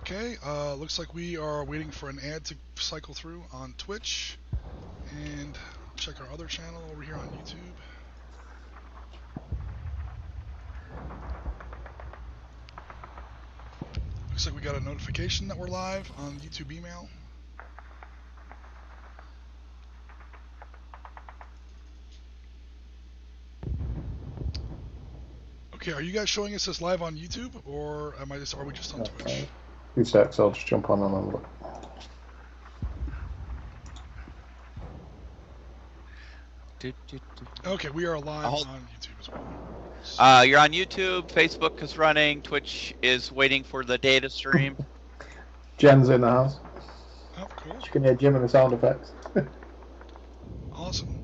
Okay, looks like we are waiting for an ad to cycle through on Twitch. And check our other channel over here on YouTube. Looks like we got a notification that we're live on YouTube email. Okay, are you guys showing us this live on YouTube, or are we just on Twitch? 2 secs, I'll just jump on and have a look. Okay, we are live on YouTube as well. You're on YouTube, Facebook is running, Twitch is waiting for the data stream. Jen's in the house. Oh, cool. You can hear Jim and the sound effects. Awesome.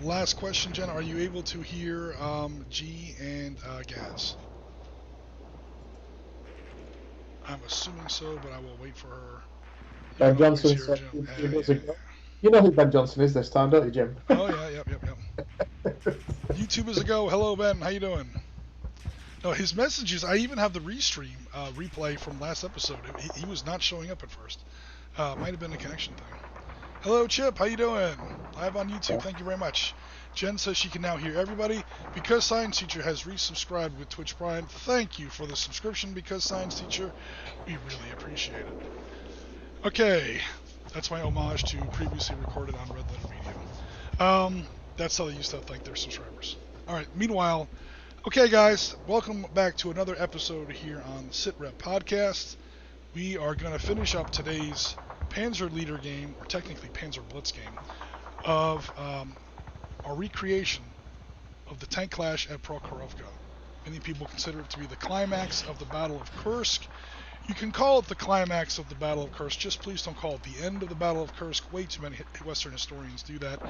Last question, Jen. Are you able to hear G and Gaz? I'm assuming so, but I will wait for her. Ben Johnson said, you know who Ben Johnson is this time, don't you, Jim? Oh, yeah, yep. YouTube is a go. Hello, Ben. How you doing? No, his messages, I even have the restream replay from last episode. He was not showing up at first. Might have been a connection thing. Hello, Chip. How you doing? Live on YouTube. Yeah. Thank you very much. Jen says she can now hear everybody. Because Science Teacher has resubscribed with Twitch Prime, thank you for the subscription, Because Science Teacher. We really appreciate it. Okay. That's my homage to previously recorded on Red Letter Media. That's how they used to thank their subscribers. All right. Meanwhile, okay, guys, welcome back to another episode here on the Sitrep Podcast. We are going to finish up today's Panzer Leader game, or technically PanzerBlitz game, of our recreation of the tank clash at Prokhorovka. Many people consider it to be the climax of the Battle of Kursk. You can call it the climax of the Battle of Kursk, just please don't call it the end of the Battle of Kursk. Way too many Western historians do that.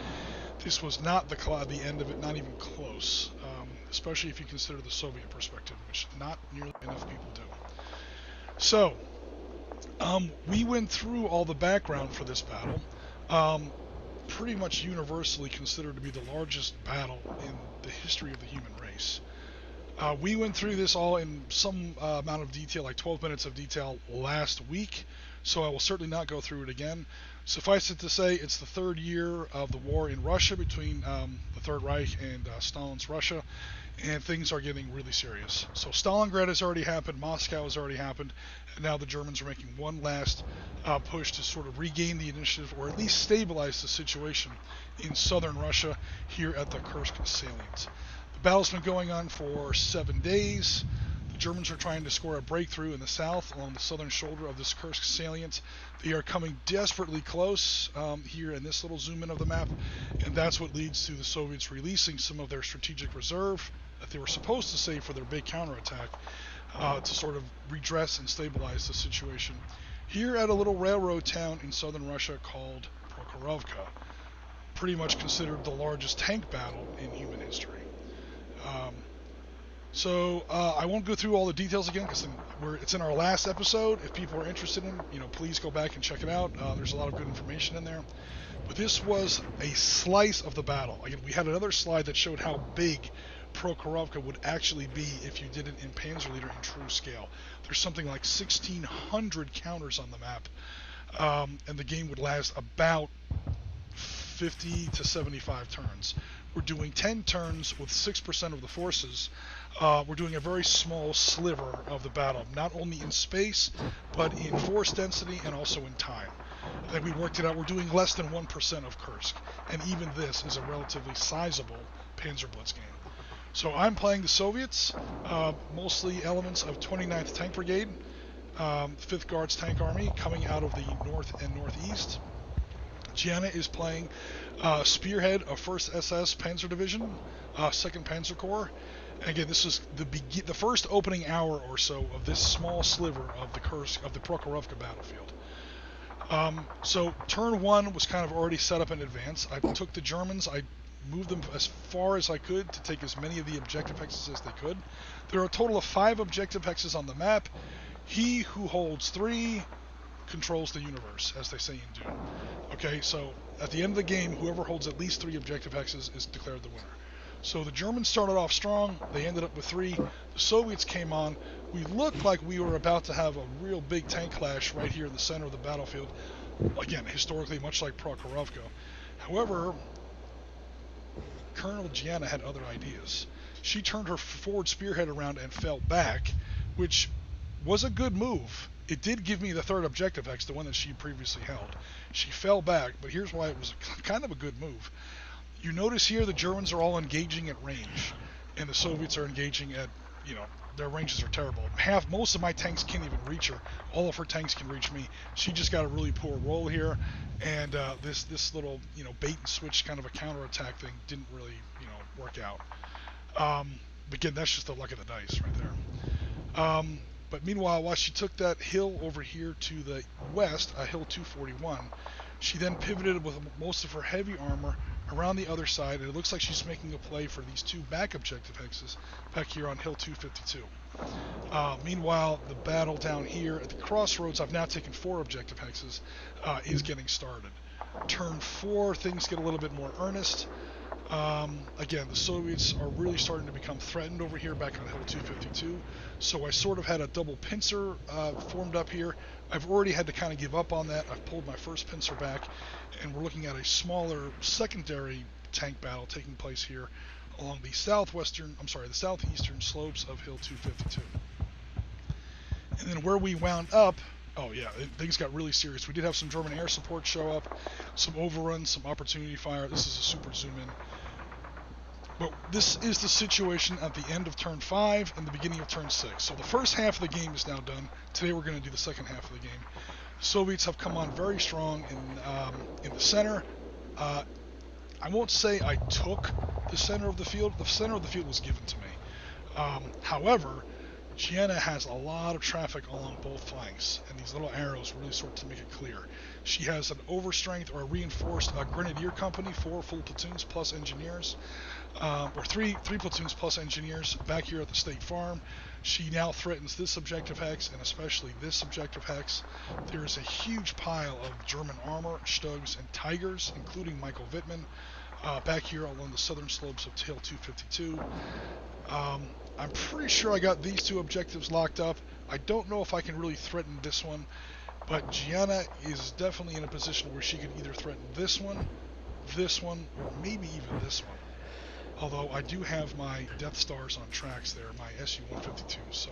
This was not the end of it, not even close, especially if you consider the Soviet perspective, which not nearly enough people do. So, we went through all the background for this battle, pretty much universally considered to be the largest battle in the history of the human race. We went through this all in some amount of detail, like 12 minutes of detail last week, so I will certainly not go through it again. Suffice it to say, it's the third year of the war in Russia between the Third Reich and Stalin's Russia, and things are getting really serious. So Stalingrad has already happened, Moscow has already happened, and now the Germans are making one last push to sort of regain the initiative, or at least stabilize the situation in southern Russia here at the Kursk salient. The battle's been going on for 7 days. The Germans are trying to score a breakthrough in the south along the southern shoulder of this Kursk salient. They are coming desperately close here in this little zoom in of the map, and that's what leads to the Soviets releasing some of their strategic reserve that they were supposed to save for their big counterattack to sort of redress and stabilize the situation here at a little railroad town in southern Russia called Prokhorovka, pretty much considered the largest tank battle in human history. So I won't go through all the details again because it's in our last episode. If people are interested in, please go back and check it out. There's a lot of good information in there. But this was a slice of the battle. Again, we had another slide that showed how big Prokhorovka would actually be if you did it in Panzer Leader in true scale. There's something like 1,600 counters on the map, and the game would last about 50 to 75 turns. We're doing 10 turns with 6% of the forces. We're doing a very small sliver of the battle, not only in space, but in force density and also in time. I think we worked it out. We're doing less than 1% of Kursk, and even this is a relatively sizable PanzerBlitz game. So I'm playing the Soviets, mostly elements of 29th Tank Brigade, 5th Guards Tank Army coming out of the north and northeast. Gianna is playing Spearhead of 1st SS Panzer Division, 2nd Panzer Corps. And again, this is the first opening hour or so of this small sliver of the Prokhorovka battlefield. So turn 1 was kind of already set up in advance. I took the Germans, I moved them as far as I could to take as many of the objective hexes as they could. There are a total of 5 objective hexes on the map. He who holds 3 controls the universe, as they say in Dune. Okay, so at the end of the game, whoever holds at least 3 objective hexes is declared the winner. So the Germans started off strong. They ended up with 3. The Soviets came on. We looked like we were about to have a real big tank clash right here in the center of the battlefield. Again, historically, much like Prokhorovka. However, Colonel Gianna had other ideas. She turned her forward spearhead around and fell back, which was a good move. It did give me the 3rd objective hex, the one that she previously held. She fell back, but here's why it was kind of a good move. You notice here the Germans are all engaging at range, and the Soviets are engaging at, their ranges are terrible. Most of my tanks can't even reach her. All of her tanks can reach me. She just got a really poor roll here, and this little, bait and switch kind of a counterattack thing didn't really, work out. Again, that's just the luck of the dice right there. But meanwhile, while she took that hill over here to the west, hill 241, she then pivoted with most of her heavy armor around the other side, and it looks like she's making a play for these 2 back objective hexes back here on hill 252. Meanwhile, the battle down here at the crossroads, I've now taken 4 objective hexes, is getting started. Turn 4, things get a little bit more earnest. Again, the Soviets are really starting to become threatened over here back on hill 252, so I sort of had a double pincer formed up here. I've already had to kind of give up on that. I've pulled my first pincer back, and we're looking at a smaller secondary tank battle taking place here along the southeastern slopes of hill 252. And then where we wound up, things got really serious. We did have some German air support show up, some overruns, some opportunity fire. This is a super zoom in. But this is the situation at the end of turn 5 and the beginning of turn 6. So the first half of the game is now done. Today we're going to do the second half of the game. Soviets have come on very strong in the center. I won't say I took the center of the field. The center of the field was given to me. However, Gianna has a lot of traffic along both flanks, and these little arrows really sort to make it clear. She has an overstrength or a reinforced grenadier company, 4 full platoons plus engineers, or three platoons plus engineers back here at the State Farm. She now threatens this objective hex, and especially this objective hex. There is a huge pile of German armor, Stugs, and Tigers, including Michael Wittmann, back here along the southern slopes of Tail 252. I'm pretty sure I got these 2 objectives locked up. I don't know if I can really threaten this one, but Gianna is definitely in a position where she could either threaten this one, or maybe even this one. Although I do have my Death Stars on tracks there, my Su-152, so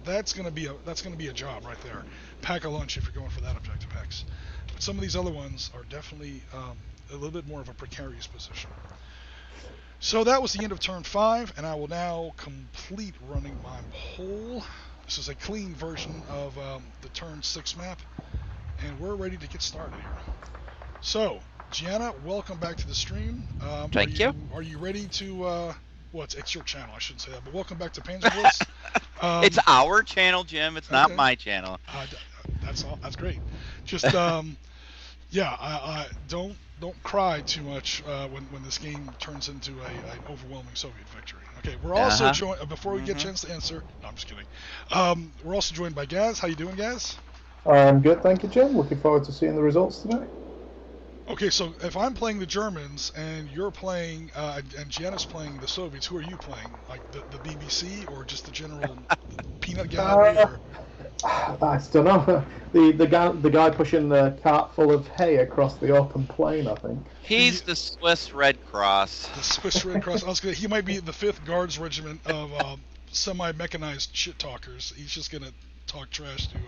that's gonna be a job right there. Pack a lunch if you're going for that objective hex. But some of these other ones are definitely a little bit more of a precarious position. So that was the end of turn 5, and I will now complete running my whole. This is a clean version of the turn 6 map, and we're ready to get started here. So, Gianna, welcome back to the stream. Thank you. Are you ready to? It's your channel. I shouldn't say that, but welcome back to PanzerBlitz. It's our channel, Jim. It's not my channel. That's great. Just don't cry too much when this game turns into an overwhelming Soviet victory. Okay, we're also joined before we get a chance to answer. No, I'm just kidding. We're also joined by Gaz. How you doing, Gaz? I'm good, thank you, Jim. Looking forward to seeing the results tonight. Okay, so if I'm playing the Germans and you're playing, and Gianna's playing the Soviets, who are you playing? Like the BBC or just the general peanut gallery? I don't know. The guy pushing the cart full of hay across the open plain, I think. He's the Swiss Red Cross. The Swiss Red Cross. He might be the 5th Guards Regiment of semi-mechanized shit talkers. He's just gonna talk trash to.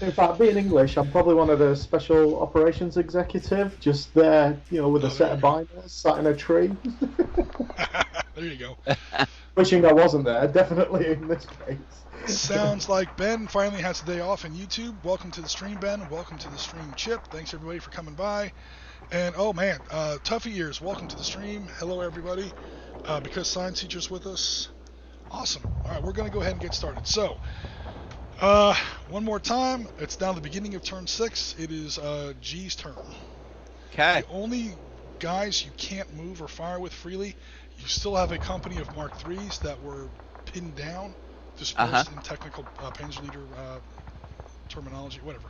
In fact, being English, I'm probably one of the special operations executive, just there, with a set of binders, sat in a tree. There you go. Wishing I wasn't there, definitely in this case. Sounds like Ben finally has a day off on YouTube. Welcome to the stream, Ben. Welcome to the stream, Chip. Thanks everybody for coming by. And oh man, Tuffy Ears, welcome to the stream. Hello everybody. Because science teacher's with us. Awesome. All right, we're gonna go ahead and get started. So, one more time. It's now the beginning of turn 6. It is G's turn. Okay. The only guys you can't move or fire with freely, you still have a company of Mark IIIs that were pinned down. Dispersed in technical Panzer leader terminology, whatever.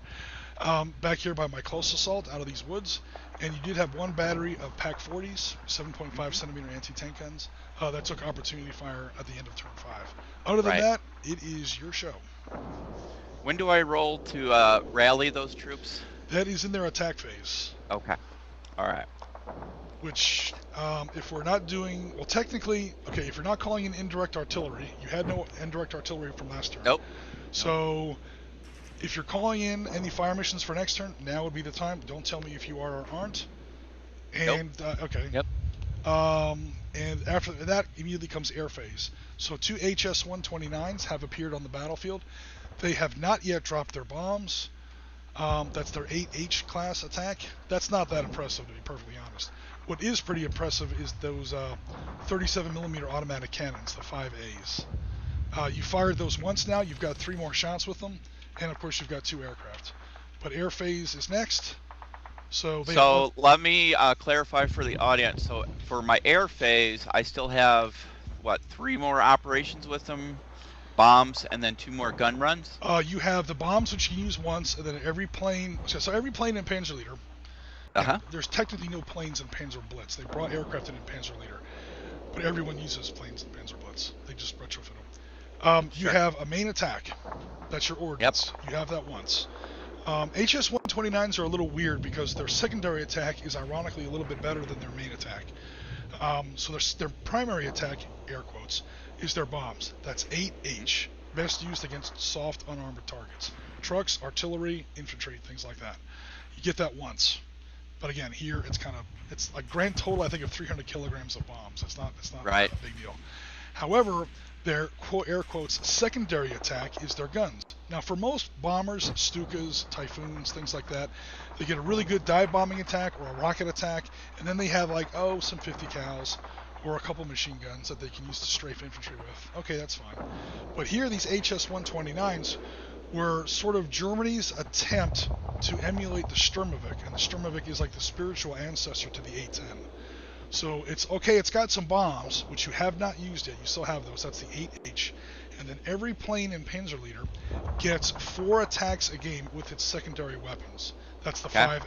back here by my close assault out of these woods, and you did have one battery of Pack 40s, 7.5 centimeter anti-tank guns that took opportunity fire at the end of turn 5. Other than that, it is your show. When do I roll to rally those troops? That is in their attack phase. Okay. All right. Which, if we're not doing, well, technically, okay, if you're not calling in indirect artillery, you had no indirect artillery from last turn. Nope. So, if you're calling in any fire missions for next turn, now would be the time. Don't tell me if you are or aren't. And, nope. Okay. Yep. And after that, immediately comes air phase. So 2 HS-129s have appeared on the battlefield. They have not yet dropped their bombs. That's their 8H class attack. That's not that impressive, to be perfectly honest. What is pretty impressive is those 37mm automatic cannons, the 5As. You fired those once now. You've got 3 more shots with them. And, of course, you've got 2 aircraft. But air phase is next. So let me clarify for the audience. So for my air phase, I still have, 3 more operations with them? Bombs, and then 2 more gun runs? You have the bombs, which you can use once, and then every plane... So every plane in Panzer Leader... There's technically no planes in PanzerBlitz. They brought aircraft in Panzer Leader. But everyone uses planes in PanzerBlitz. They just retrofit them. You have a main attack. That's your ordnance. Yep. You have that once. HS-129s are a little weird because their secondary attack is ironically a little bit better than their main attack. So their primary attack, air quotes, is their bombs. That's 8H, best used against soft, unarmored targets. Trucks, artillery, infantry, things like that. You get that once. But again, here it's a grand total, I think, of 300 kilograms of bombs. It's not a big deal. However, their air quotes secondary attack is their guns. Now, for most bombers, Stukas, Typhoons, things like that, they get a really good dive bombing attack or a rocket attack, and then they have some 50 cals or a couple machine guns that they can use to strafe infantry with. Okay, that's fine. But here, these HS-129s were sort of Germany's attempt to emulate the Sturmovik, and the Sturmovik is like the spiritual ancestor to the A-10. So it's got some bombs, which you have not used yet. You still have those. That's the 8H. And then every plane in Panzer Leader gets 4 attacks a game with its secondary weapons. That's the 5A.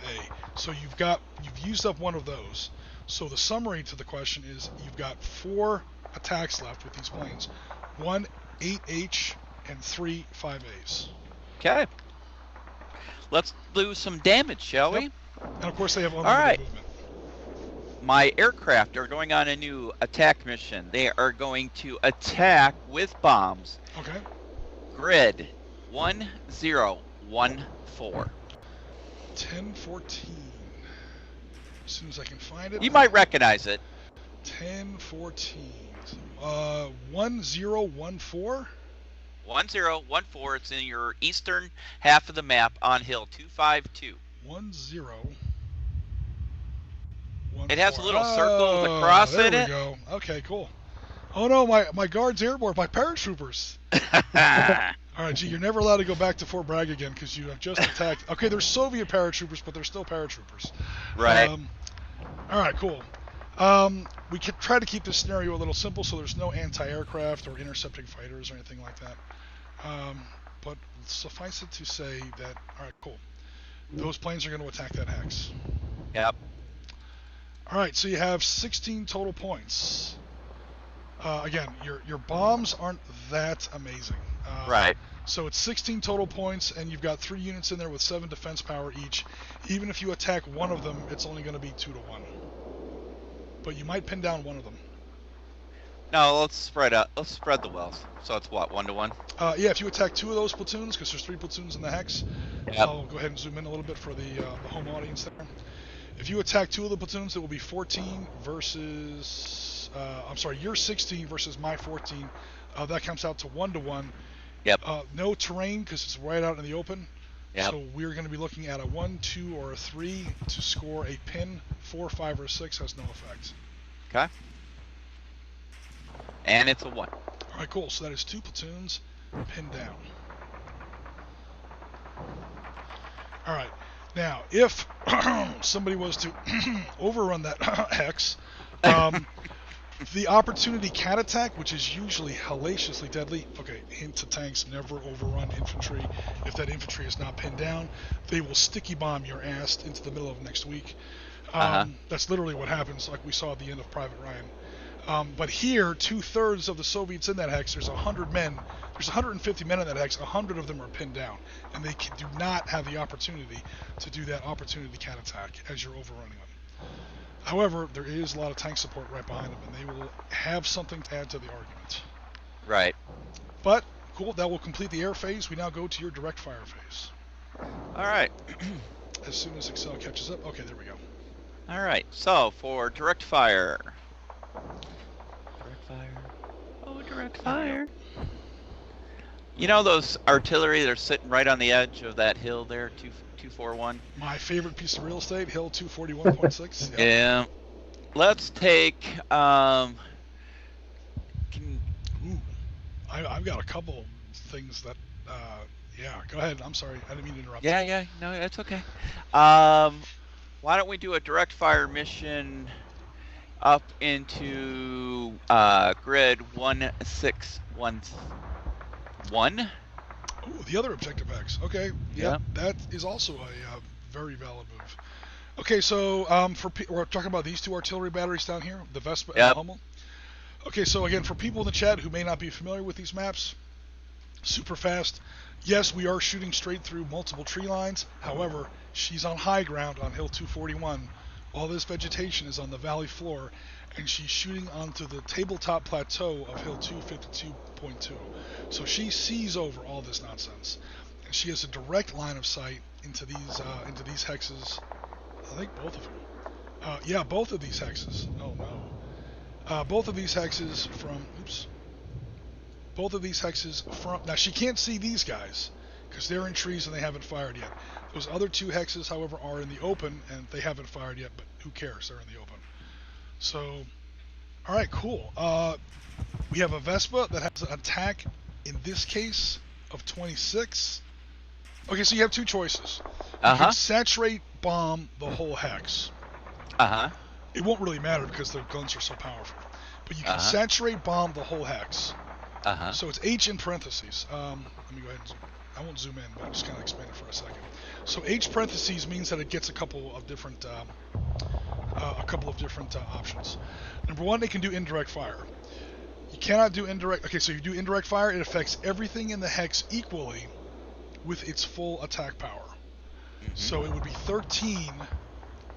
So you've used up one of those. So the summary to the question is you've got 4 attacks left with these planes. 1 8H and 3 5As. Okay. Let's do some damage, shall we? And of course they have unlimited movement. My aircraft are going on a new attack mission. They are going to attack with bombs. Okay. Grid 1014. 1014. As soon as I can find it. You might recognize it. 1014. 1014? 1014. It's in your eastern half of the map on Hill 252. 1014. It has a little circle with a cross in it. There we go. Okay, cool. Oh no, my guard's airborne. My paratroopers. All right, gee, you're never allowed to go back to Fort Bragg again because you have just attacked. Okay, they're Soviet paratroopers, but they're still paratroopers. Right. All right, cool. We could try to keep this scenario a little simple, so there's no anti-aircraft or intercepting fighters or anything like that. But suffice it to say that, all right, cool. Those planes are going to attack that hex. Yep. All right, so you have 16 total points. Again, your bombs aren't that amazing. Right. So it's 16 total points, and you've got 3 units in there with 7 defense power each. Even if you attack one of them, it's only going to be 2 to 1. But you might pin down one of them. No, let's spread out. Let's spread the wealth. So it's what, 1 to 1? Yeah, if you attack 2 of those platoons, because there's 3 platoons in the hex. Yep. I'll go ahead and zoom in a little bit for the home audience there. If you attack 2 of the platoons, it will be 14 versus... you're 16 versus my 14. That comes out to 1 to 1. Yep. No terrain because it's right out in the open. Yep. So we're going to be looking at a 1, 2, or a 3 to score a pin. 4, 5, or 6 has no effect. Okay. And it's a 1. All right, cool. So that is 2 platoons pinned down. All right. Now, if somebody was to overrun that hex, The opportunity cat attack, which is usually hellaciously deadly. Okay, hint to tanks: never overrun infantry. If that infantry is not pinned down, they will sticky bomb your ass into the middle of next week. That's literally what happens, like we saw at the end of Private Ryan. But here, 2/3 of the Soviets in that hex, there's 100 men. There's 150 men in that hex. 100 of them are pinned down, and they do not have the opportunity to do that opportunity cat attack as you're overrunning them. However, there is a lot of tank support right behind them, and they will have something to add to the argument. Right. But, cool, that will complete the air phase. We now go to your direct fire phase. All right. As soon as Excel catches up. Okay, there we go. All right. So, for direct fire. Direct fire. Oh, direct fire. You know those artillery, they're sitting right on the edge of that hill there, 241? My favorite piece of real estate, Hill 241.6. Yep. Yeah. Let's take, Ooh. I've got a couple things that, yeah, go ahead. I'm sorry. I didn't mean to interrupt. Yeah, no, that's okay. Why don't we do a direct fire mission up into grid 1611? Ooh, the other objective X. Okay, yeah, that is also a very valid move. Okay, so we're talking about these two artillery batteries down here, the Vespa and the Hummel. Okay, so again, for people in the chat who may not be familiar with these maps, super fast. Yes, we are shooting straight through multiple tree lines. However, she's on high ground on Hill 241. All this vegetation is on the valley floor, and she's shooting onto the tabletop plateau of Hill 252.2. So she sees over all this nonsense, and she has a direct line of sight into these hexes. I think both of them. Yeah, both of these hexes. Oh no. Both of these hexes from. Oops. Both of these hexes from. Now she can't see these guys because they're in trees and they haven't fired yet. Those other two hexes, however, are in the open and they haven't fired yet. But who cares? They're in the open. So, all right, cool. We have a Vespa that has an attack, in this case, of 26. Okay, so you have two choices. You can saturate bomb the whole hex. It won't really matter because the guns are so powerful. But you can saturate bomb the whole hex. So it's H in parentheses. Let me go ahead and zoom. I won't zoom in, but I'll just kind of explain it for a second. So H parentheses means that it gets a couple of different options. Number one, it can do indirect fire. You cannot do indirect. Okay, so you do indirect fire. It affects everything in the hex equally with its full attack power. So it would be 13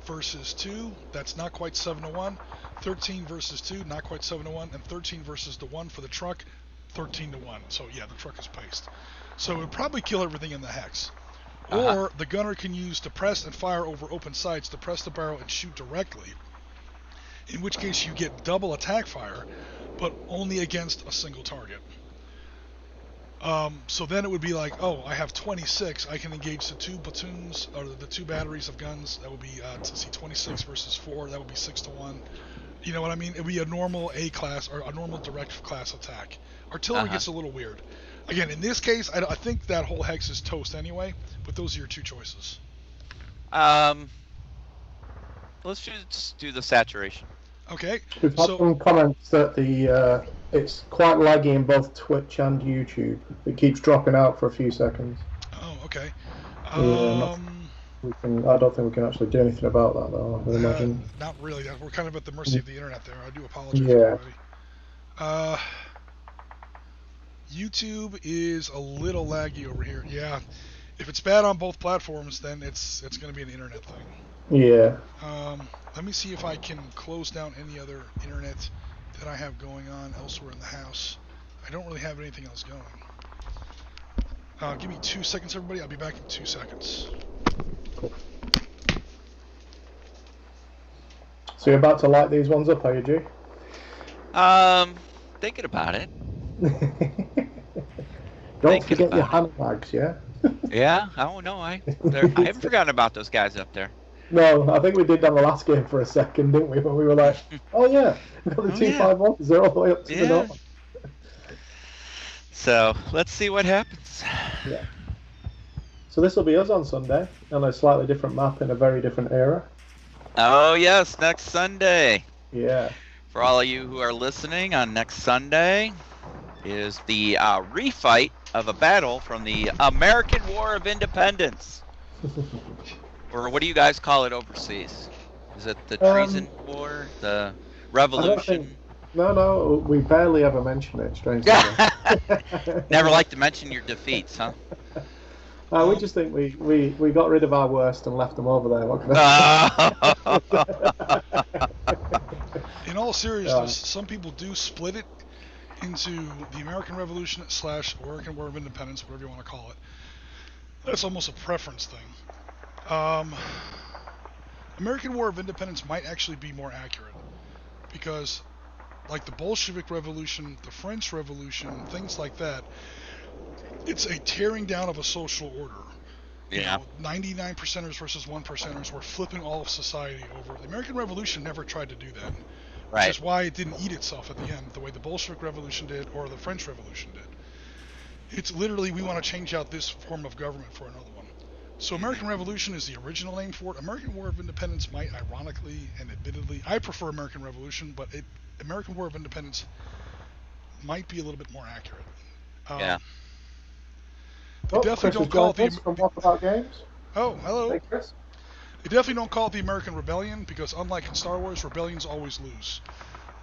versus 2. That's not quite 7 to 1. 13 versus 2, not quite 7 to 1, and 13 versus the 1 for the truck, 13 to 1. So yeah, the truck is paced. So it would probably kill everything in the hex. Or the gunner can use depress and fire over open sights, depress the barrel and shoot directly. In which case you get double attack fire, but only against a single target. So then it would be like, oh, I have 26. I can engage the two platoons or the two batteries of guns. That would be 26 versus 4. That would be 6 to 1. You know what I mean? It would be a normal A class or a normal direct class attack. Artillery gets a little weird. Again, in this case, I think that whole hex is toast anyway. But those are your two choices. Let's just do the saturation. Okay. We've had some comments that it's quite laggy in both Twitch and YouTube. It keeps dropping out for a few seconds. Oh, okay. I don't think we can actually do anything about that, though, I would imagine. Not really. We're kind of at the mercy of the internet there. I do apologize already. YouTube is a little laggy over here. Yeah. If it's bad on both platforms, then it's going to be an internet thing. Yeah. Let me see if I can close down any other internet that I have going on elsewhere in the house. I don't really have anything else going. Give me 2 seconds, everybody. I'll be back in 2 seconds. Cool. So you're about to light these ones up, are you, G? Thinking about it. Don't forget your handbags, yeah? Yeah? Oh, no, I haven't forgotten about those guys up there. No, I think we did on the last game for a second, didn't we? When we were like, oh yeah, we've got the 251s, they're all the way up to the north. So, let's see what happens. Yeah. So this will be us on Sunday, on a slightly different map in a very different era. Oh yes, next Sunday. Yeah. For all of you who are listening, on next Sunday is the refight of a battle from the American War of Independence. Or what do you guys call it overseas? Is it the treason war? The revolution? No, we barely ever mention it, strangely enough. Never like to mention your defeats, huh? We just think we got rid of our worst and left them over there. What can I In all seriousness, some people do split it into the American Revolution / American War of Independence, whatever you want to call it. That's almost a preference thing. American War of Independence might actually be more accurate because, like the Bolshevik Revolution, the French Revolution, things like that, it's a tearing down of a social order. Yeah. 99 percenters versus 1 percenters. We're flipping all of society over. The American Revolution never tried to do that. Right. Which is why it didn't eat itself at the end, the way the Bolshevik Revolution did or the French Revolution did. It's literally, we want to change out this form of government for another one. So American Revolution is the original name for it. American War of Independence might, ironically and admittedly, I prefer American Revolution, but American War of Independence might be a little bit more accurate. Yeah. They definitely don't call it from What About Games. Oh, hello. Hey, Chris. They definitely don't call it the American Rebellion because, unlike in Star Wars, rebellions always lose.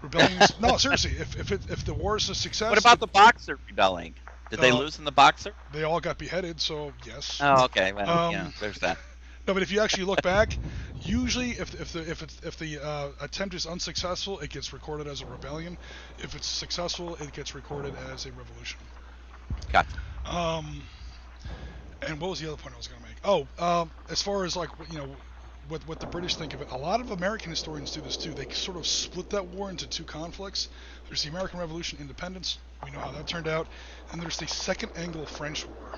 Rebellions. No, seriously. If the war is a success. What about the Boxer rebelling? Did they lose in the Boxer? They all got beheaded, so yes. Oh, okay. Well, yeah, there's that. No, but if you actually look back, usually if the attempt is unsuccessful, it gets recorded as a rebellion. If it's successful, it gets recorded as a revolution. Gotcha. And what was the other point I was going to make? Oh, as far as like what the British think of it, a lot of American historians do this too. They sort of split that war into two conflicts. There's the American Revolution, independence. We know how that turned out. And there's the Second Anglo-French War,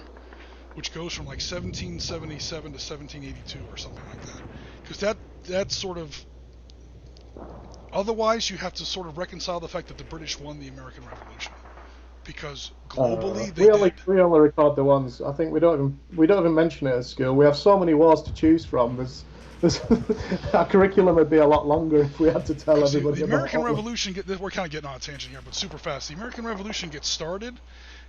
which goes from like 1777 to 1782 or something like that. Because that's sort of... Otherwise, you have to sort of reconcile the fact that the British won the American Revolution. Because globally, we only record the ones. I think we don't even mention it at school. We have so many wars to choose from. There's our curriculum would be a lot longer if we had to tell everybody. The American Revolution. We're kind of getting on a tangent here, but super fast. The American Revolution gets started,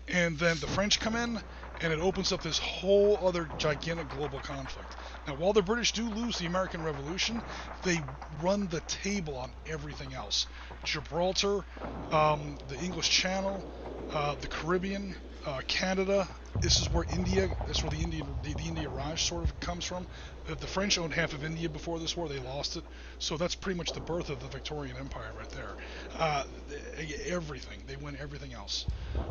and then the French come in, and it opens up this whole other gigantic global conflict. Now, while the British do lose the American Revolution, they run the table on everything else. Gibraltar, the English Channel, the Caribbean, Canada. This is where India. That's where the India Raj sort of comes from. The French owned half of India before this war. They lost it, so that's pretty much the birth of the Victorian Empire right there. Everything. They win everything else.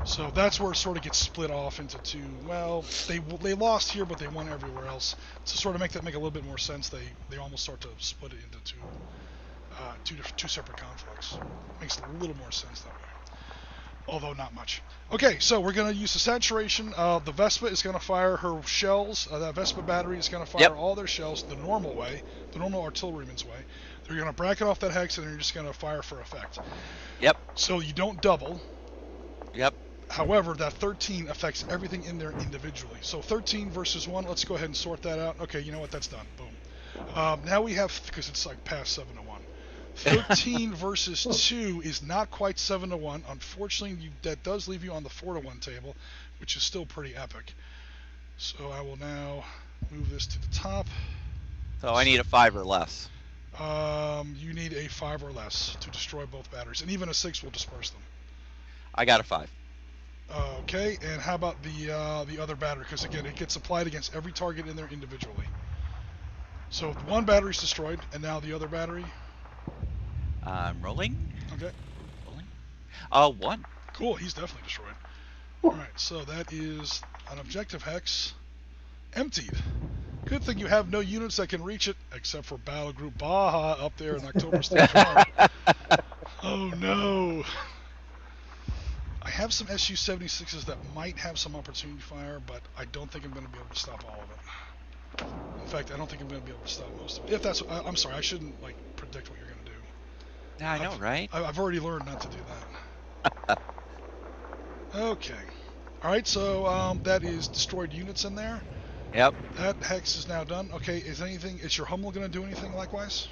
So that's where it sort of gets split off into two. Well, they lost here, but they won everywhere else. To sort of make that make a little bit more sense, they almost start to split it into two separate conflicts. Makes a little more sense that way. Although not much. Okay, so we're going to use the saturation. The Vespa is going to fire her shells. That Vespa battery is going to fire all their shells the normal way, the normal artilleryman's way. They're going to bracket off that hex, and they're just going to fire for effect. Yep. So you don't double. Yep. However, that 13 affects everything in there individually. So 13 versus 1, let's go ahead and sort that out. Okay, you know what? That's done. Boom. Now we have, because it's like past 7 to 1. 13 versus 2 is not quite 7 to 1. Unfortunately, that does leave you on the 4 to 1 table, which is still pretty epic. So I will now move this to the top. So I need a 5 or less. You need a 5 or less to destroy both batteries, and even a 6 will disperse them. I got a 5. Okay, and how about the other battery? Because again, it gets applied against every target in there individually. So one battery's destroyed, and now the other battery. Rolling. Okay. Rolling. 1. Cool, he's definitely destroyed. Alright, so that is an objective hex emptied. Good thing you have no units that can reach it, except for Battle Group Baja up there in October Stage 1. Oh no! I have some Su-76s that might have some opportunity fire, but I don't think I'm going to be able to stop all of it. In fact, I don't think I'm going to be able to stop most of it. If that's, I'm sorry, I shouldn't predict what you're going to do. Yeah, I know, right? I've already learned not to do that. Okay. Alright, so that is destroyed units in there. Yep. That hex is now done. Okay, is your Hummel going to do anything likewise?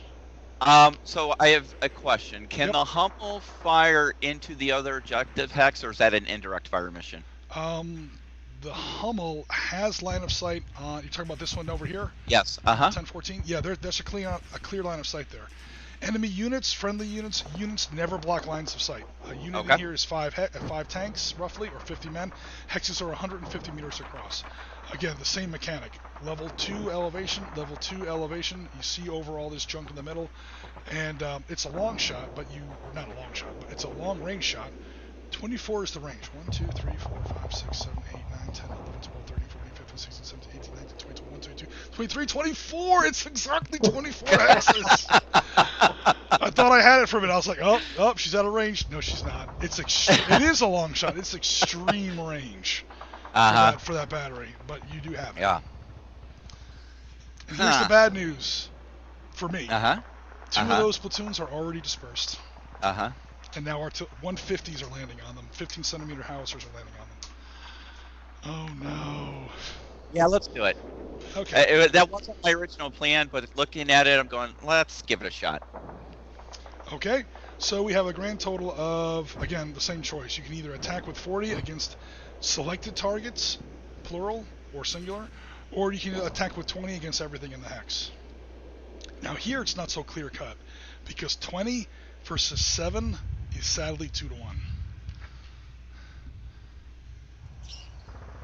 So I have a question. Can Yep. the Hummel fire into the other objective hex, or is that an indirect fire mission? The Hummel has line of sight on. You talking about this one over here? Yes. 1014. Yeah, there's a clear line of sight there. Enemy units, friendly units never block lines of sight. A unit Okay. in here is five tanks roughly, or 50 men. Hexes are 150 meters across. Again, the same mechanic. Level 2 elevation. You see over all this junk in the middle, and it's a long shot, but not a long shot, but it's a long range shot. 24 is the range. 1, 2, 3, 4, 5, 6, 7, 8, 9, 10, 11, 12, 13, 14, 15, 16, 17, 18, 19, 20, 21, 22, 23, 24! It's exactly 24 hexes! I thought I had it for a minute. I was like, oh, she's out of range. No, she's not. It is a long shot. It's extreme range for that battery, but you do have it. Yeah. And here's the bad news for me. Two of Uh-huh. those platoons are already dispersed. And now our 150s are landing on them. 15-centimeter howitzers are landing on them. Oh, no. Yeah, let's do it. Okay. That wasn't my original plan, but looking at it, I'm going, let's give it a shot. Okay. So we have a grand total of, again, the same choice. You can either attack with 40 against selected targets, plural or singular, or you can attack with 20 against everything in the hex. Now here it's not so clear cut, because 20 versus 7 is sadly 2 to 1.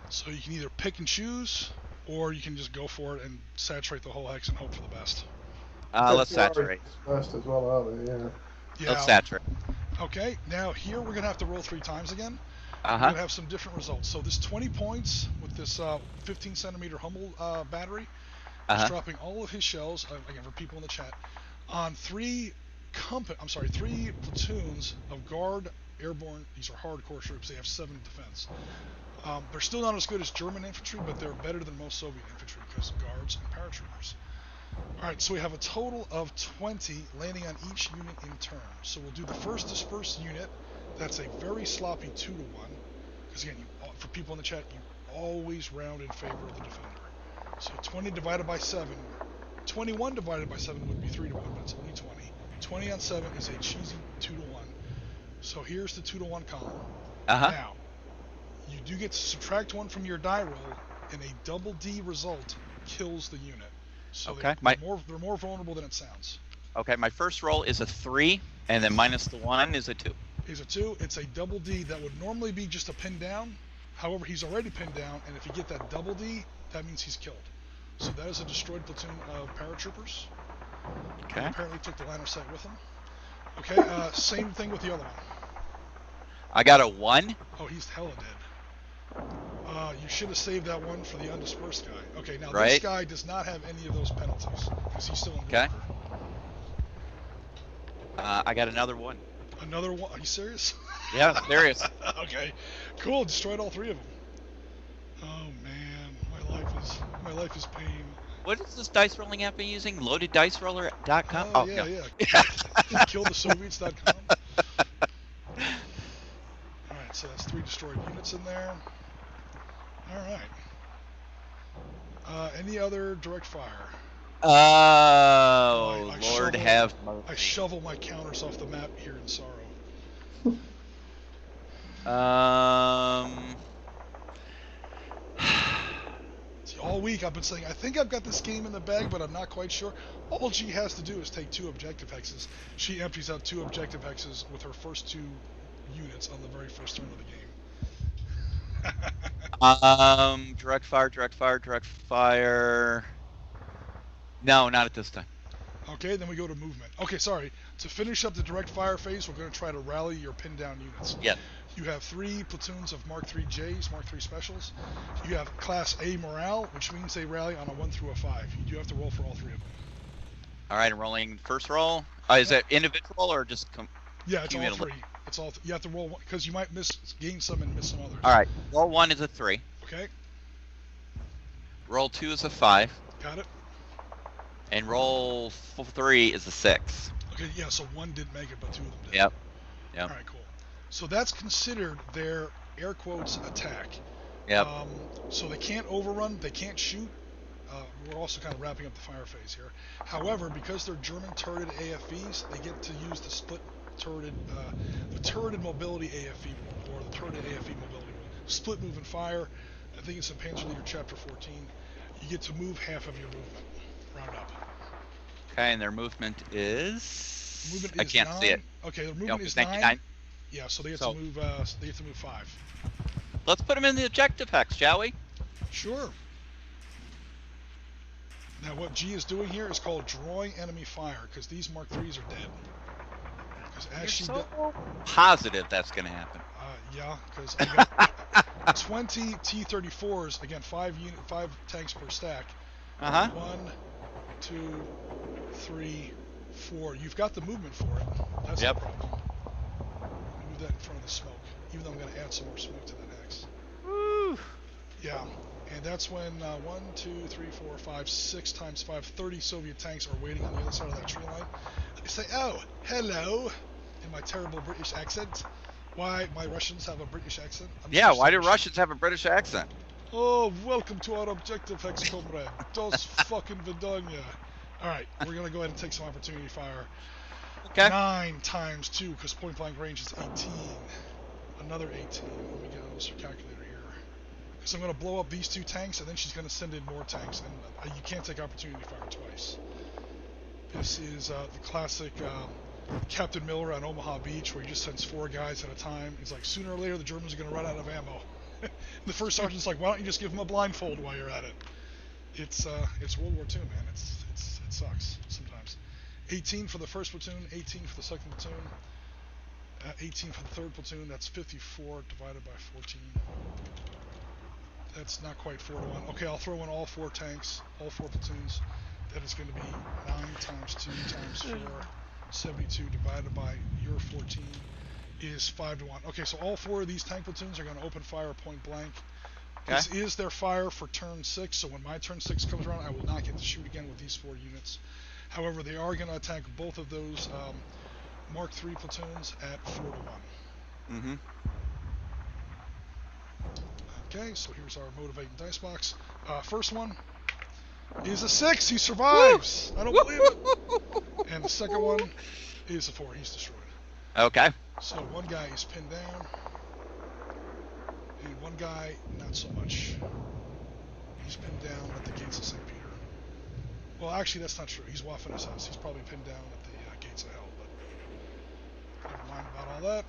So you can either pick and choose, or you can just go for it and saturate the whole hex and hope for the best. Let's saturate. First as well, aren't they? Yeah. Yeah. Let's saturate. Okay, now here we're going to have to roll 3 times again. We're Uh-huh. going to have some different results. So this 20 points with this 15-centimeter Hummel battery is dropping all of his shells, again for people in the chat, on 3 platoons of guard airborne. These are hardcore troops. They have 7 defense. They're still not as good as German infantry, but they're better than most Soviet infantry because of guards and paratroopers. Alright, so we have a total of 20 landing on each unit in turn. So we'll do the first dispersed unit. That's a very sloppy 2 to 1. Because again, for people in the chat, you always round in favor of the defender. So 20 divided by 7. 21 divided by 7 would be 3 to 1, but it's only 20. 20 on 7 is a cheesy 2 to 1. So here's the 2 to 1 column. Now, you do get to subtract 1 from your die roll, and a double D result kills the unit. So they're more vulnerable than it sounds. Okay, my first roll is a 3, and then minus the 1 is a 2. Is a 2. It's a double D that would normally be just a pin down. However, he's already pinned down, and if you get that double D, that means he's killed. So that is a destroyed platoon of paratroopers. Okay. Apparently took the line of sight with him. Okay, same thing with the other one. I got a 1. Oh, he's hella dead. You should have saved that one for the undispersed guy. Okay, now Right. this guy does not have any of those penalties because he's still in Okay. bunker. I got another 1. Another one? Are you serious? Yeah, serious. Okay, cool. Destroyed all 3 of them. Oh man, my life is pain. What is this dice rolling app you're using? LoadedDiceRoller.com? Oh yeah, yeah. KillTheSoviets.com. All right, so that's 3 destroyed units in there. All right. Any other direct fire? Oh, I Lord shovel- have I mercy. shovel my counters off the map here in sorrow. See, all week I've been saying, I think I've got this game in the bag, but I'm not quite sure. All G has to do is take 2 objective hexes. She empties out 2 objective hexes with her first 2 units on the very first turn of the game. Direct fire. No, not at this time. Okay, then we go to movement. Okay, sorry. To finish up the direct fire phase, we're going to try to rally your pinned down units. Yeah. You have 3 platoons of Mark III Js, Mark III Specials. You have Class A morale, which means they rally on a 1 through a 5. You do have to roll for all 3 of them. All right, I'm rolling first roll. Is it individual or just? Yeah, it's all cumulative? 3. It's all. You have to roll because you might gain some and miss some others. All right. Roll 1 is a 3. Okay, Roll 2 is a 5, got it. and roll 3 is a 6. Okay, yeah. So 1 didn't make it, but 2 of them did. Yep. All right, cool. So that's considered their air quotes attack. Yep. So they can't overrun, they can't shoot, we're also kind of wrapping up the fire phase here. However, because they're German turreted AFVs, they get to use the split turreted, the turreted mobility AFV rule, or the turreted AFV mobility rule. Split move and fire. I think it's in Panzerleader Chapter 14. You get to move half of your movement. Round up. Okay, and their movement is. Movement I is can't 9. see it. Okay, their movement is 9. 9. Yeah, so they get to move. They get to move 5. Let's put them in the objective hex, shall we? Sure. Now, what G is doing here is called drawing enemy fire, because these Mark IIIs are dead. Because You're so positive that's going to happen. Yeah, because I got 20 T-34s, again, 5 tanks per stack. 1, 2, 3, 4. You've got the movement for it. That's the problem. Move that in front of the smoke, even though I'm going to add some more smoke to that hex. Woo! Yeah, and that's when 1, 2, 3, 4, 5, 6 times 5, 30 Soviet tanks are waiting on the other side of that tree line. I say, oh, hello, in my terrible British accent. Why my Russians have a British accent? Yeah, why do Russians have a British accent? Oh, welcome to our objective hex, comrade. Dos fucking vidanya. Alright, we're going to go ahead and take some opportunity fire. Okay. 9 times 2, because point blank range is 18. Another 18. Let me get a little calculator here. Because I'm going to blow up these 2 tanks, and then she's going to send in more tanks. And you can't take opportunity fire twice. This is the classic Captain Miller on Omaha Beach, where he just sends 4 guys at a time. He's like, sooner or later the Germans are going to run out of ammo. The first sergeant's like, why don't you just give them a blindfold while you're at it? It's World War II, man. It sucks sometimes. 18 for the first platoon, 18 for the second platoon, 18 for the third platoon. That's 54 divided by 14. That's not quite 4 to 1. Okay, I'll throw in all 4 tanks, all 4 platoons. That is going to be 9 times 2 times 4. 72 divided by your 14 is 5 to 1. Okay, so all 4 of these tank platoons are going to open fire point blank. Okay. This is their fire for turn 6, so when my turn 6 comes around, I will not get to shoot again with these 4 units. However, they are going to attack both of those Mark III platoons at 4 to 1. Mm-hmm. Okay, so here's our motivating dice box. First one is a 6. He survives. Woo! I don't believe it. And the second one is a 4. He's destroyed. Okay. So one guy is pinned down, and one guy not so much. He's pinned down at the gates of St. Peter. Well, actually, that's not true. He's waffing his house. He's probably pinned down at the gates of hell, but never mind about all that.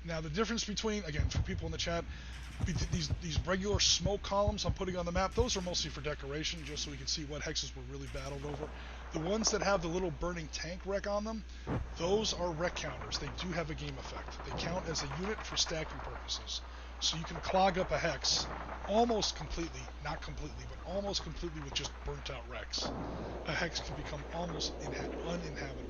Now, the difference between, again, for people in the chat, these regular smoke columns I'm putting on the map, those are mostly for decoration, just so we can see what hexes were really battled over. The ones that have the little burning tank wreck on them, those are wreck counters. They do have a game effect. They count as a unit for stacking purposes. So you can clog up a hex almost completely, not completely, but almost completely with just burnt out wrecks. A hex can become almost uninhabitable.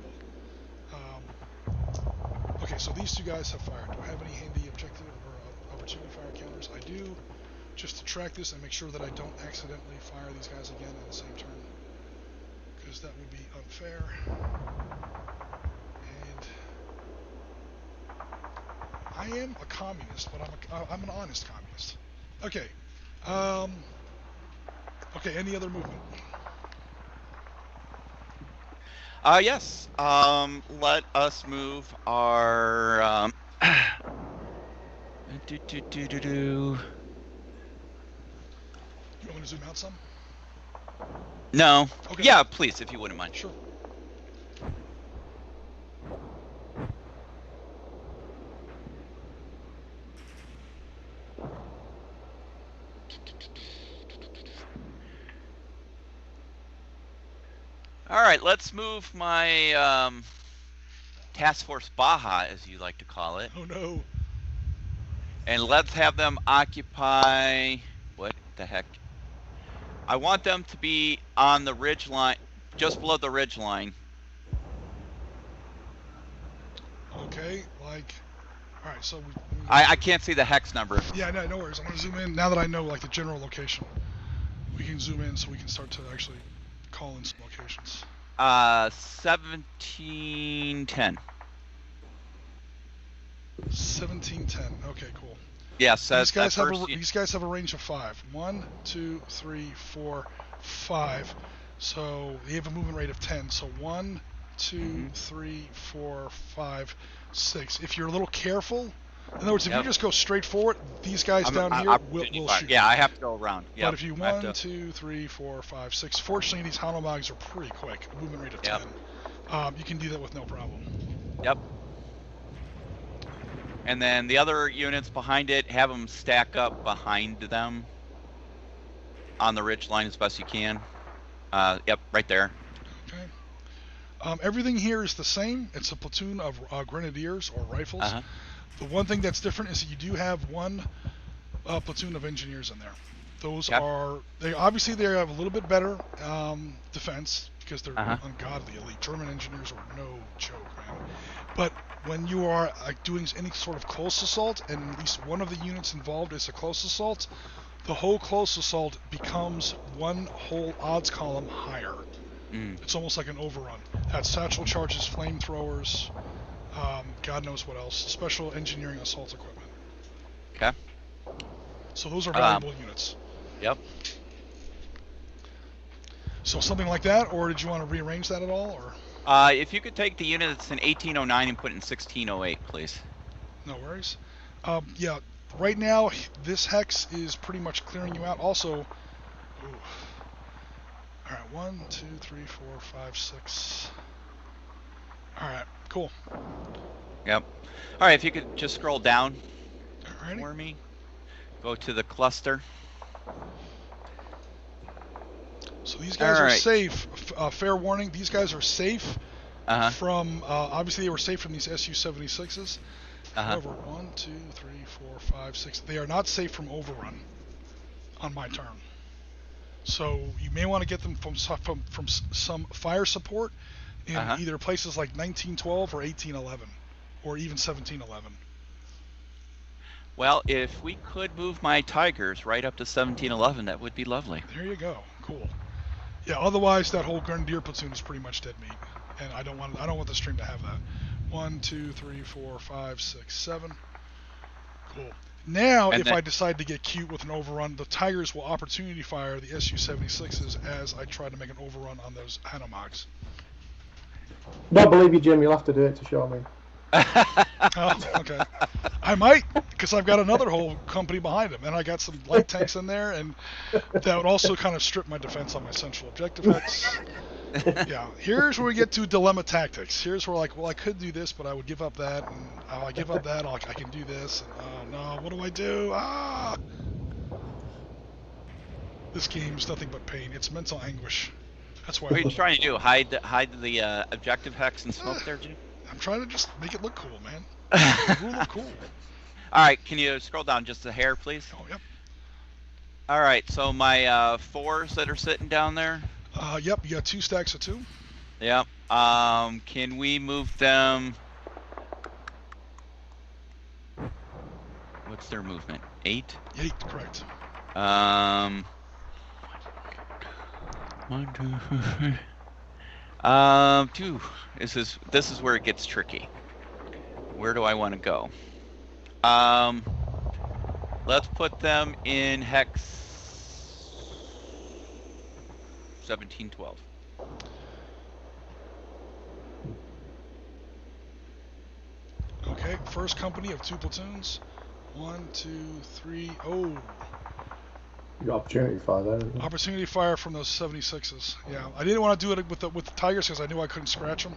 Okay, so these 2 guys have fired. Do I have any handy objective or opportunity fire counters? I do, just to track this and make sure that I don't accidentally fire these guys again in the same turn, because that would be unfair. And I am a communist, but I'm an honest communist. Okay. Okay, any other movement? Yes. Let us move our You want me to zoom out some? No. Okay. Yeah, please, if you wouldn't mind. Sure. All right, let's move my Task Force Baja, as you like to call it. Oh no. And let's have them occupy, what the heck? I want them to be on the ridge line, just below the ridge line. Okay, like, all right, so I can't see the hex number. Yeah, no worries. I'm gonna zoom in now that I know like the general location. We can zoom in so we can start to actually call in some locations. 1710. 1710. Okay, cool. Yes, These guys have a range of 5. 1, 2, 3, 4, 5. So they have a movement rate of 10. So 1, 2, 3, 4, 5, 6. If you're a little careful, in other words, if you just go straight forward, these guys down here will shoot. Yeah, I have to go around. Yep. But if you 1, 2, 3, 4, 5, 6. Fortunately, these Hanomags are pretty quick. A movement rate of 10. You can do that with no problem. Yep. And then the other units behind it, have them stack up behind them on the ridge line as best you can. Yep, right there. Okay. Everything here is the same. It's a platoon of grenadiers or rifles. The one thing that's different is that you do have one platoon of engineers in there. Those are they have a little bit better defense because they're ungodly elite. German engineers are no joke, man. But when you are doing any sort of close assault, and at least one of the units involved is a close assault, the whole close assault becomes one whole odds column higher. It's almost like an overrun. That's satchel charges, flamethrowers, God knows what else. Special engineering assault equipment. Okay. So those are valuable units. Yep. So something like that, or did you want to rearrange that at all, or? If you could take the unit that's in 1809 and put it in 1608, please. No worries. Yeah, right now this hex is pretty much clearing you out. Also, all right, 1, 2, 3, 4, 5, 6. All right, cool. Yep. All right, if you could just scroll down for me. Go to the cluster. So these guys are safe. Fair warning, these guys are safe from, obviously they were safe from these Su-76s. However, 1, 2, 3, 4, 5, 6. They are not safe from overrun on my turn. So you may want to get them from some fire support in either places like 1912 or 1811, or even 1711. Well, if we could move my Tigers right up to 1711, that would be lovely. There you go. Cool. Yeah. Otherwise, that whole Grenadier platoon is pretty much dead meat, and I don't want the stream to have that. 1, 2, 3, 4, 5, 6, 7. Cool. Now, if I decide to get cute with an overrun, the Tigers will opportunity fire the Su-76s as I try to make an overrun on those Hanomags. Don't believe you, Jim. You'll have to do it to show me. Oh, okay. I might, because I've got another whole company behind them, and I got some light tanks in there, and that would also kind of strip my defense on my central objective hex. Yeah, here's where we get to dilemma tactics. Here's where, like, well, I could do this, but I would give up that, and I give up that, I can do this, and oh no, what do I do? Ah! This game's nothing but pain. It's mental anguish. That's why. What are you trying to do? Hide the objective hex and smoke there, Jim? I'm trying to just make it look cool, man. Look cool. All right, can you scroll down just a hair, please? Oh, yep. All right, so my 4s that are sitting down there. Yep, you got 2 stacks of 2. Yep. Can we move them? What's their movement? 8? 8, correct. 1, 2, 2. This is where it gets tricky. Where do I want to go? Let's put them in hex 1712. Okay, first company of 2 platoons. 1, 2, 3. Oh. You got opportunity fire there. Opportunity fire from those 76s. Yeah, I didn't want to do it with the Tigers because I knew I couldn't scratch them.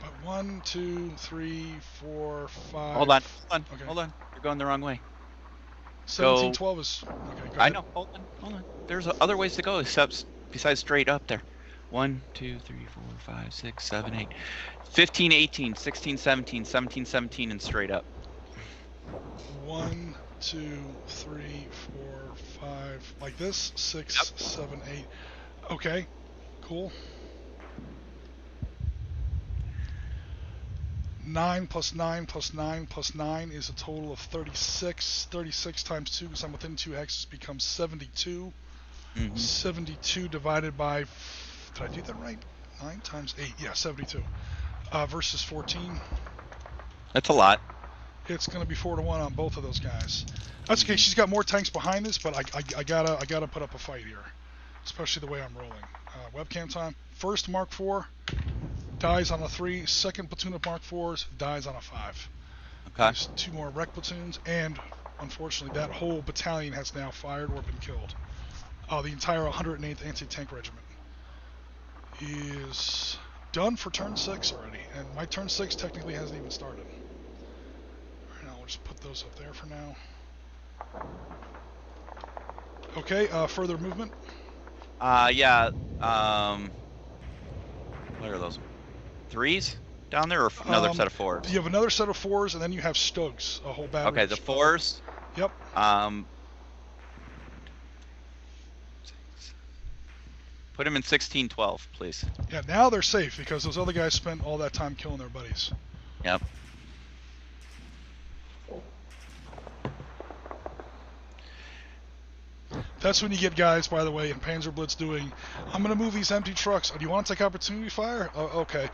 But 1, 2, 3, 4, 5. Hold on. Okay. Hold on. You're going the wrong way. 1712 is. Okay, go I ahead. know. Hold on. There's other ways to go besides straight up there. 1, 2, 3, 4, 5, 6, 7, 8. 15, 18, 16, 17, 17, 17, and straight up. 1, 2, 3, 4, 5. Like this. 6, 7, 8. Okay, cool. 9 plus 9 plus 9 plus 9 is a total of 36. 36 times 2, because I'm within 2 hexes, becomes 72. 72 divided by, did I do that right? 9 times 8, yeah, 72. Versus 14. That's a lot. It's going to be 4-1 on both of those guys. That's okay. She's got more tanks behind this, but I gotta put up a fight here, especially the way I'm rolling. Webcam time. First Mark IV dies on a 3. Second platoon of Mark IVs dies on a 5. Okay. There's 2 more wreck platoons, and unfortunately, that whole battalion has now fired or been killed. The entire 108th Anti-Tank Regiment is done for turn 6 already, and my turn 6 technically hasn't even started. Alright, now we'll just put those up there for now. Okay, further movement. Yeah. What are those? 3s down there, or another set of 4s? You have another set of 4s, and then you have Stugs, a whole battery. Okay, the 4s. Yep. Put them in 16-12, please. Yeah, now they're safe because those other guys spent all that time killing their buddies. Yep. That's when you get guys, by the way, in PanzerBlitz doing, I'm going to move these empty trucks. Do you want to take opportunity fire? Okay.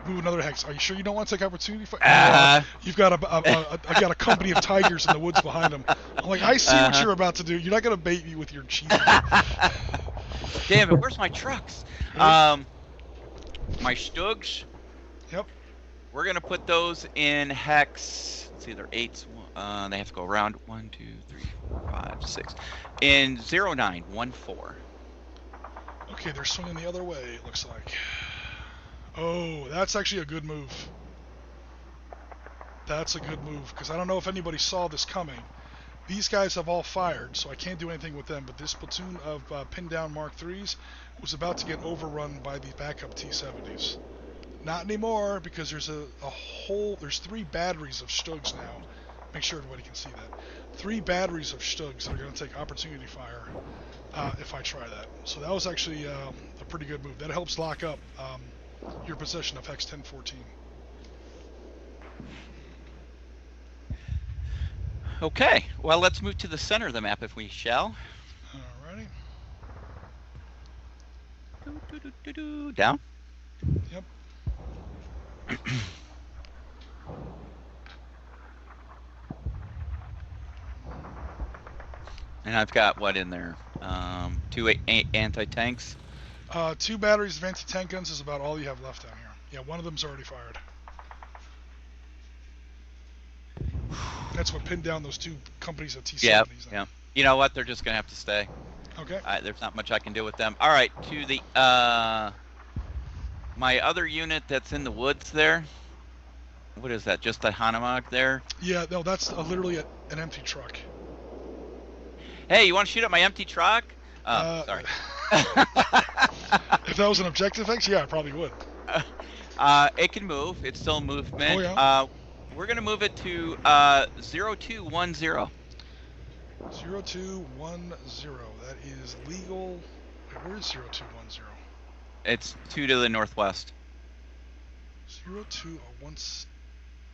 Move another hex. Are you sure you don't want to take opportunity fire? You've got I got a company of tigers in the woods behind them. I'm like, I see what you're about to do. You're not going to bait me with your cheese. Damn it, where's my trucks? My Stugs. Yep. We're going to put those in hex. It's either 8s. They have to go around 1, 2, 3, 4, 5, 6. In 0914. Okay, they're swinging the other way, it looks like. Oh, that's actually a good move. That's a good move, because I don't know if anybody saw this coming. These guys have all fired, so I can't do anything with them, but this platoon of pinned down Mark IIIs was about to get overrun by the backup T-70s. Not anymore, because there's there's 3 batteries of Stugs now. Make sure everybody can see that. 3 batteries of Stugs that are going to take opportunity fire if I try that. So that was actually a pretty good move. That helps lock up your possession of Hex 1014. Okay, well, let's move to the center of the map if we shall. Alrighty. Down? Yep. And I've got what in there? 2 anti-tanks? 2 batteries of anti-tank guns is about all you have left down here. Yeah, one of them's already fired. That's what pinned down those 2 companies of T-70s. Yeah. You know what? They're just going to have to stay. Okay. There's not much I can do with them. All right, to the my other unit that's in the woods there. What is that? Just a Hanomag there? Yeah, no, that's literally an empty truck. Hey, you want to shoot at my empty truck? Sorry. If that was an objective X, yeah, I probably would. It can move. It's still movement. Oh, yeah. We're going to move it to 0210. 0210. That is legal. Wait, where is 0210? It's 2 to the northwest. 02 or 16.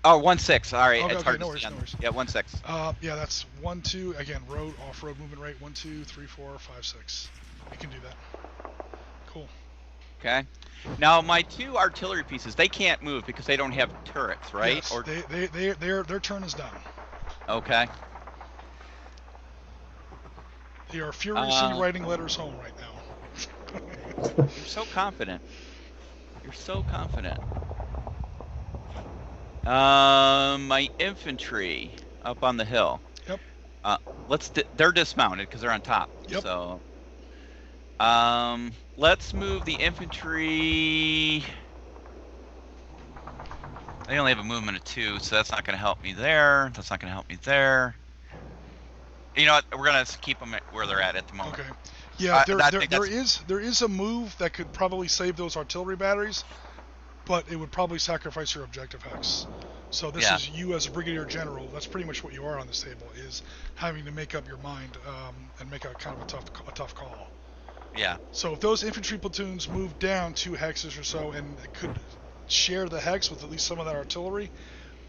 Oh, 16. Sorry, Okay, it's hard no to worries, see. no worries. Yeah, 16. Yeah, that's 12. Again, road off-road movement rate 1, 2, 3, 4, 5, 6. You can do that. Cool. Okay. Now my 2 artillery pieces, they can't move because they don't have turrets, right? Yes, or their turn is done. Okay. They are furiously writing letters home right now. You're so confident. You're so confident. My infantry up on the hill. Yep. They're dismounted because they're on top. Yep. So, let's move the infantry. They only have a movement of 2, so that's not going to help me there. That's not going to help me there. You know what? We're going to keep them where they're at the moment. Okay. Yeah, there is a move that could probably save those artillery batteries, but it would probably sacrifice your objective hex. So this is you as a brigadier general. That's pretty much what you are on this table, is having to make up your mind and make a kind of a tough call. Yeah. So if those infantry platoons move down 2 hexes or so and could share the hex with at least some of that artillery,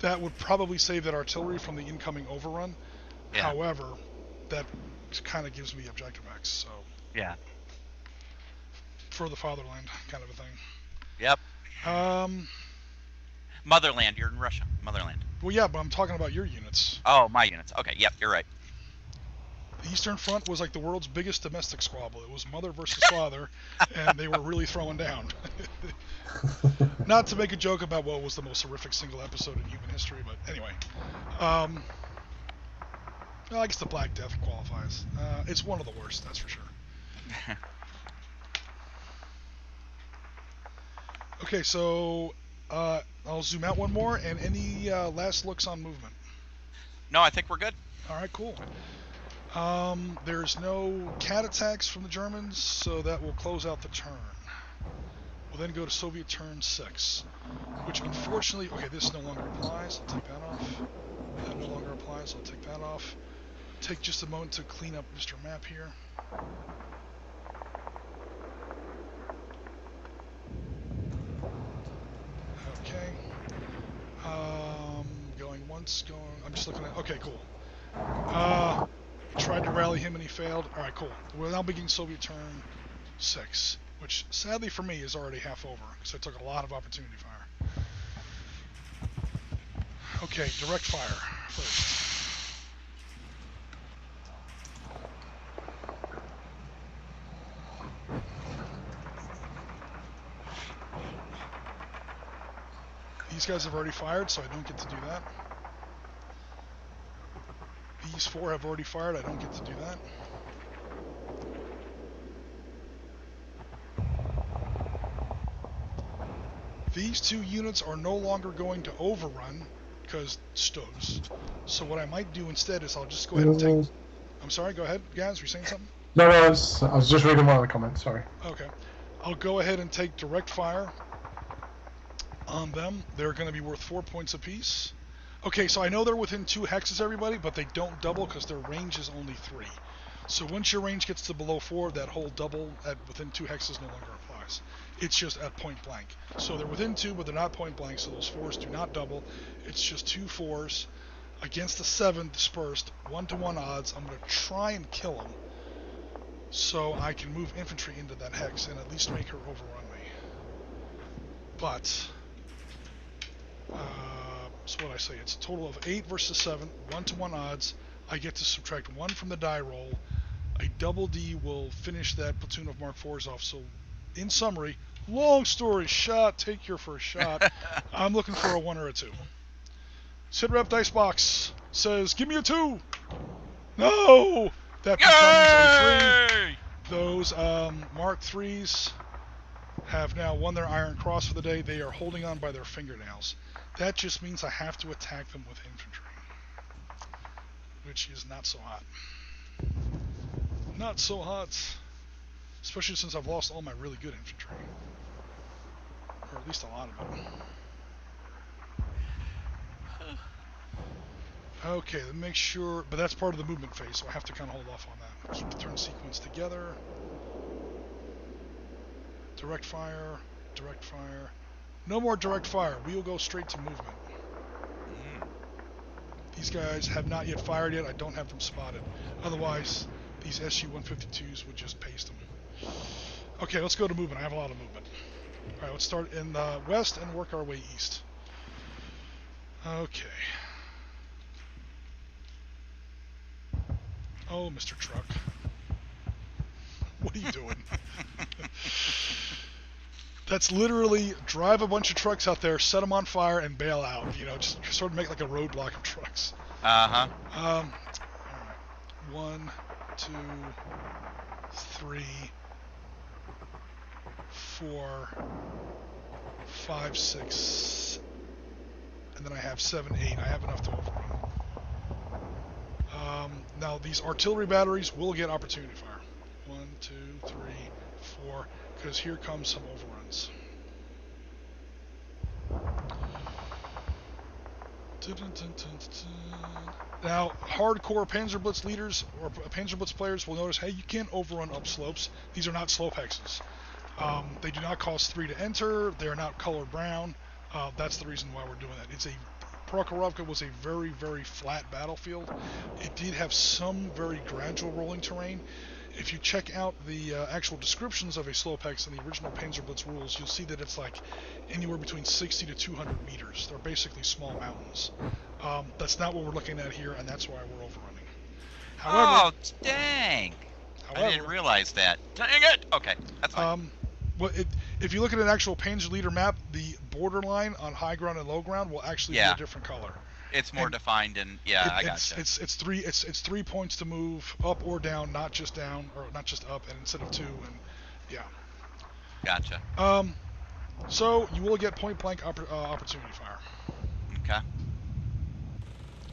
that would probably save that artillery from the incoming overrun. Yeah. However, that kind of gives me objective hex. So yeah. For the fatherland kind of a thing. Yep. Motherland. You're in Russia. Motherland. Well, yeah, but I'm talking about your units. Oh, my units. Okay, yep, you're right. The Eastern Front was like the world's biggest domestic squabble. It was mother versus father, and they were really throwing down. Not to make a joke about what was the most horrific single episode in human history, but anyway. Well, I guess the Black Death qualifies. It's one of the worst, that's for sure. Okay, so I'll zoom out one more, and any last looks on movement? No, I think we're good. All right, cool. There's no cat attacks from the Germans, so that will close out the turn. We'll then go to Soviet turn 6, which unfortunately, okay, this no longer applies. I'll take that off. That no longer applies. I'll take that off. Take just a moment to clean up Mr. Map here. Okay. Going once, going. I'm just looking at. Okay, cool. Tried to rally him and he failed. All right, cool. We're now beginning Soviet turn 6, which sadly for me is already half over because I took a lot of opportunity fire. Okay, direct fire first. These guys have already fired, so I don't get to do that. These 4 have already fired, I don't get to do that. These 2 units are no longer going to overrun, because stows. So what I might do instead is I'll just go ahead and take... I'm sorry, go ahead, guys, were you saying something? No, I was just reading one of the comments, sorry. Okay. I'll go ahead and take direct fire on them. They're going to be worth 4 points apiece. Okay, so I know they're within 2 hexes, everybody, but they don't double because their range is only 3. So once your range gets to below 4, that whole double at within 2 hexes no longer applies. It's just at point blank. So they're within 2, but they're not point blank, so those 4s do not double. It's just 2 4s against the 7 dispersed, 1-to-1 odds. I'm going to try and kill them so I can move infantry into that hex and at least make her overrun me. But... so what I say, it's a total of 8 versus 7, 1-to-1 odds. I get to subtract 1 from the die roll. A double D will finish that platoon of Mark IVs off. So, in summary, long story short, take your first shot. I'm looking for a 1 or a 2. Sitrep Dicebox says, give me a 2! No! That becomes a 3. Those Mark IIIs have now won their Iron Cross for the day. They are holding on by their fingernails. That just means I have to attack them with infantry, which is not so hot. Not so hot, especially since I've lost all my really good infantry, or at least a lot of it. Okay, then make sure, but that's part of the movement phase, so I have to kind of hold off on that. Keep the turn sequence together. Direct fire, direct fire. No more direct fire. We will go straight to movement. These guys have not yet fired yet. I don't have them spotted. Otherwise, these SU-152s would just paste them. Okay, let's go to movement. I have a lot of movement. All right, let's start in the west and work our way east. Okay. Oh, Mr. Truck. What are you doing? That's literally drive a bunch of trucks out there, set them on fire, and bail out. You know, just sort of make like a roadblock of trucks. Uh-huh. All right. 1, 2, 3, 4, 5, 6, and then I have 7, 8. I have enough to overrun. Now these artillery batteries will get opportunity fire. 1, 2, 3, 4, because here comes some overruns. Now, hardcore PanzerBlitz leaders or PanzerBlitz players will notice, hey, you can't overrun up slopes. These are not slope hexes. They do not cost 3 to enter. They are not colored brown. That's the reason why we're doing that. Prokhorovka was a very, very flat battlefield. It did have some very gradual rolling terrain. if you check out the actual descriptions of a Slowpex in the original PanzerBlitz rules, you'll see that it's like anywhere between 60 to 200 meters. They're basically small mountains. That's not what we're looking at here, and that's why we're overrunning. However, oh, dang! I didn't realize that. Dang it! Okay, that's fine. Well, if you look at an actual Panzer leader map, the borderline on high ground and low ground will actually be a different color. It's more defined, and I gotcha. It's 3 points to move up or down, not just down or not just up, and instead of 2, and Gotcha. So you will get point blank opportunity fire. Okay.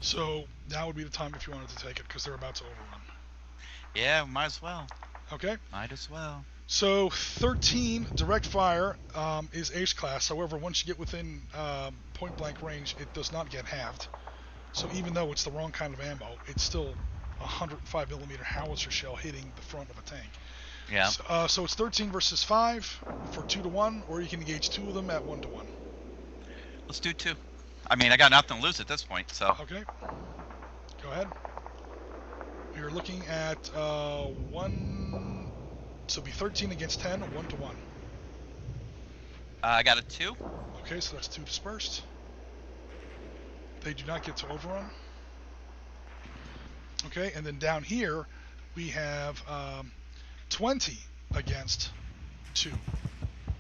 So now would be the time if you wanted to take it, because they're about to overrun. Yeah, might as well. Okay. Might as well. So 13 direct fire is Ace class. However, once you get within point blank range, it does not get halved. So even though it's the wrong kind of ammo, it's still a 105 millimeter howitzer shell hitting the front of a tank. Yeah. So it's 13 versus 5 for 2-to-1, or you can engage 2 of them at 1-to-1. Let's do 2. I mean, I got nothing to lose at this point, so. Okay. Go ahead. You're looking at 1. So it'll be 13 against 10, 1-to-1. I got a 2. Okay, so that's 2 dispersed. They do not get to overrun. Okay, and then down here we have 20 against 2.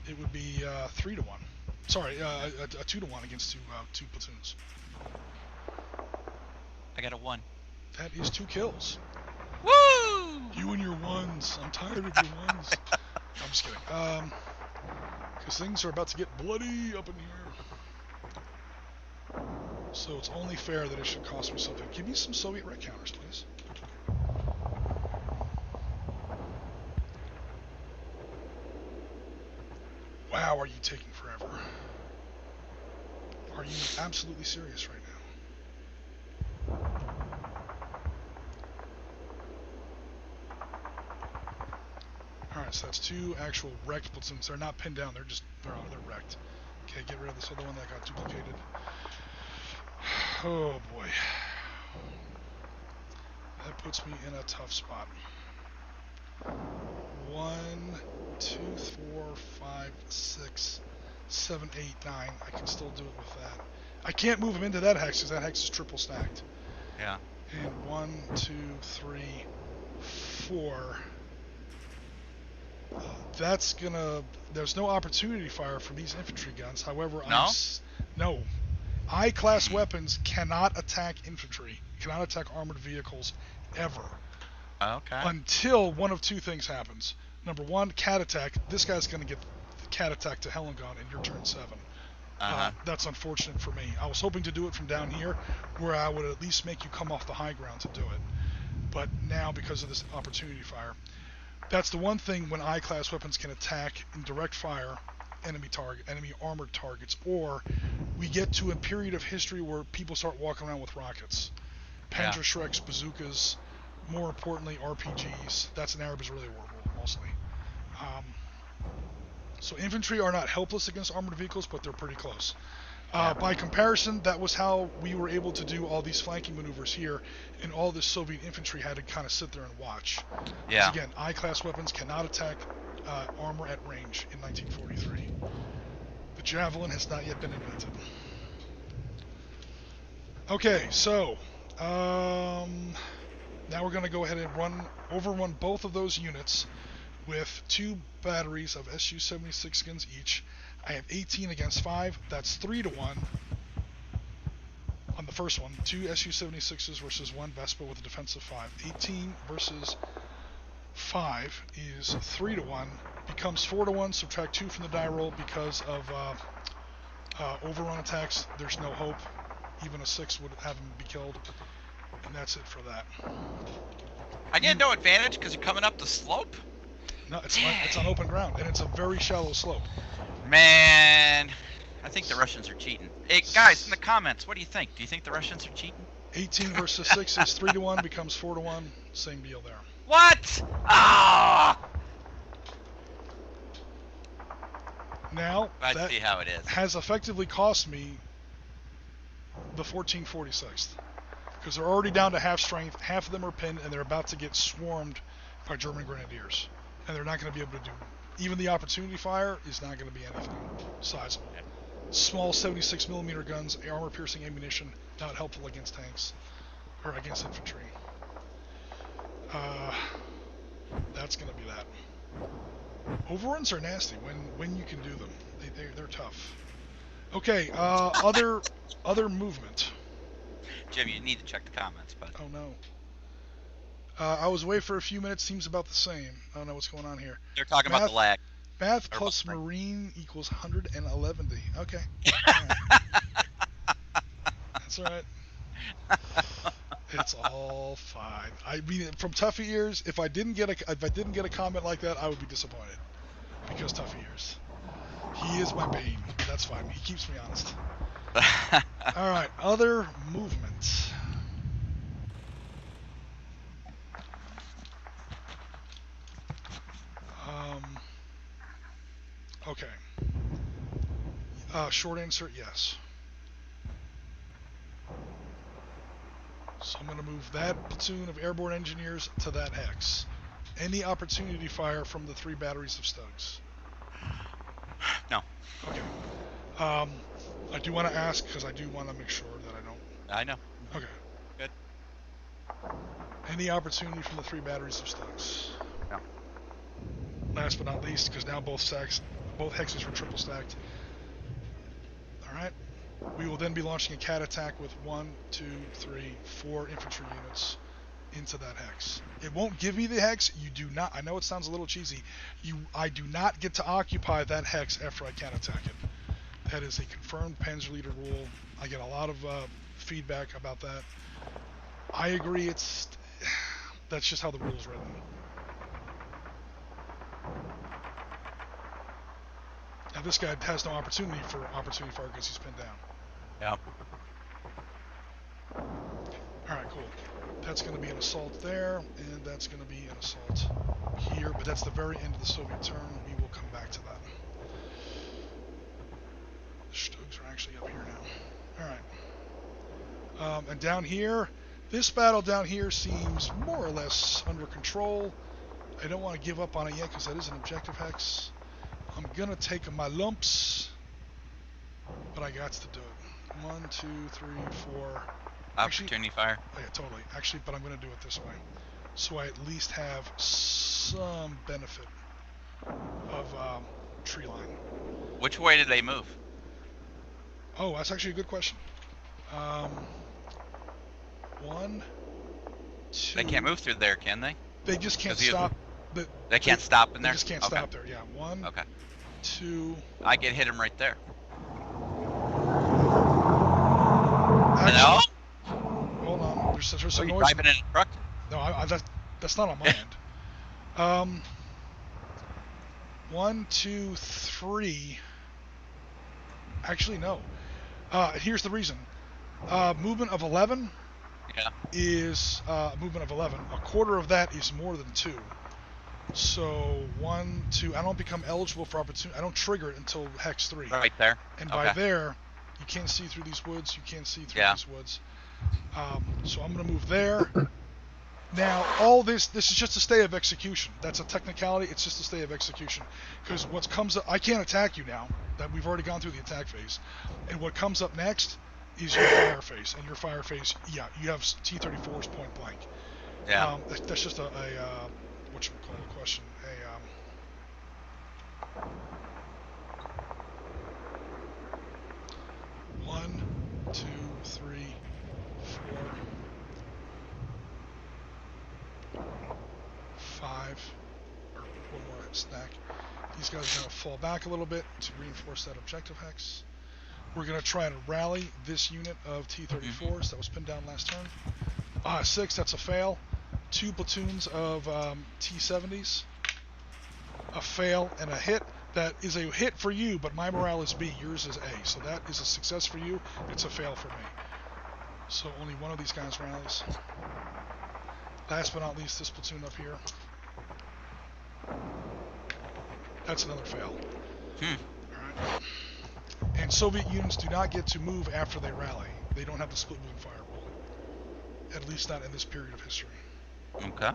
It would be 3-to-1. Sorry, a 2-to-1 against two platoons. I got a 1. That is 2 kills. Woo! You and your ones. I'm tired of your ones. I'm just kidding. Because things are about to get bloody up in here. So it's only fair that it should cost me something. Give me some Soviet red counters, please. Wow, are you taking forever? Are you absolutely serious right now? Alright, so that's 2 actual wrecked platoons. They're not pinned down, they're wrecked. Okay, get rid of this other one that got duplicated. Oh boy. That puts me in a tough spot. 1, 2, 4, 5, 6, 7, 8, 9. I can still do it with that. I can't move him into that hex because that hex is triple stacked. Yeah. And 1, 2, 3, 4. That's gonna. There's no opportunity fire from these infantry guns. However, no. I-class weapons cannot attack infantry. Cannot attack armored vehicles ever. Okay. Until one of 2 things happens. Number 1, cat attack. This guy's gonna get the cat attack to hell and gone in your turn 7. That's unfortunate for me. I was hoping to do it from down here, where I would at least make you come off the high ground to do it. But now, because of this opportunity fire, that's the one thing when I-class weapons can attack in direct fire enemy armored targets, or we get to a period of history where people start walking around with rockets, Panzer Shreks, bazookas, more importantly RPGs. That's an Arab Israeli war rule mostly. So infantry are not helpless against armored vehicles, but they're pretty close. By comparison, that was how we were able to do all these flanking maneuvers here, and all this Soviet infantry had to kind of sit there and watch. Yeah. Again, I-class weapons cannot attack armor at range in 1943. The Javelin has not yet been invented. Okay, so now we're going to go ahead and overrun both of those units with 2 batteries of Su-76 guns each. I have 18 against 5. That's 3-to-1 on the first one. 2 Su-76s versus 1 Vespa with a defensive 5. 18 versus 5 is 3-to-1. Becomes 4-to-1. Subtract 2 from the die roll because of overrun attacks. There's no hope. Even a 6 would have him be killed. And that's it for that. I get no advantage because you're coming up the slope? No, it's on open ground, and it's a very shallow slope. Man, I think the Russians are cheating. Hey, guys, in the comments, what do you think? Do you think the Russians are cheating? 18 versus 6 is 3-to-1, becomes 4-to-1. Same deal there. What? Ah! Now, I that see how it is. has effectively cost me the 1446th. Because they're already down to half strength, half of them are pinned, and they're about to get swarmed by German grenadiers, and they're not going to be able to do. Even the opportunity fire is not going to be anything sizable. Small 76mm guns, armor-piercing ammunition, not helpful against tanks or against infantry. That's going to be that. Overruns are nasty when you can do them. They're tough. Okay, other movement. Jim, you need to check the comments, but. Oh no. I was away for a few minutes. Seems about the same. I don't know what's going on here. They're talking about the lag. Math plus marine equals 111. Okay. That's all right. It's all fine. I mean, from Tuffy ears, if I didn't get a comment like that, I would be disappointed. Because Tuffy ears, he is my bane. That's fine. He keeps me honest. All right. Other movements. Okay. Short answer, yes. So I'm going to move that platoon of airborne engineers to that hex. Any opportunity fire from the 3 batteries of Stugs? No. Okay. I do want to ask because I do want to make sure that I don't. I know. Okay. Good. Any opportunity from the 3 batteries of Stugs? No. Last but not least, because now both hexes are triple stacked. All right. We will then be launching a cat attack with 1, 2, 3, 4 infantry units into that hex. It won't give me the hex. You do not. I know it sounds a little cheesy. I do not get to occupy that hex after I cat attack it. That is a confirmed Panzer Leader rule. I get a lot of feedback about that. I agree. That's just how the rule is written. Now this guy has no opportunity fire because he's pinned down. Yeah. Alright, cool. That's going to be an assault there, and that's going to be an assault here, but that's the very end of the Soviet turn. We will come back to that. The Stugs are actually up here now. Alright. And down here, this battle down here seems more or less under control. I don't want to give up on it yet because that is an objective hex. I'm going to take my lumps, but I got to do it. 1, 2, 3, 4. Opportunity fire. Oh, yeah, totally. Actually, but I'm going to do it this way. So I at least have some benefit of tree line. Which way did they move? Oh, that's actually a good question. 1, 2. They can't move through there, can they? They just can't stop. They can't stop in there? They just can't stop there, yeah. 1, okay. 2. I can hit him right there. Actually, hold on. There's some noise. Driving in a truck? No, that's not on my end. 1, 2, 3. Actually, no. Here's the reason. Movement of 11 is movement of 11. A quarter of that is more than 2. So 1, 2. I don't become eligible for opportunity. I don't trigger it until hex 3. Right there. And by there, you can't see through these woods. You can't see through these woods. So I'm going to move there. Now, all this is just a stay of execution. That's a technicality. It's just a stay of execution. Because what comes up, I can't attack you now. That we've already gone through the attack phase. And what comes up next is your fire phase. And your fire phase, you have T-34s point blank. Yeah. That's just a what should we call it? A question. 1, 2, 3, 4, 5, or one more stack. These guys are going to fall back a little bit to reinforce that objective hex. We're going to try and rally this unit of T-34s that was pinned down last turn. 6, that's a fail. 2 platoons of T-70s. A fail and a hit. That is a hit for you, but my morale is B. Yours is A. So that is a success for you. It's a fail for me. So only one of these guys rallies. Last but not least, this platoon up here. That's another fail. Alright. And Soviet units do not get to move after they rally. They don't have the split moving fire rule. At least not in this period of history. Okay.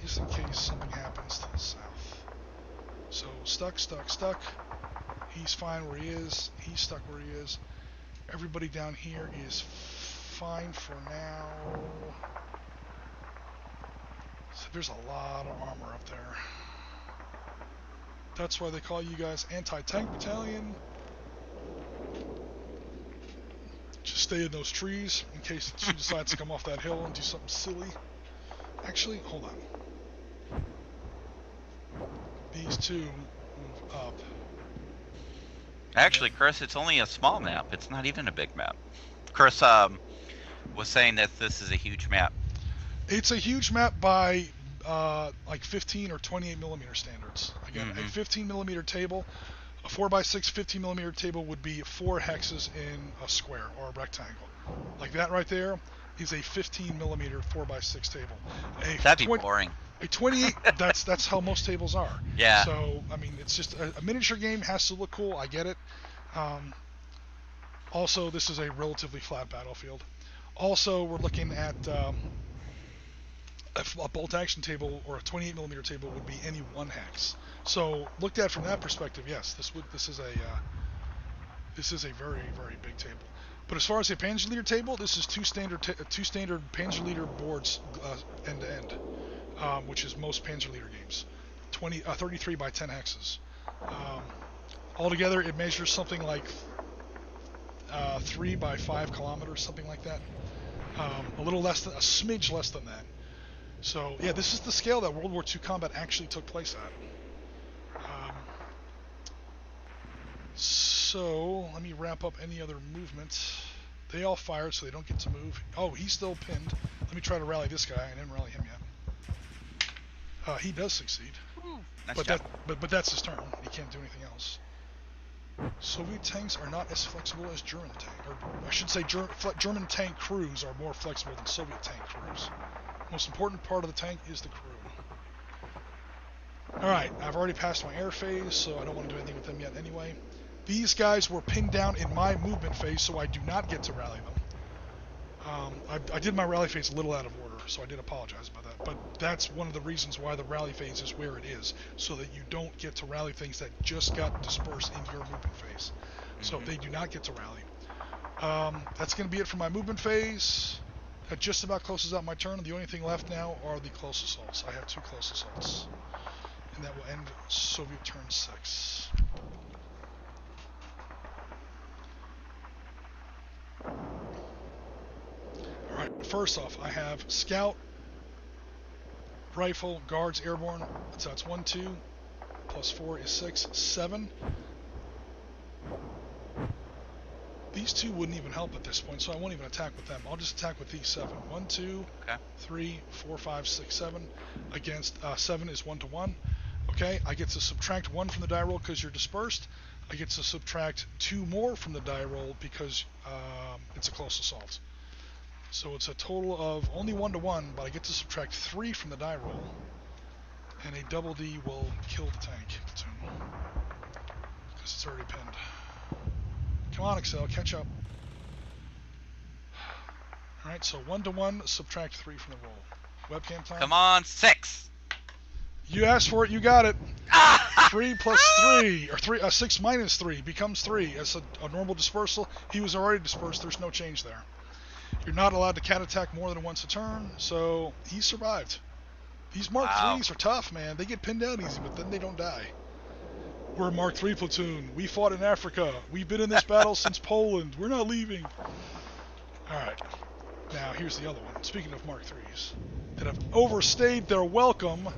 just in case something happens to the south. So stuck. He's fine where he is. He's stuck where he is. Everybody down here is fine for now. So there's a lot of armor up there. That's why they call you guys anti-tank battalion. Just stay in those trees in case she decides to come off that hill and do something silly. Actually, hold on. These two move up. Actually, Chris, it's only a small map. It's not even a big map. Chris was saying that this is a huge map. It's a huge map by like 15 or 28 millimeter standards. Again, a 15 millimeter table, a 4x6 15 millimeter table would be 4 hexes in a square or a rectangle. Like that right there is a 15 millimeter 4x6 table. That'd be boring. A 28, that's how most tables are. Yeah. So, I mean, it's just a miniature game has to look cool. I get it. Also, this is a relatively flat battlefield. Also, we're looking at a bolt action table or a 28 millimeter table would be any 1 hex. So, looked at from that perspective, yes, this is a very, very big table. But as far as a Panzerleader table, this is two standard Panzerleader boards end to end. Which is most Panzerleader games, 33 by 10 hexes. Altogether, it measures something like 3 by 5 kilometers, something like that. A smidge less than that. So, yeah, this is the scale that World War II combat actually took place at. So, let me wrap up any other movement. They all fired, so they don't get to move. Oh, he's still pinned. Let me try to rally this guy. I didn't rally him yet. He does succeed, but that's his turn. He can't do anything else. Soviet tanks are not as flexible as German tank, or I should say German tank crews are more flexible than Soviet tank crews. The most important part of the tank is the crew. Alright, I've already passed my air phase, so I don't want to do anything with them yet anyway. These guys were pinned down in my movement phase, so I do not get to rally them. I did my rally phase a little out of order, so I did apologize about that. But that's one of the reasons why the rally phase is where it is, so that you don't get to rally things that just got dispersed in your movement phase. So they do not get to rally. That's going to be it for my movement phase. That just about closes out my turn. The only thing left now are the close assaults. I have 2 close assaults. And that will end Soviet turn 6. Alright, first off, I have Scout, Rifle, Guards, Airborne. So that's 1, 2, plus 4 is 6, 7. These 2 wouldn't even help at this point, so I won't even attack with them. I'll just attack with these 7. 1, 2, 3, 4, 5, 6, 7. Against 7 is 1 to 1. Okay, I get to subtract 1 from the die roll because you're dispersed. I get to subtract 2 more from the die roll because it's a close assault. So it's a total of only 1 to 1, but I get to subtract 3 from the die roll. And a double D will kill the tank platoon. Because it's already pinned. Come on, Excel, catch up. Alright, so 1 to 1, subtract 3 from the roll. Webcam time. Come on, 6. You asked for it, you got it. 3 plus 3, or 6 minus 3 becomes 3. As a normal dispersal, he was already dispersed, there's no change there. You're not allowed to cat attack more than once a turn, so he survived. These Mark IIIs are tough, man. They get pinned down easy, but then they don't die. We're a Mark III platoon. We fought in Africa. We've been in this battle since Poland. We're not leaving. Alright. Now, here's the other one. Speaking of Mark IIIs that have overstayed their welcome,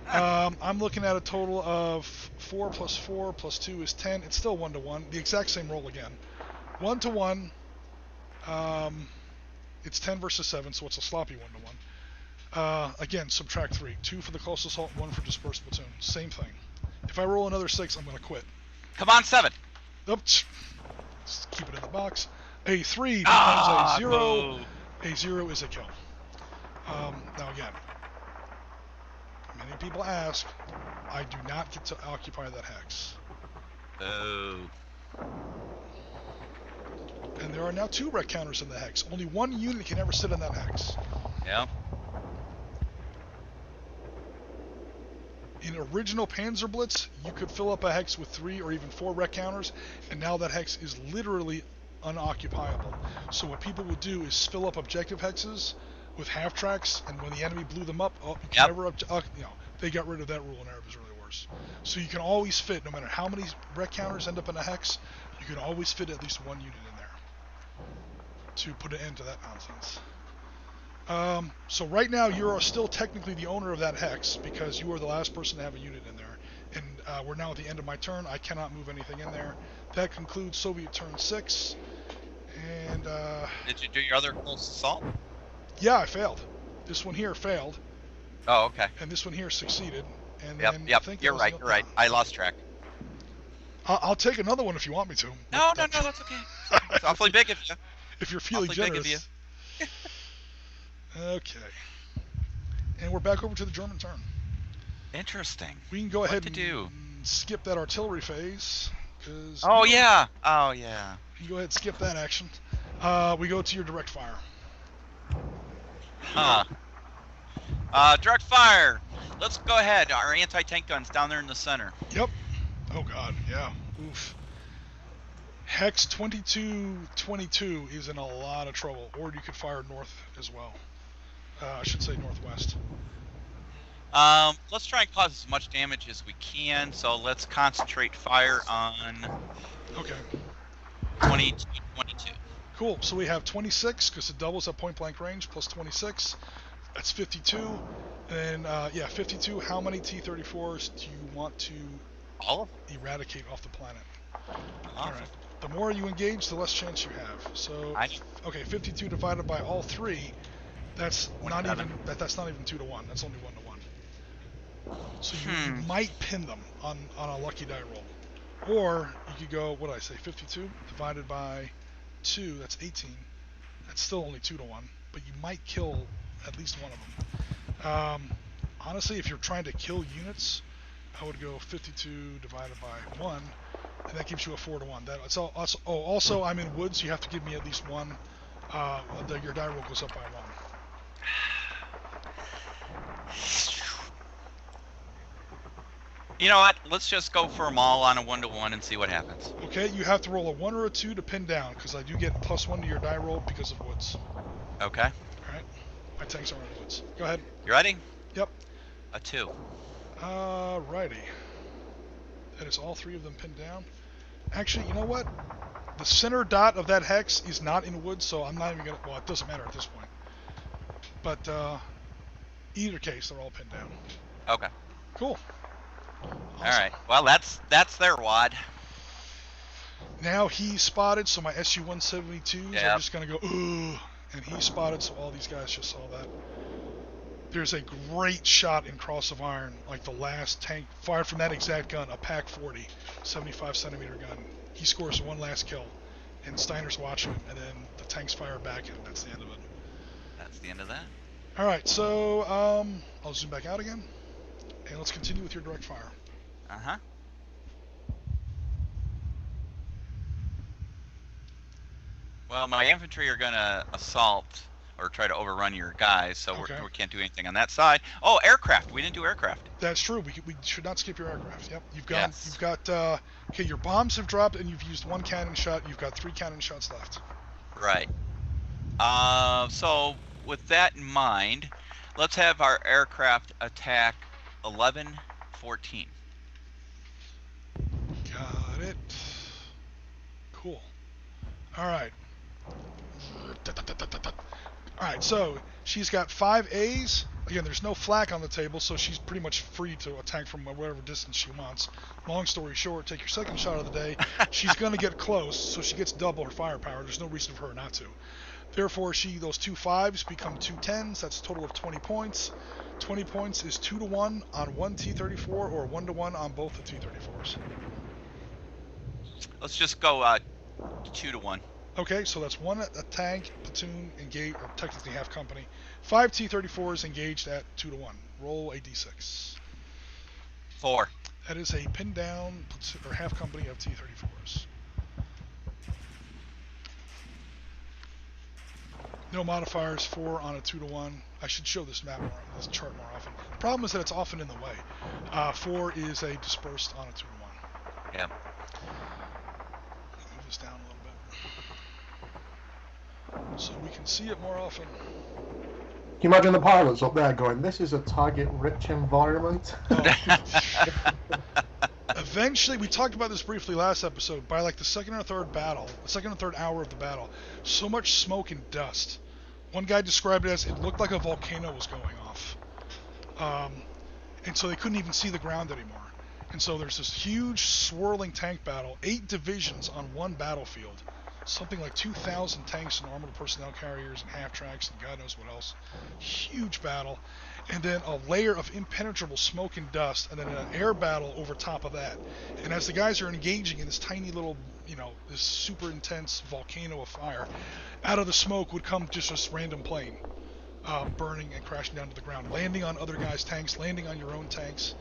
I'm looking at a total of 4 plus 4 plus 2 is 10. It's still 1 to 1. The exact same roll again. 1 to 1. It's 10 versus 7, so it's a sloppy 1 to 1. Again, subtract 3. 2 for the close assault, 1 for dispersed platoon. Same thing. If I roll another 6, I'm going to quit. Come on, 7. Oops. Just keep it in the box. A 3 becomes a 0. Boo. A 0 is a kill. Now again, many people ask, I do not get to occupy that hex. Oh. And there are now 2 rec counters in the hex. Only 1 unit can ever sit in that hex. Yeah. original PanzerBlitz, you could fill up a hex with 3 or even 4 rec counters, and now that hex is literally unoccupiable. So what people would do is fill up objective hexes with half tracks, and when the enemy blew them up, you can never they got rid of that rule, and it was really worse. So you can always fit, no matter how many rec counters end up in a hex, you can always fit at least 1 unit in there to put an end to that nonsense. So right now you are still technically the owner of that hex because you are the last person to have a unit in there. And we're now at the end of my turn. I cannot move anything in there. That concludes Soviet turn 6. And did you do your other close assault? Yeah, I failed. This one here failed. Oh, okay. And this one here succeeded. And Yep. then I think You're right. You're right. I lost track. I'll take another one if you want me to. No, that's okay. It's awfully big of you. If you're feeling Awfully generous. big of you. Okay. And we're back over to the German turn. Interesting. We can go ahead to and do? skip that artillery phase. Oh, yeah. Oh, yeah. You can go ahead and skip that action. We go to your direct fire. Direct fire. Let's go ahead. Our anti-tank gun's down there in the center. Yep. Oh, God. Yeah. Oof. Hex 2222 is in a lot of trouble. Or you could fire north as well. I should say northwest. Let's try and cause as much damage as we can. So let's concentrate fire on 22. Cool. So we have 26 because it doubles at point blank range plus 26. That's 52. And 52. How many T-34s do you want to eradicate off the planet? All right. The more you engage, the less chance you have. So 52 divided by all 3. That's not even 2 to 1. That's only 1 to 1. So you might pin them on a lucky die roll, or you could go. What did I say? 52 divided by 2. That's 18. That's still only 2 to 1, but you might kill at least one of them. Honestly, if you're trying to kill units, I would go 52 divided by 1, and that gives you a 4 to 1. That's also I'm in woods. So you have to give me at least 1. Your die roll goes up by 1. You know what? Let's just go for them all on a 1-to-1 and see what happens. Okay, you have to roll a 1 or a 2 to pin down, because I do get +1 to your die roll because of woods. Okay. Alright. My tanks are in woods. Go ahead. You ready? Yep. A 2. Righty. That is all 3 of them pinned down. Actually, you know what? The center dot of that hex is not in woods, so I'm not even going to... Well, it doesn't matter at this point. But, either case, they're all pinned down. Okay. Cool. Awesome. Alright. Well, that's their wad. Now he's spotted, so my Su-172s are just going to go, ugh. And he's spotted, so all these guys just saw that. There's a great shot in Cross of Iron, like the last tank fired from that exact gun, a Pac 40, 75 centimeter gun. He scores one last kill, and Steiner's watching him, and then the tanks fire back, and that's the end of it. That's the end of that. All right, so I'll zoom back out again, and let's continue with your direct fire. Uh-huh. Well, my infantry are going to assault or try to overrun your guys, so we can't do anything on that side. Oh, aircraft. We didn't do aircraft. That's true. We should not skip your aircraft. Yep. You've got okay, your bombs have dropped and you've used 1 cannon shot. You've got 3 cannon shots left. Right. So with that in mind, let's have our aircraft attack 11-14. Got it. Cool. All right. Alright, so she's got 5 A's. Again, there's no flak on the table, so she's pretty much free to attack from whatever distance she wants. Long story short, take your second shot of the day. She's going to get close, so she gets double her firepower. There's no reason for her not to. Therefore, those 2 5s become 2 10s. That's a total of 20 points. 20 points is 2 to 1 on 1 T-34 or 1 to 1 on both the T-34s. Let's just go 2 to 1. Okay, so that's 1 a tank, platoon, engaged, or technically half company. 5 T-34s engaged at 2 to 1. Roll a d6. 4. That is a pin down or half company of T-34s. No modifiers, 4 on a 2-to-1. I should show this this chart more often. The problem is that it's often in the way. 4 is a dispersed on a 2-to-1. Yeah. Move this down a little bit so we can see it more often. Can you imagine the pilots up there going, "This is a target-rich environment"? Eventually, we talked about this briefly last episode, by like the second or third hour of the battle, so much smoke and dust. One guy described it as it looked like a volcano was going off. And so they couldn't even see the ground anymore. And so there's this huge swirling tank battle, 8 divisions on one battlefield. Something like 2,000 tanks and armored personnel carriers and half-tracks and God knows what else. Huge battle. And then a layer of impenetrable smoke and dust, and then an air battle over top of that. And as the guys are engaging in this tiny little, this super intense volcano of fire, out of the smoke would come just this random plane, burning and crashing down to the ground, landing on other guys' tanks, landing on your own tanks.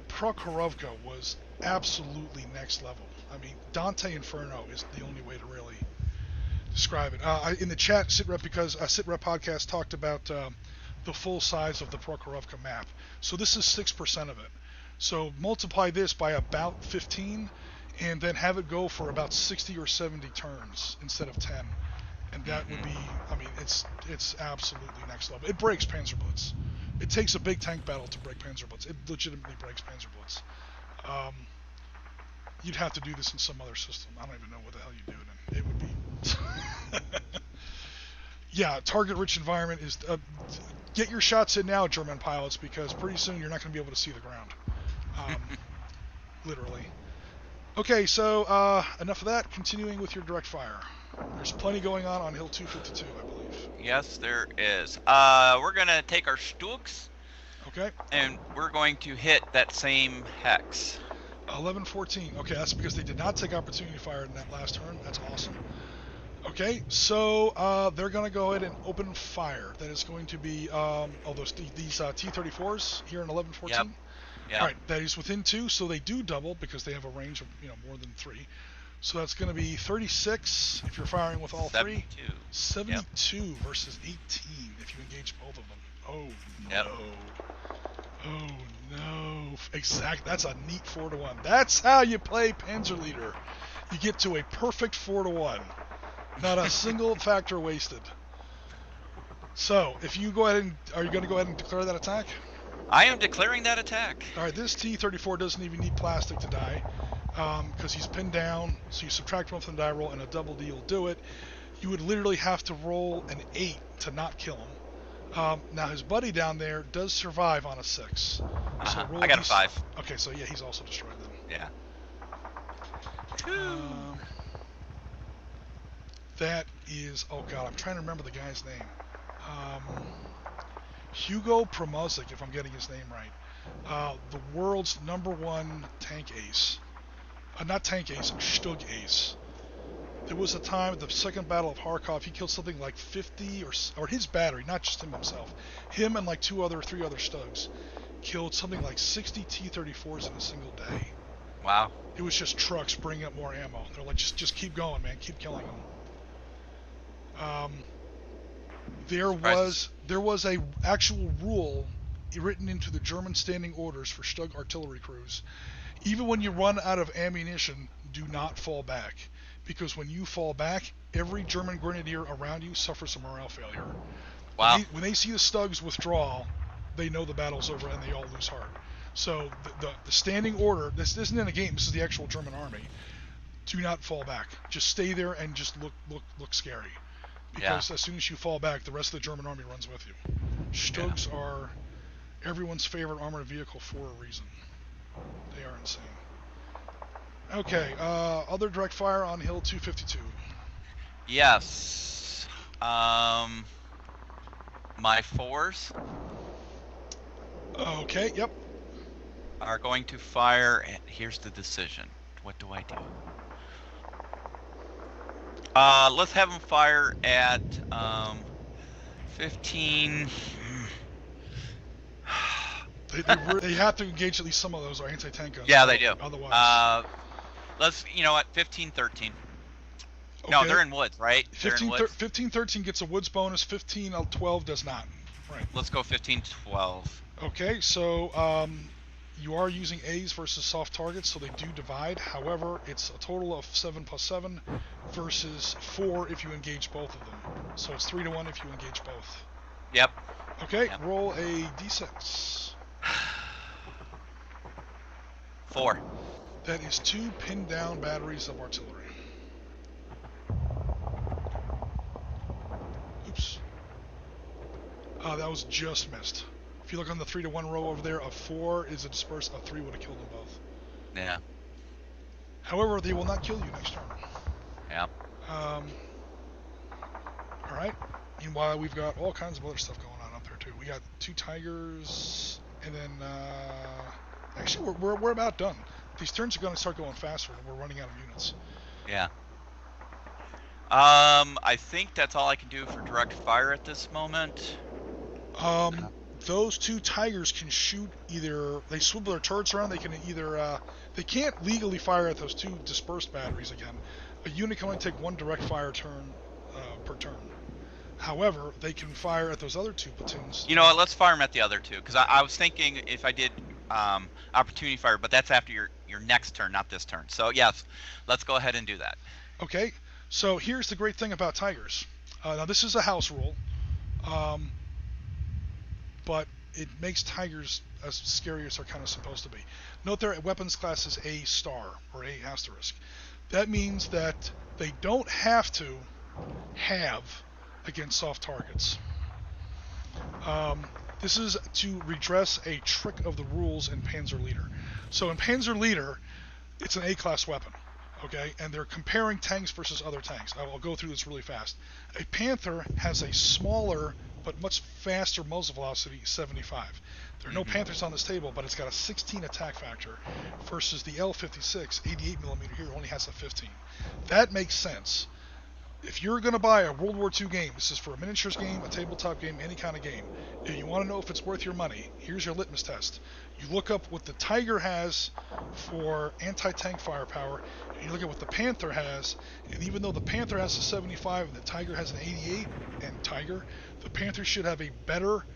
Prokhorovka was absolutely next level. I mean, Dante Inferno is the only way to really describe it. In the chat, Sitrep Podcast talked about the full size of the Prokhorovka map. So this is 6% of it. So multiply this by about 15, and then have it go for about 60 or 70 turns instead of 10. And that would be, I mean, it's absolutely next level. It breaks PanzerBlitz. It takes a big tank battle to break PanzerBlitz. It legitimately breaks PanzerBlitz. You'd have to do this in some other system. I don't even know what the hell you do it in. It would be... Yeah, target-rich environment is... get your shots in now, German pilots, because pretty soon you're not going to be able to see the ground. Literally. Okay, so enough of that. Continuing with your direct fire. There's plenty going on Hill 252, I believe. Yes, there is. We're going to take our Stugs. Okay. And we're going to hit that same hex. 11-14. Okay, that's because they did not take opportunity fire in that last turn. That's awesome. Okay, so they're going to go ahead and open fire. That is going to be these T-34s here in 11-14. Yep. Yep. All right, that is within 2, so they do double because they have a range of more than 3. So that's going to be 36 if you're firing with all 3. 72 yep. Versus 18 if you engage both of them. Oh no. Yep. Oh no. Exact. That's a neat 4-to-1. That's how you play Panzer Leader. You get to a perfect 4-to-1. Not a single factor wasted. So, if you go ahead and... Are you going to go ahead and declare that attack? I am declaring that attack. Alright, this T-34 doesn't even need plastic to die. Because he's pinned down, so you subtract 1 from the die roll, and a double D will do it. You would literally have to roll an 8 to not kill him. Now, his buddy down there does survive on a 6. So I got a 5. Okay, so yeah, he's also destroyed them. Yeah. That is... Oh god, I'm trying to remember the guy's name. Hugo Promozic, if I'm getting his name right. The world's #1 tank ace. Not tank ace, Stug ace. There was a time at the second Battle of Kharkov, he killed something like 50, or his battery, not just him himself. Him and like 3 other Stugs killed something like 60 T-34s in a single day. Wow. It was just trucks bringing up more ammo. They're like, just keep going, man, keep killing them. There was a actual rule written into the German standing orders for Stug artillery crews. Even when you run out of ammunition, do not fall back. Because when you fall back, every German grenadier around you suffers a morale failure. Wow. When they see the Stugs withdraw, they know the battle's over and they all lose heart. So the standing order, this isn't in a game, this is the actual German army. Do not fall back. Just stay there and just look scary. Because as soon as you fall back, the rest of the German army runs with you. Stugs are everyone's favorite armored vehicle for a reason. They are insane. Okay, other direct fire on Hill 252. Yes. My 4s. Okay, yep. Are going to fire, and here's the decision. What do I do? Let's have them fire at 15. They have to engage at least some of those are anti-tank guns. Yeah, they do. Otherwise, let's, you know what, 15, 13. Okay. No, they're in woods, right? 15-13 gets a woods bonus. 15-12 does not. Right. Let's go 15-12. Okay, so you are using A's versus soft targets, so they do divide. However, it's a total of 7 + 7 versus 4 if you engage both of them. So it's 3-1 if you engage both. Yep. Okay, roll a d6. 4. That is 2 pinned down batteries of artillery. Oops. That was just missed. If you look on the 3-1 row over there, a 4 is a disperse, a 3 would have killed them both. Yeah. However, they will not kill you next turn. Yeah. Alright. Meanwhile, we've got all kinds of other stuff going on up there too. We got 2 tigers, and then actually we're about done. These turns are going to start going faster, and we're running out of units. Yeah. I think that's all I can do for direct fire at this moment. Those 2 tigers can shoot either, they swivel their turrets around, they can either, they can't legally fire at those 2 dispersed batteries again. A unit can only take 1 direct fire turn per turn. However, they can fire at those other 2 platoons. You know what, let's fire them at the other 2, because I was thinking if I did opportunity fire, but that's after your next turn, not this turn. So yes, let's go ahead and do that. Okay, so here's the great thing about tigers. Now this is a house rule. But it makes tigers as scary as they're kind of supposed to be. Note their weapons class is A star or A asterisk. That means that they don't have to have against soft targets. This is to redress a trick of the rules in Panzer Leader. So in Panzer Leader, it's an A-class weapon, okay? And they're comparing tanks versus other tanks. I'll go through this really fast. A Panther has a smaller but much faster muzzle velocity, 75. There are no Panthers on this table, but it's got a 16 attack factor versus the L56, 88mm here, only has a 15. That makes sense. If you're going to buy a World War II game, this is for a miniatures game, a tabletop game, any kind of game, and you want to know if it's worth your money, here's your litmus test. You look up what the Tiger has for anti-tank firepower, and you look at what the Panther has, and even though the Panther has a 75 and the Tiger has an 88, and Tiger, the Panther should have a better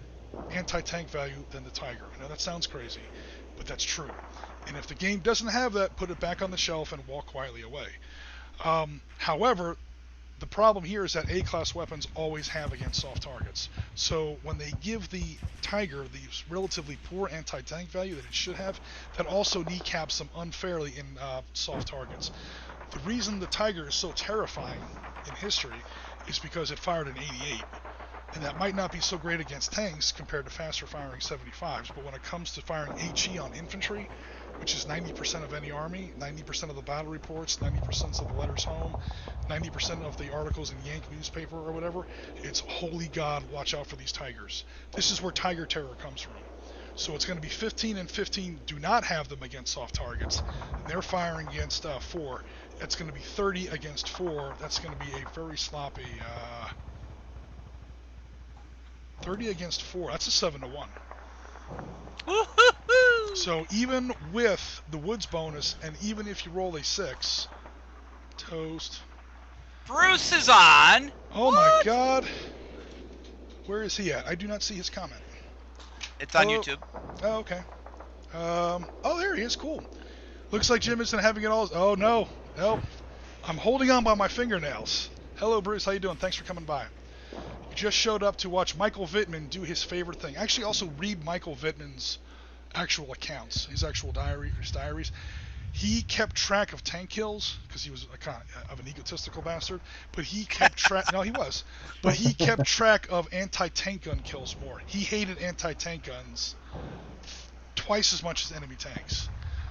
anti-tank value than the Tiger. I know that sounds crazy, but that's true. And if the game doesn't have that, put it back on the shelf and walk quietly away. However, the problem here is that A-class weapons always have against soft targets. So when they give the Tiger the relatively poor anti-tank value that it should have, that also kneecaps them unfairly in soft targets. The reason the Tiger is so terrifying in history is because it fired an 88. And that might not be so great against tanks compared to faster firing 75s, but when it comes to firing HE on infantry, which is 90% of any army, 90% of the battle reports, 90% of the letters home, 90% of the articles in Yank newspaper or whatever, it's holy God, watch out for these Tigers. This is where Tiger terror comes from. So it's going to be 15 and 15 do not have them against soft targets. And they're firing against 4. It's going to be 30 against 4. That's going to be a very sloppy 30 against 4. That's a 7-1. So even with the woods bonus, and even if you roll a 6, toast. Bruce is on. Oh my God. Where is he at? I do not see his comment. It's on YouTube. Oh, okay. Oh, there he is. Cool. Looks like Jim isn't having it all. Oh, no. Nope. I'm holding on by my fingernails. Hello, Bruce. How you doing? Thanks for coming by. You just showed up to watch Michael Vittman do his favorite thing. Actually, also read Michael Vittman's actual accounts, his actual diaries. He kept track of tank kills because he was a kind of an egotistical bastard. But he kept track. No, he was. But he kept track of anti-tank gun kills more. He hated anti-tank guns twice as much as enemy tanks.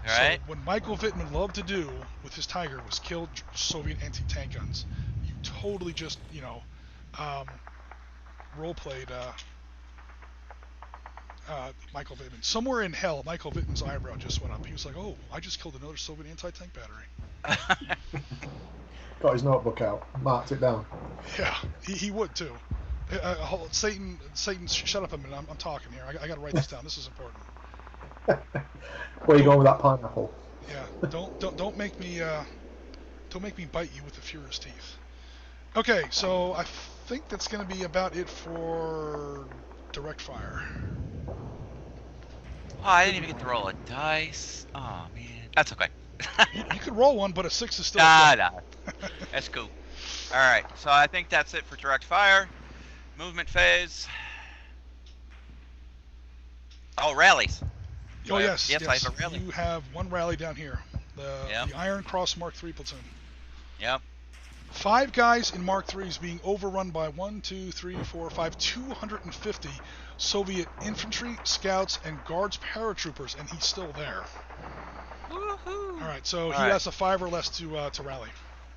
All right. So what Michael Vittman loved to do with his Tiger was kill Soviet anti-tank guns. You totally just, role-played Michael Vittman. Somewhere in hell, Michael Vittman's eyebrow just went up. He was like, oh, I just killed another Soviet anti-tank battery. Got his notebook out, marked it down. Yeah, he would too. Satan, shut up a minute. I'm talking here. I got to write this down. This is important. Where are you going with that pineapple? Yeah, don't make me bite you with the furious teeth. Okay, so I think that's going to be about it for direct fire. Oh, I didn't even get to roll a dice. Oh, man. That's okay. You could roll one, but a 6 is still Nah, a nah. That's cool. All right, so I think that's it for direct fire. Movement phase. Oh, rallies. Oh, yes. Yes, I have a rally. You have one rally down here. The Iron Cross Mark III platoon. Yep. 5 guys in Mark IIIs being overrun by 250 Soviet infantry, scouts, and guards paratroopers, and he's still there. Woohoo! All right, so he has a 5 or less to rally.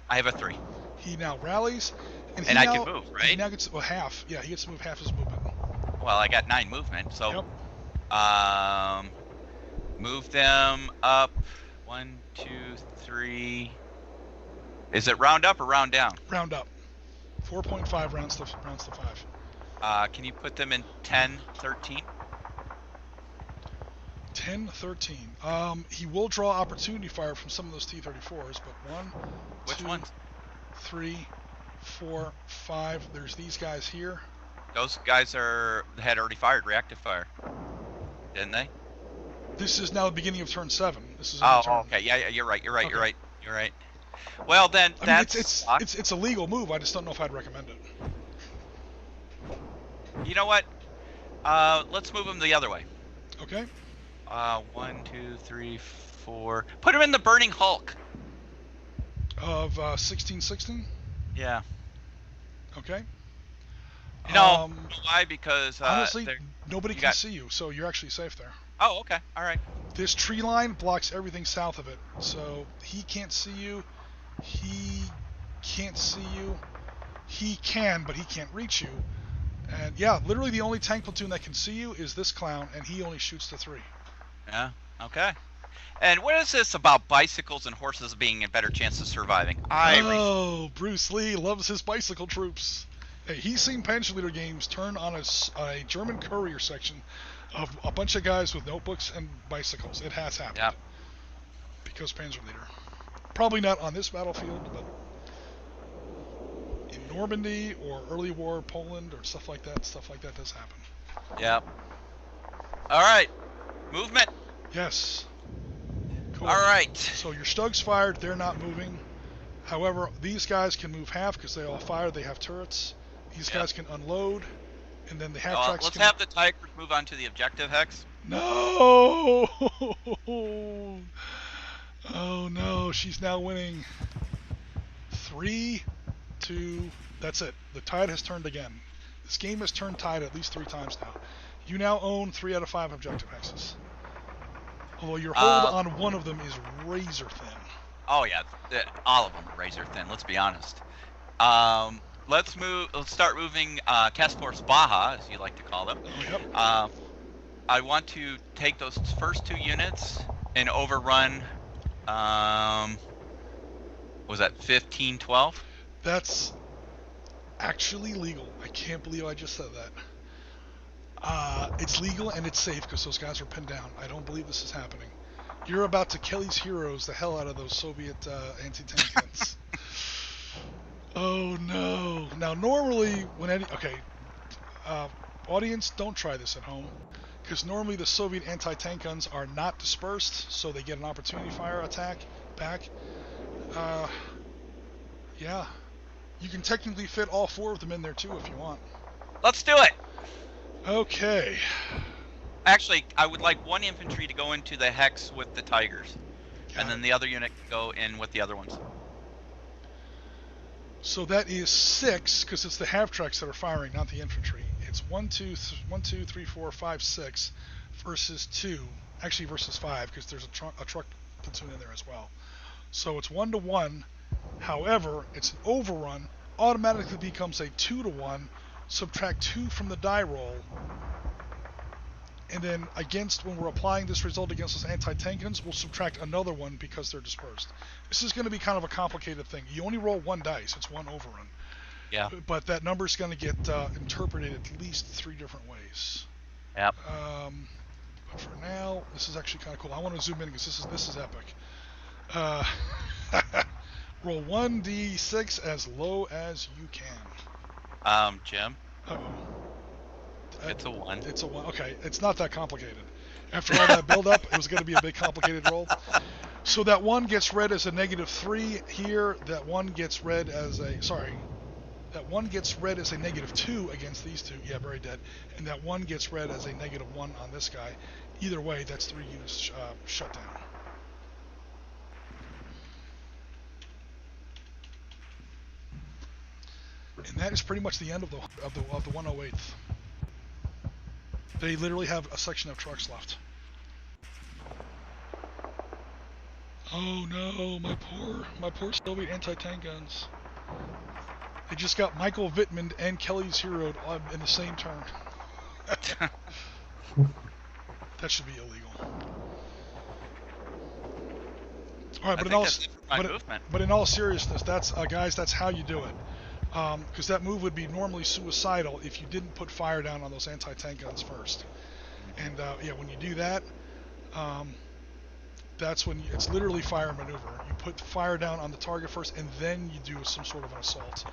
I have a 3. He now rallies, and I can move, right? He now gets half. Yeah, he gets to move half his movement. Well, I got 9 movement, so Yep. move them up. 1, 2, 3. Is it round up or round down? Round up. 4.5 rounds to 5. Can you put them in 10, 13? 10, 13. He will draw opportunity fire from some of those T-34s, but 1, Which 2, ones? 3, 4, 5. There's these guys here. Those guys had already fired reactive fire, didn't they? This is now the beginning of turn 7. This is Okay. Yeah, you're right. Okay. You're right. Well, then I mean, it's a legal move. I just don't know if I'd recommend it. You know what? Let's move them the other way. Okay. 1, 2, 3, 4. Put him in the Burning Hulk. Of 1616. Yeah. Okay. No. Why? Because honestly, nobody can see you, so you're actually safe there. Oh, okay. All right. This tree line blocks everything south of it, so he can't see you. He can't see you. He can, but he can't reach you. And yeah, literally the only tank platoon that can see you is this clown, and he only shoots to 3. Yeah. Okay. And what is this about bicycles and horses being a better chance of surviving? Bruce Lee loves his bicycle troops. Hey, he's seen Panzerleader games turn on a German courier section of a bunch of guys with notebooks and bicycles. It has happened. Yeah. Because Panzerleader. Probably not on this battlefield, but in Normandy or early war Poland or stuff like that does happen. Yeah. All right. Movement. Yes. Cool. All right. So your Stug's fired. They're not moving. However, these guys can move half because they all fire. They have turrets. These guys can unload, and then the half tracks. Let's have the Tigers move on to the objective, Hex. No! Oh no, she's now winning. 3-2. That's it. The tide has turned again. This game has turned tide at least 3 times now. You now own 3 out of 5 objective hexes. Although your hold on one of them is razor thin. Oh yeah, all of them are razor thin. Let's be honest. Let's start moving Kaspar's Baja, as you like to call them. Yep. I want to take those first 2 units and overrun. Was that 15-12? That's actually legal. I can't believe I just said that. It's legal and it's safe because those guys are pinned down. I don't believe this is happening. You're about to Kelly's Heroes the hell out of those Soviet anti-tank guns. Oh no. Now normally when audience, don't try this at home, because normally the Soviet anti-tank guns are not dispersed, so they get an opportunity fire attack back. Yeah. You can technically fit all 4 of them in there too if you want. Let's do it. Okay. Actually, I would like 1 infantry to go into the hex with the Tigers, and then the other unit can go in with the other ones. So that is 6, because it's the half tracks that are firing, not the infantry. It's 1, 2, 3, 4, 5, 6 versus 2. Actually, versus 5, because there's a truck platoon in there as well. So it's 1-to-1. However, it's an overrun. Automatically becomes a 2-to-1. Subtract 2 from the die roll. And then when we're applying this result against those anti-tank guns, we'll subtract another 1 because they're dispersed. This is going to be kind of a complicated thing. You only roll 1 dice. It's 1 overrun. Yeah. But that number is going to get interpreted at least 3 different ways. Yep. But for now, this is actually kind of cool. I want to zoom in because this is epic. Roll 1d6 as low as you can. Jim, Uh-oh. it's a 1. It's a 1. Okay, it's not that complicated. After all that build-up, it was going to be a big complicated roll. So that 1 gets read as a -3 here. That 1 gets read as a... Sorry. That 1 gets read as a -2 against these two. Yeah, very dead. And that 1 gets read as a -1 on this guy. Either way, that's 3 units shut down. And that is pretty much the end of the 108th. They literally have a section of trucks left. Oh no, my poor Soviet anti-tank guns. They just got Michael Wittmann and Kelly's Hero in the same turn. That should be illegal. All right, but in all seriousness, that's guys, that's how you do it. Because that move would be normally suicidal if you didn't put fire down on those anti-tank guns first. And yeah, when you do that, that's when it's literally fire maneuver. You put fire down on the target first, and then you do some sort of an assault.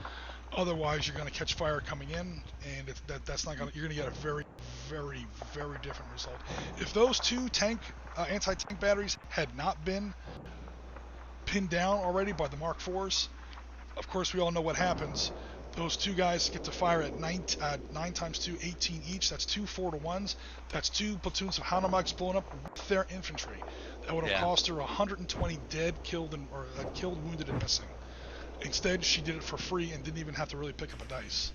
Otherwise, you're going to catch fire coming in, and that's not going. You're going to get a very, very, very different result. If those two anti-tank batteries had not been pinned down already by the Mark IVs, of course, we all know what happens. Those two guys get to fire at 9 times 2, 18 each. That's 2 4-to-1s. That's 2 platoons of Hanomaks blown up with their infantry. That would have cost her 120 dead, killed, wounded, and missing. Instead, she did it for free and didn't even have to really pick up a dice.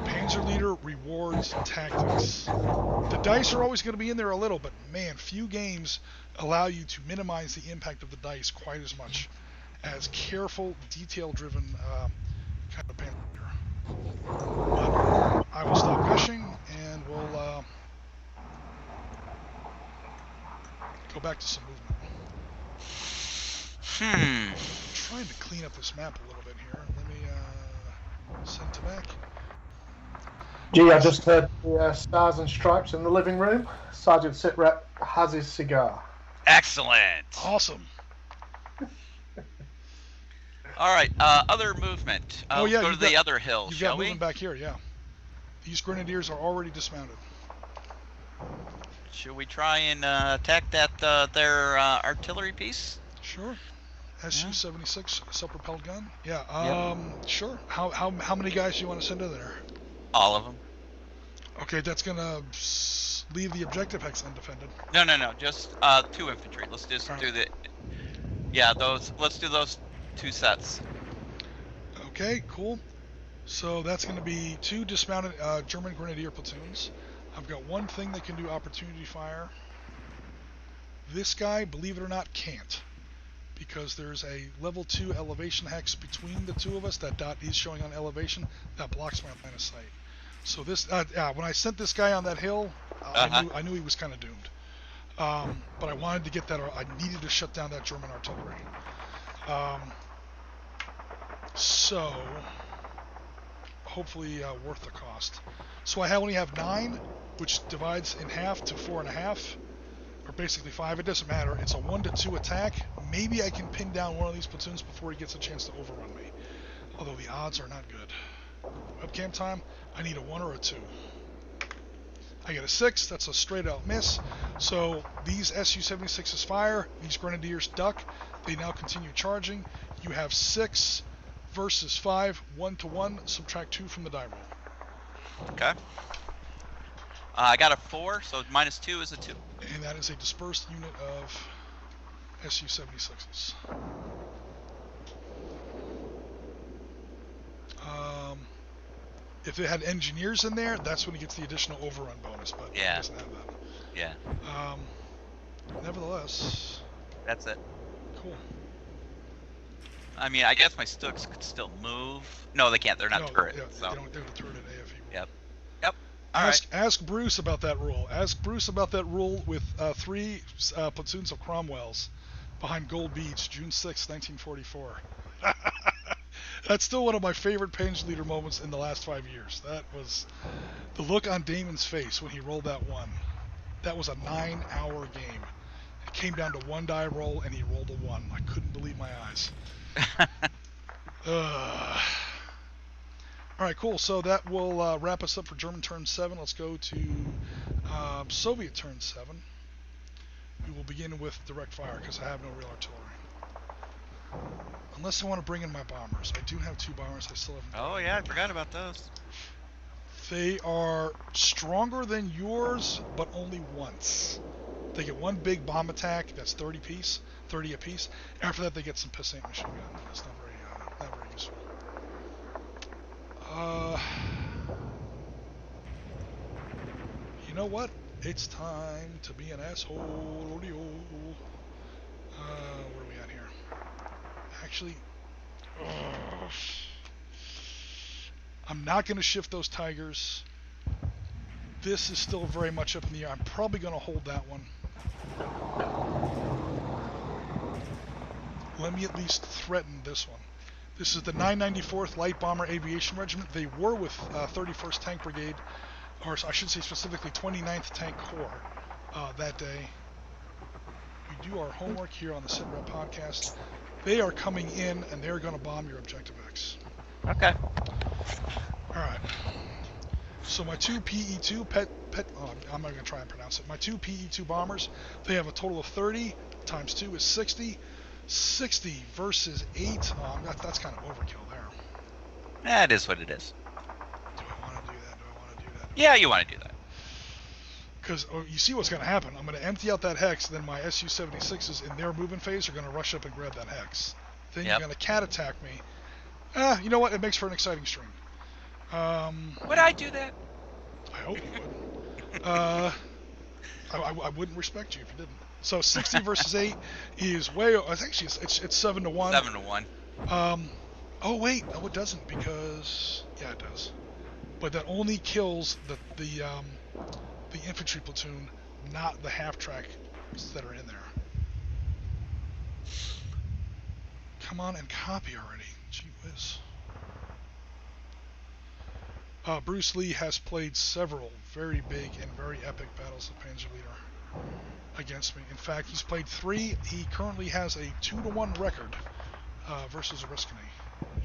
Panzer Leader rewards tactics. The dice are always going to be in there a little, but man, few games allow you to minimize the impact of the dice quite as much as careful, detail-driven kind of Panzer Leader. But I will stop gushing, and we'll go back to some movement. I'm trying to clean up this map a little bit here. Let me send to back. Gee, I just heard the Stars and Stripes in the living room. Sergeant Sitrep has his cigar. Excellent. Awesome. All right, other movement. Oh yeah, go to the other hill, you've shall got we? movement back here, yeah. These grenadiers are already dismounted. Should we try and attack that their artillery piece? Sure. Su-76 self-propelled gun. Yeah. Sure. How many guys do you want to send in there? All of them. Okay, that's gonna leave the objective hex undefended. No. Just 2 infantry. Let's just do the. Yeah, those. Let's do those 2 sets. Okay, cool. So that's going to be 2 dismounted German grenadier platoons. I've got 1 thing that can do opportunity fire. This guy, believe it or not, can't, because there's a level 2 elevation hex between the two of us. That dot is showing on elevation. That blocks my line of sight. So this, when I sent this guy on that hill, I knew he was kind of doomed. But I wanted to get that. I needed to shut down that German artillery. So hopefully worth the cost. So I only have 9, which divides in half to 4.5, or basically 5. It doesn't matter. It's a 1-2 attack. Maybe I can pin down one of these platoons before he gets a chance to overrun me. Although the odds are not good. Webcam time, I need a 1 or a 2. I get a 6. That's a straight out miss. So these Su-76s fire. These grenadiers duck. They now continue charging. You have 6 versus 5, 1-to-1. Subtract 2 from the die roll. Okay. I got a 4, so -2 is a 2. And that is a dispersed unit of Su-76s. If it had engineers in there, that's when he gets the additional overrun bonus, but yeah. It doesn't have that. Yeah. Nevertheless. That's it. Cool. I mean, I guess my Stooks could still move. No, they can't. They're not turret. Yeah, so. They don't do the turret at AFE. Yep. Ask Bruce about that rule. Ask Bruce about that rule with 3 platoons of Cromwells behind Gold Beach, June 6, 1944. That's still one of my favorite Panzer Leader moments in the last 5 years. That was the look on Damon's face when he rolled that 1. That was a 9-hour game. It came down to one die roll, and he rolled a 1. I couldn't believe my eyes. Alright, cool. So that will wrap us up for German turn 7. Let's go to Soviet turn 7. We will begin with direct fire, because I have no real artillery. Unless I want to bring in my bombers. I do have 2 bombers. I still haven't. Oh yeah, I forgot about those. They are stronger than yours, but only once. They get 1 big bomb attack. That's 30 apiece. After that, they get some piss ain't machine gun. That's not very useful. You know what? It's time to be an asshole. Where are we at here? Actually, I'm not going to shift those Tigers. This is still very much up in the air. I'm probably going to hold that one. Let me at least threaten this one. This is the 994th Light Bomber Aviation Regiment. They were with 31st Tank Brigade, or I should say specifically 29th Tank Corps that day. We do our homework here on the Sitrep Podcast. They are coming in, and they're going to bomb your Objective X. Okay. Alright. So my 2 PE2 I'm not going to try and pronounce it. My 2 PE2 bombers, they have a total of 30 times 2 is 60. 60 versus 8. That's kind of overkill there. That is what it is. Do I want to do that? Yeah, you want to do that. Because you see what's going to happen. I'm going to empty out that hex, then my Su-76s in their movement phase are going to rush up and grab that hex. Then you're going to cat attack me. You know what? It makes for an exciting stream. Would I do that? I hope you would. I wouldn't respect you if you didn't. So 60 versus 8 is way. Actually, it's 7-1. 7-1. Oh wait, no, it doesn't because it does. But that only kills the infantry platoon, not the half tracks that are in there. Come on and copy already. Gee whiz. Bruce Lee has played several very big and very epic battles of Panzerleader against me. In fact, he's played 3. He currently has a 2-1 record versus Oriskany.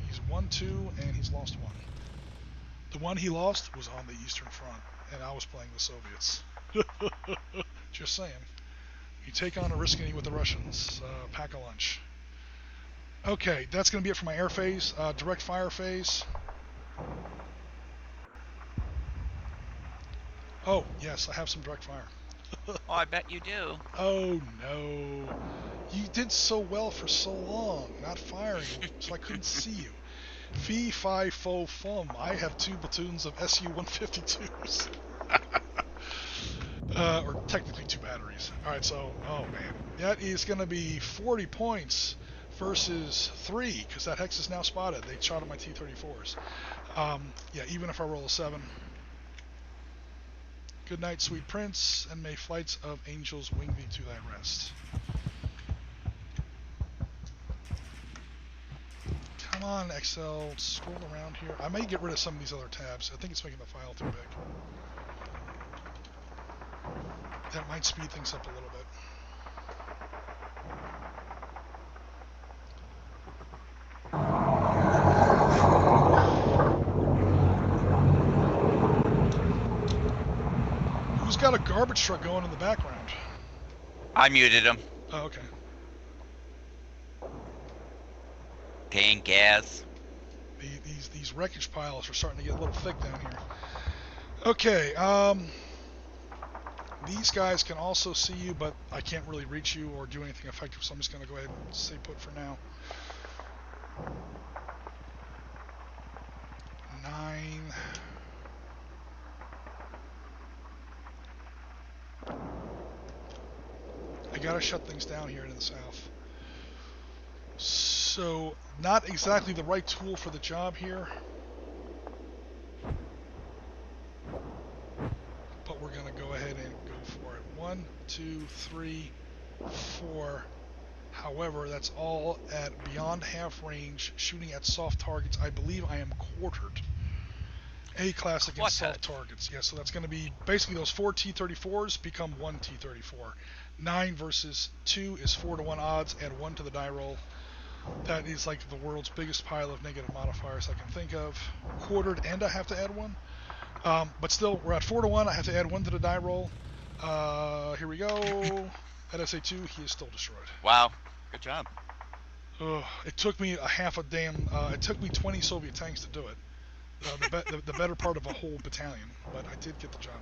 He's won 2 and he's lost 1. The one he lost was on the Eastern Front, and I was playing the Soviets. Just saying. You take on Oriskany with the Russians. Pack a lunch. Okay, that's going to be it for my air phase. Direct fire phase. Oh, yes, I have some direct fire. Oh, I bet you do. Oh, no. You did so well for so long, not firing, so I couldn't see you. Fee, fi, fo, fum. I have 2 platoons of Su-152s. Or technically 2 batteries. Alright, so, oh man. That is going to be 40 points versus 3, because that hex is now spotted. They shot at my T-34s. Yeah, even if I roll a 7. Good night, sweet prince, and may flights of angels wing thee to thy rest. Come on, Excel, scroll around here. I may get rid of some of these other tabs. I think it's making the file too big. That might speed things up a little bit. Who's got a garbage truck going in the background? I muted him. Oh, okay. Dang gas. These wreckage piles are starting to get a little thick down here. Okay, these guys can also see you, but I can't really reach you or do anything effective, so I'm just going to go ahead and stay put for now. 9. I gotta shut things down here in the south. So, not exactly the right tool for the job here. But we're gonna go ahead and go for it. 1, 2, 3, 4. However, that's all at beyond half range, shooting at soft targets. I believe I am quartered. A class against soft targets. Yeah, so that's going to be basically those 4 T-34s become 1 T-34. 9 versus 2 is 4-to-1 odds. Add 1 to the die roll. That is like the world's biggest pile of negative modifiers I can think of. Quartered, and I have to add 1. But still, we're at 4-to-1. I have to add 1 to the die roll. Here we go. At SA2, he is still destroyed. Wow. Good job. It took me it took me 20 Soviet tanks to do it. The better part of a whole battalion, but I did get the job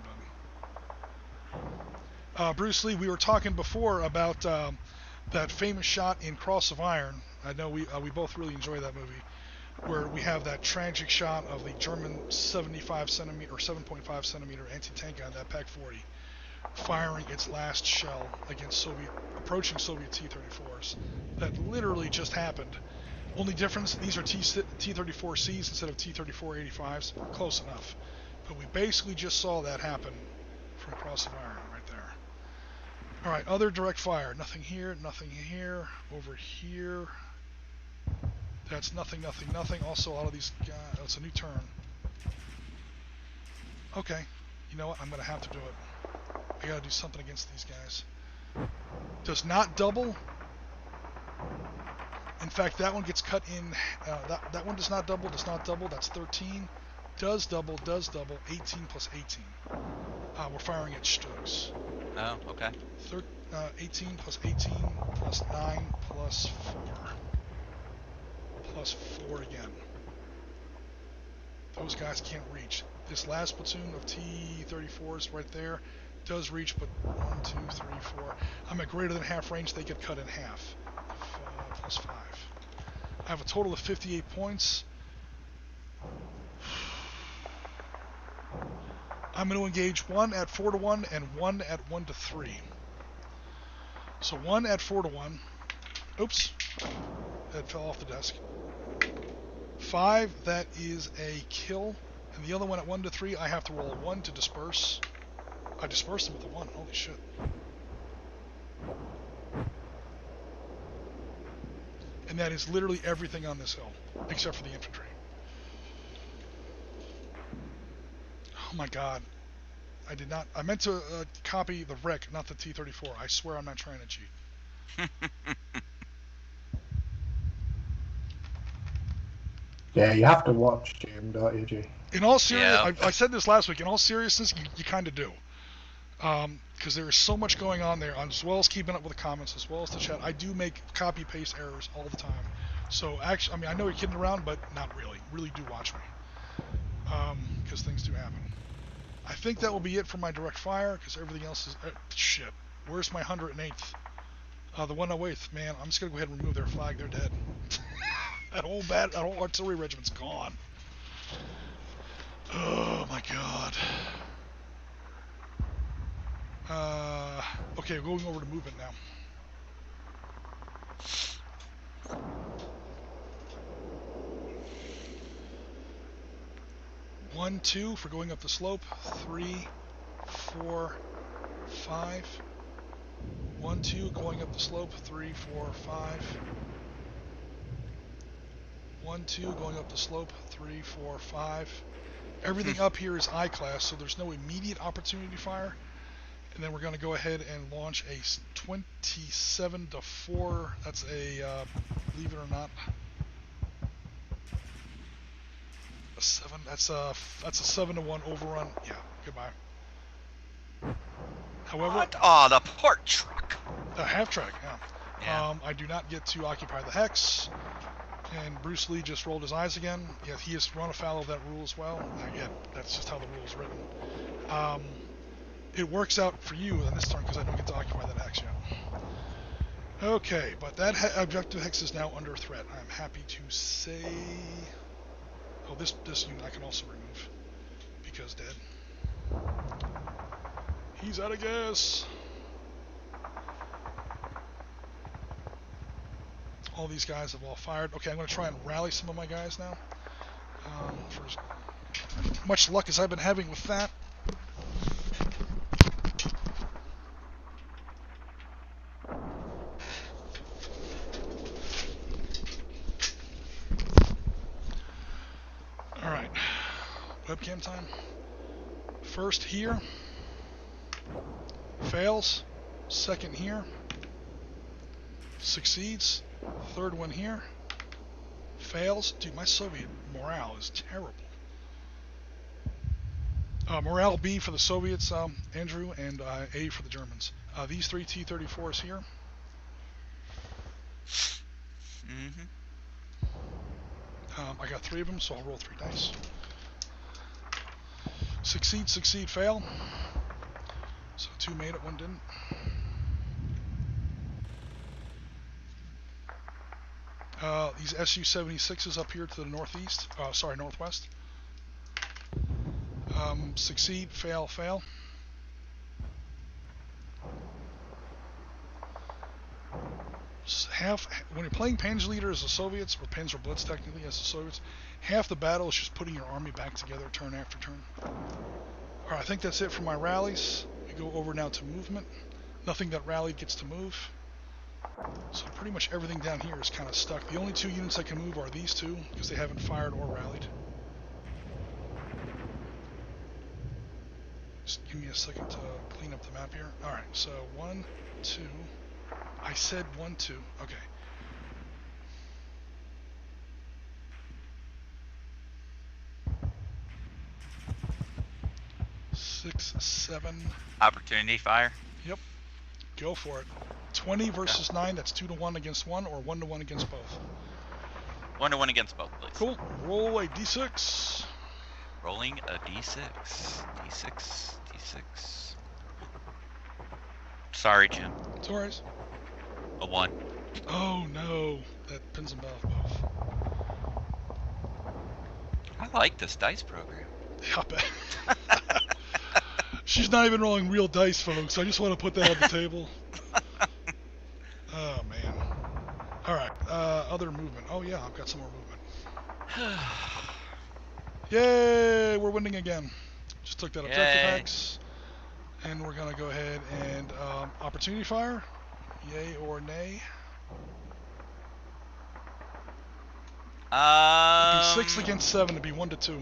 done. Bruce Lee, we were talking before about that famous shot in Cross of Iron. I know we both really enjoy that movie, where we have that tragic shot of the German 75 centimeter or 7.5 centimeter anti-tank gun, that Pak-40, firing its last shell against approaching Soviet T-34s. That literally just happened. Only difference, these are T-34Cs instead of T-34-85s. Close enough. But we basically just saw that happen from Cross of Iron right there. Alright, other direct fire. Nothing here, nothing here. Over here. That's nothing, nothing, nothing. Also, a lot of these guys... Oh, it's a new turn. Okay. You know what? I'm going to have to do it. I got to do something against these guys. Does not double. In fact, that one gets cut in. That one does not double, That's 13. Does double, 18 plus 18. We're firing at Stugs. Oh, okay. 18 plus 18 plus 9 plus 4. Plus 4 again. Those guys can't reach. This last platoon of T-34s right there does reach, but 1, 2, 3, 4. I'm at greater than half range. They get cut in half. Plus 5. I have a total of 58 points. I'm going to engage 1 at 4-to-1 and 1 at 1-to-3. So 1 at 4-to-1. Oops. That fell off the desk. 5, that is a kill. And the other one at 1-to-3, I have to roll a 1 to disperse. I dispersed him with a 1. Holy shit. And that is literally everything on this hill, except for the infantry. Oh my god. I meant to copy the wreck, not the T-34. I swear I'm not trying to cheat. Yeah, you have to watch Jim, don't you, G? In all seriousness, I said this last week, in all seriousness, you kind of do. Because there is so much going on there, as well as keeping up with the comments, as well as the chat. I do make copy-paste errors all the time. So, actually, I mean, I know you're kidding around, but not really. Really do watch me. Because things do happen. I think that will be it for my direct fire, because everything else is... shit. Where's my 108th? The 108th, man, I'm just going to go ahead and remove their flag. They're dead. that whole artillery regiment's gone. Oh, my God. Okay, going over to movement now. One, 2 for going up the slope. 3, 4, 5. 1, 2 going up the slope. 3, 4, 5. 1, 2 going up the slope. 3, 4, 5. Everything up here is I class, so there's no immediate opportunity fire. And then we're going to go ahead and launch a 27-4. That's a, believe it or not, a 7. That's a 7-to-1 overrun. Yeah, goodbye. However, what? Oh, the port truck. The half track. Yeah. I do not get to occupy the hex. And Bruce Lee just rolled his eyes again. Yeah, he has run afoul of that rule as well. Again, that's just how the rule is written. It works out for you on this turn because I don't get to occupy that hex yet. Okay, but that objective hex is now under threat. I'm happy to say... Oh, this unit I can also remove because dead. He's out of gas. All these guys have all fired. Okay, I'm going to try and rally some of my guys now. For as much luck as I've been having with that. Alright, webcam time. First here. Fails. Second here. Succeeds. Third one here. Fails. Dude, my Soviet morale is terrible. Morale B for the Soviets, Andrew, and A for the Germans. These three T-34s here. Mm-hmm. I got 3 of them, so I'll roll 3 dice. Succeed, succeed, fail. So 2 made it, 1 didn't. These Su-76s up here to the northeast. Northwest. Succeed, fail, fail. When you're playing Panzerleader as the Soviets, or PanzerBlitz technically as the Soviets, half the battle is just putting your army back together turn after turn. Alright, I think that's it for my rallies. We go over now to movement. Nothing that rallied gets to move. So pretty much everything down here is kind of stuck. The only 2 units I can move are these 2, because they haven't fired or rallied. Just give me a second to clean up the map here. Alright, so 1, 2... I said 1, 2. Okay. 6, 7. Opportunity fire. Yep. Go for it. 20 versus 9. That's 2 to 1 against 1, or 1 to 1 against both. 1 to 1 against both, please. Cool. Roll a d6. Rolling a d6. D6. D6. Sorry, Jim. It's alright. A 1. Oh no. That pins them both. I like this dice program. Yeah, I bet. She's not even rolling real dice, folks. I just want to put that on the table. Oh, man. Alright, other movement. Oh, yeah, I've got some more movement. Yay! We're winning again. Just took that objective X. And we're going to go ahead and opportunity fire. Yay or nay? It'd be 6 against 7. It'd be 1 to 2.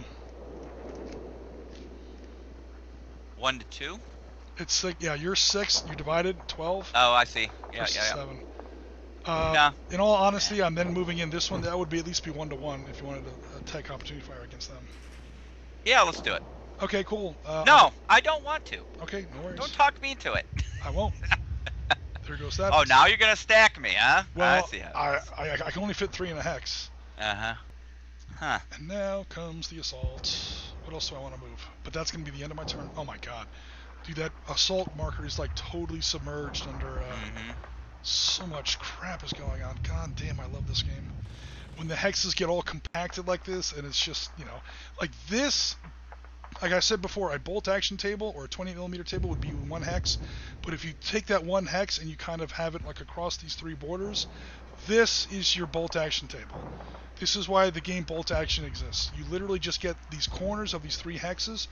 1 to 2? It's 6. Yeah, you're 6. You divided 12. Oh, I see. Yeah, versus yeah. 7. Nah. In all honesty, I'm then moving in this one. That would be at least be 1 to 1 if you wanted to take opportunity fire against them. Yeah, let's do it. Okay, cool. No, I don't want to. Okay, no worries. Don't talk me into it. I won't. There goes that. Oh, now you're gonna stack me, huh? Well, I see how I can only fit 3 in a hex. Uh-huh. Huh. And now comes the assault. What else do I want to move? But that's going to be the end of my turn. Oh my god. Dude, that assault marker is like totally submerged under so much crap is going on. God damn, I love this game. When the hexes get all compacted like this, and it's just, you know, like this, like I said before, a bolt action table or a 20mm table would be 1 hex. But if you take that 1 hex and you kind of have it like across these 3 borders, this is your bolt action table. This is why the game bolt action exists. You literally just get these corners of these 3 hexes.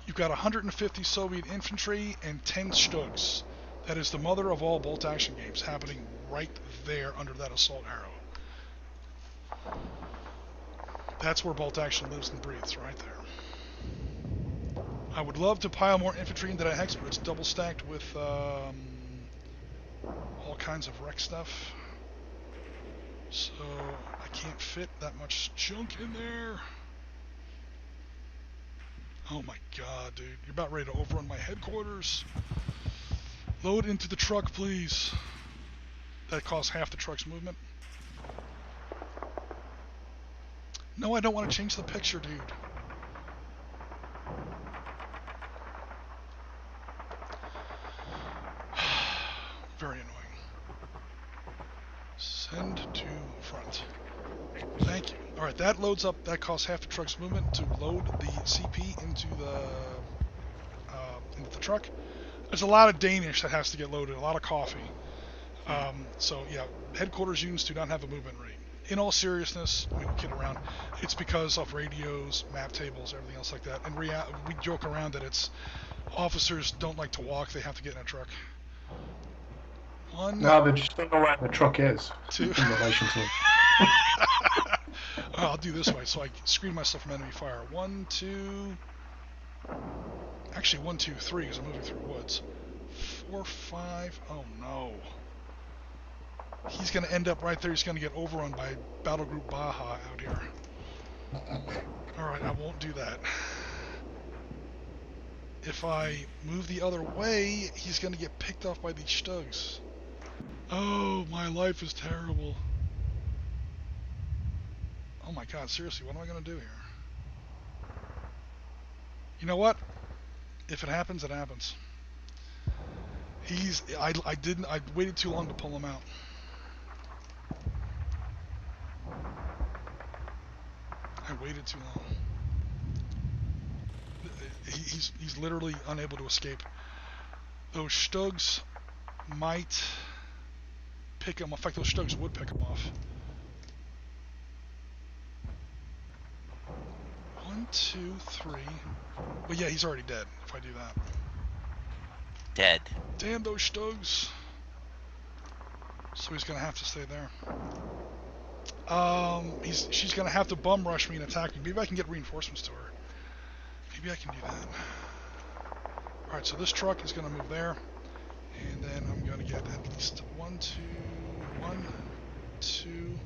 You've got 150 Soviet infantry and 10 Stugs. That is the mother of all bolt action games, happening right there under that assault arrow. That's where bolt action lives and breathes, right there. I would love to pile more infantry into that hex, but it's double stacked with all kinds of wreck stuff. So I can't fit that much junk in there. Oh my god, dude. You're about ready to overrun my headquarters. Load into the truck, please. That costs half the truck's movement. No, I don't want to change the picture, dude. Very annoying. Send to front. Thank you. Alright, that loads up, that costs half the truck's movement to load the CP into the truck. There's a lot of Danish that has to get loaded, a lot of coffee. So yeah, headquarters units do not have a movement rate. In all seriousness, we don't kid around, it's because of radios, map tables, everything else like that. And we joke around that it's officers don't like to walk, they have to get in a truck. 1. No, they just don't know where the truck is 2. in relation to. I'll do this way so I screen myself from enemy fire. 1, 2. Actually, 1, 2, 3 because I'm moving through woods. 4, 5. Oh no. He's going to end up right there. He's going to get overrun by Battle Group Baja out here. Alright, I won't do that. If I move the other way, he's going to get picked off by these Stugs. Oh, my life is terrible. Oh my god, seriously, what am I going to do here? You know what? If it happens, it happens. I waited too long to pull him out. I waited too long. He's literally unable to escape. Those Stugs might pick him. In fact, those Stugs would pick him off. 1, 2, 3. Well, yeah, he's already dead if I do that. Dead. Damn those Stugs. So he's gonna have to stay there. She's gonna have to bum rush me and attack me. Maybe I can get reinforcements to her. Maybe I can do that. Alright, so this truck is gonna move there. And then I'm gonna get at least 1, 2,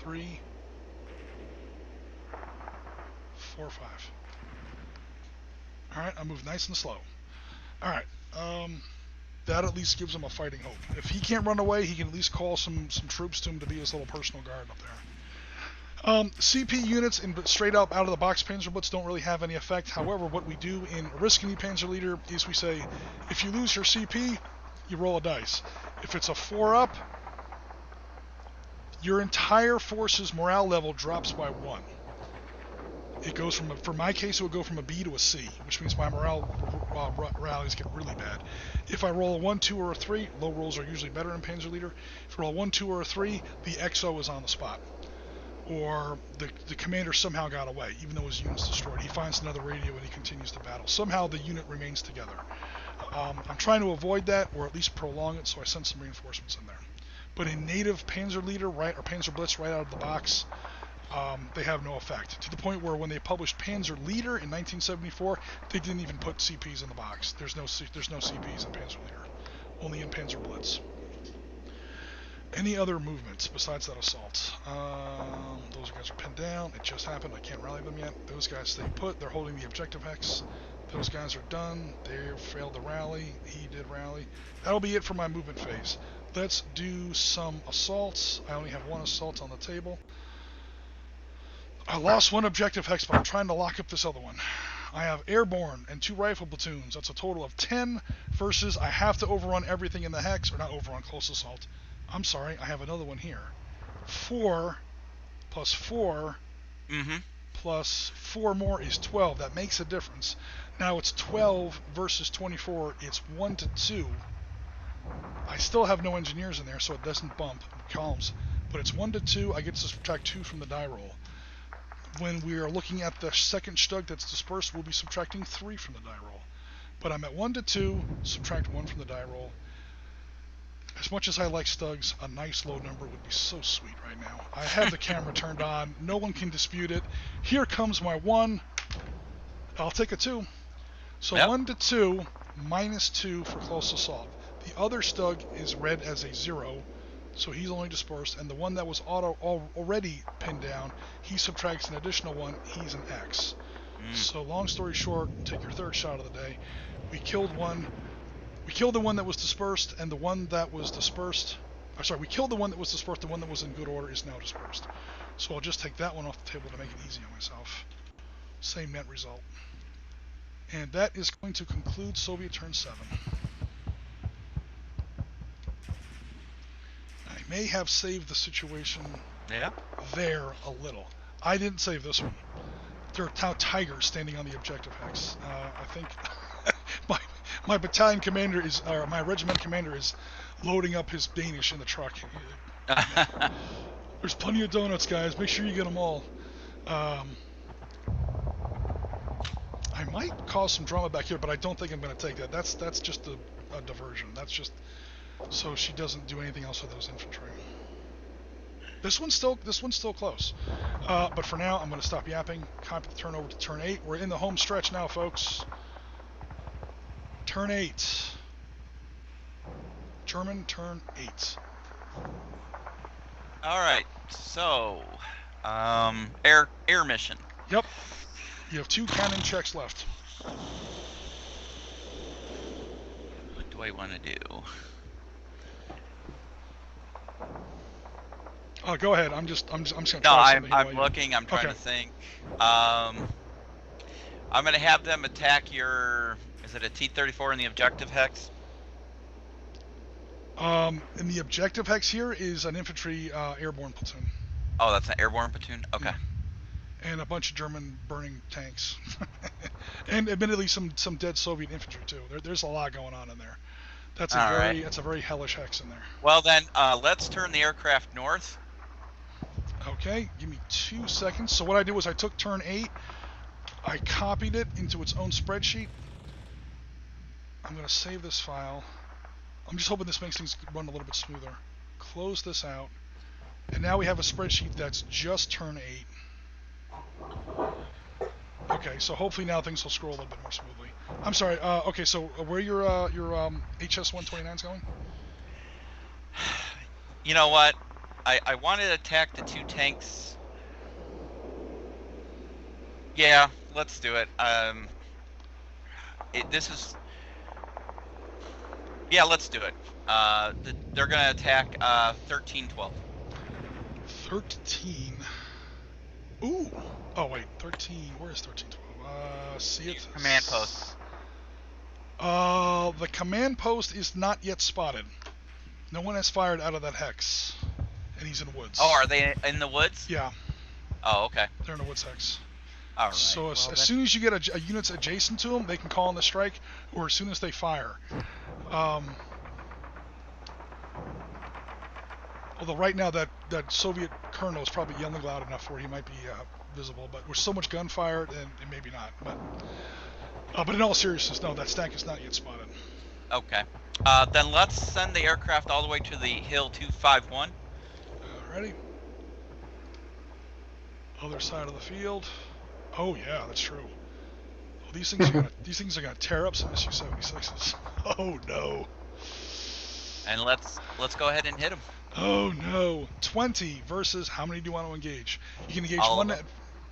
3, 4, 5. Alright, I move nice and slow. Alright, that at least gives him a fighting hope. If he can't run away, he can at least call some troops to him to be his little personal guard up there. CP units in straight up out of the box PanzerBlitz don't really have any effect. However, what we do in Oriskany Panzerleader is we say, if you lose your CP, you roll a dice. If it's a 4-up, your entire force's morale level drops by 1. It goes from, for my case, it would go from a B to a C, which means my morale rallies get really bad. If I roll a 1, 2, or a 3, low rolls are usually better in Panzerleader. If I roll a 1, 2, or a 3, the XO is on the spot. Or the commander somehow got away, even though his unit's destroyed. He finds another radio and he continues the battle. Somehow the unit remains together. I'm trying to avoid that, or at least prolong it, so I send some reinforcements in there. But in native Panzerleader, or PanzerBlitz right out of the box, they have no effect. To the point where when they published Panzerleader in 1974, they didn't even put CPs in the box. There's no CPs in Panzerleader, only in PanzerBlitz. Any other movements besides that assault? Those guys are pinned down. It just happened. I can't rally them yet. Those guys stay put. They're holding the objective hex. Those guys are done. They failed to rally. He did rally. That'll be it for my movement phase. Let's do some assaults. I only have 1 assault on the table. I lost 1 objective hex, but I'm trying to lock up this other one. I have airborne and 2 rifle platoons. That's a total of 10 versus I have to overrun everything in the hex, or not overrun, close assault. I'm sorry, I have another one here. 4 plus 4 plus 4 more is 12. That makes a difference. Now it's 12 versus 24. It's 1 to 2. I still have no engineers in there, so it doesn't bump columns. But it's 1 to 2. I get to subtract 2 from the die roll. When we are looking at the second Stug that's dispersed, we'll be subtracting 3 from the die roll. But I'm at 1 to 2, subtract 1 from the die roll. As much as I like Stugs, a nice low number would be so sweet right now. I have the camera turned on. No one can dispute it. Here comes my 1. I'll take a 2. So yep. 1 to 2, minus 2 for close assault. The other Stug is read as a 0, so he's only dispersed. And the one that was already pinned down, he subtracts an additional 1. He's an X. So long story short, take your third shot of the day. We killed one. We killed the one that was dispersed, and the one that was dispersed... we killed the one that was dispersed, the one that was in good order is now dispersed. So I'll just take that one off the table to make it easy on myself. Same net result. And that is going to conclude Soviet turn 7. I may have saved the situation there a little. I didn't save this one. There are now tigers standing on the objective hex. I think... My battalion commander is, or my regiment commander is loading up his Danish in the truck. There's plenty of donuts, guys. Make sure you get them all. I might cause some drama back here, but I don't think I'm going to take that. That's just a diversion. That's just so she doesn't do anything else with those infantry. This one's still close. But for now, I'm going to stop yapping. Copy the turn over to turn 8. We're in the home stretch now, folks. turn 8. German turn 8. All right. So, air mission. Yep. You have 2 cannon checks left. What do I want to do? Oh, go ahead. I'm just gonna No, try something. I'm looking. I'm trying to think. I'm gonna have them attack your. Is it a T-34 in the objective hex? In the objective hex here is an infantry airborne platoon. Oh, that's an airborne platoon. Okay. Yeah. And a bunch of German burning tanks, and admittedly some dead Soviet infantry too. There's a lot going on in there. That's a very hellish hex in there. Well then, let's turn the aircraft north. Okay, give me 2 seconds. So what I did was I took turn 8, I copied it into its own spreadsheet. I'm gonna save this file. I'm just hoping this makes things run a little bit smoother. Close this out, and now we have a spreadsheet that's just turn 8. Okay, so hopefully now things will scroll a little bit more smoothly. I'm sorry. Okay, so where your HS-129's going? You know what? I wanted to attack the 2 tanks. Yeah, let's do it. Yeah, let's do it. They're gonna attack 1312. 13. Ooh. Oh wait, 13. Where is 1312? See it? Command post. The command post is not yet spotted. No one has fired out of that hex, and he's in the woods. Oh, are they in the woods? Yeah. Oh, okay. They're in the woods hex. All right. So as soon as you get a units adjacent to them, they can call in the strike, or as soon as they fire. Although right now that Soviet colonel is probably yelling loud enough where he might be visible, but with so much gunfire, and maybe not. But in all seriousness, no, that stack is not yet spotted. Okay. Then let's send the aircraft all the way to the hill 251. Alrighty. Other side of the field. Oh yeah, that's true. Oh, these things are gonna tear up some Su-76s. Oh no. And let's go ahead and hit them. Oh no. 20 versus how many do you want to engage? You can engage all one.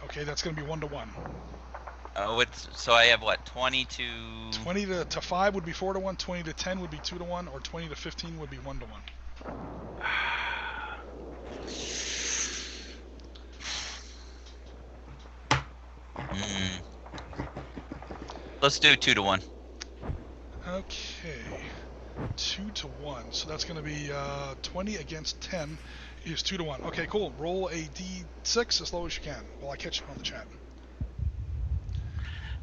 Okay, that's gonna be 1-to-1. So I have what? 20 to 5 would be 4-to-1. 20 to 10 would be 2-to-1, or 20 to 15 would be 1-to-1. Let's do 2-to-1. Okay, 2-to-1. So that's going to be 20 against 10 is 2-to-1. Okay, cool. Roll a d6 as low as you can while I catch you on the chat.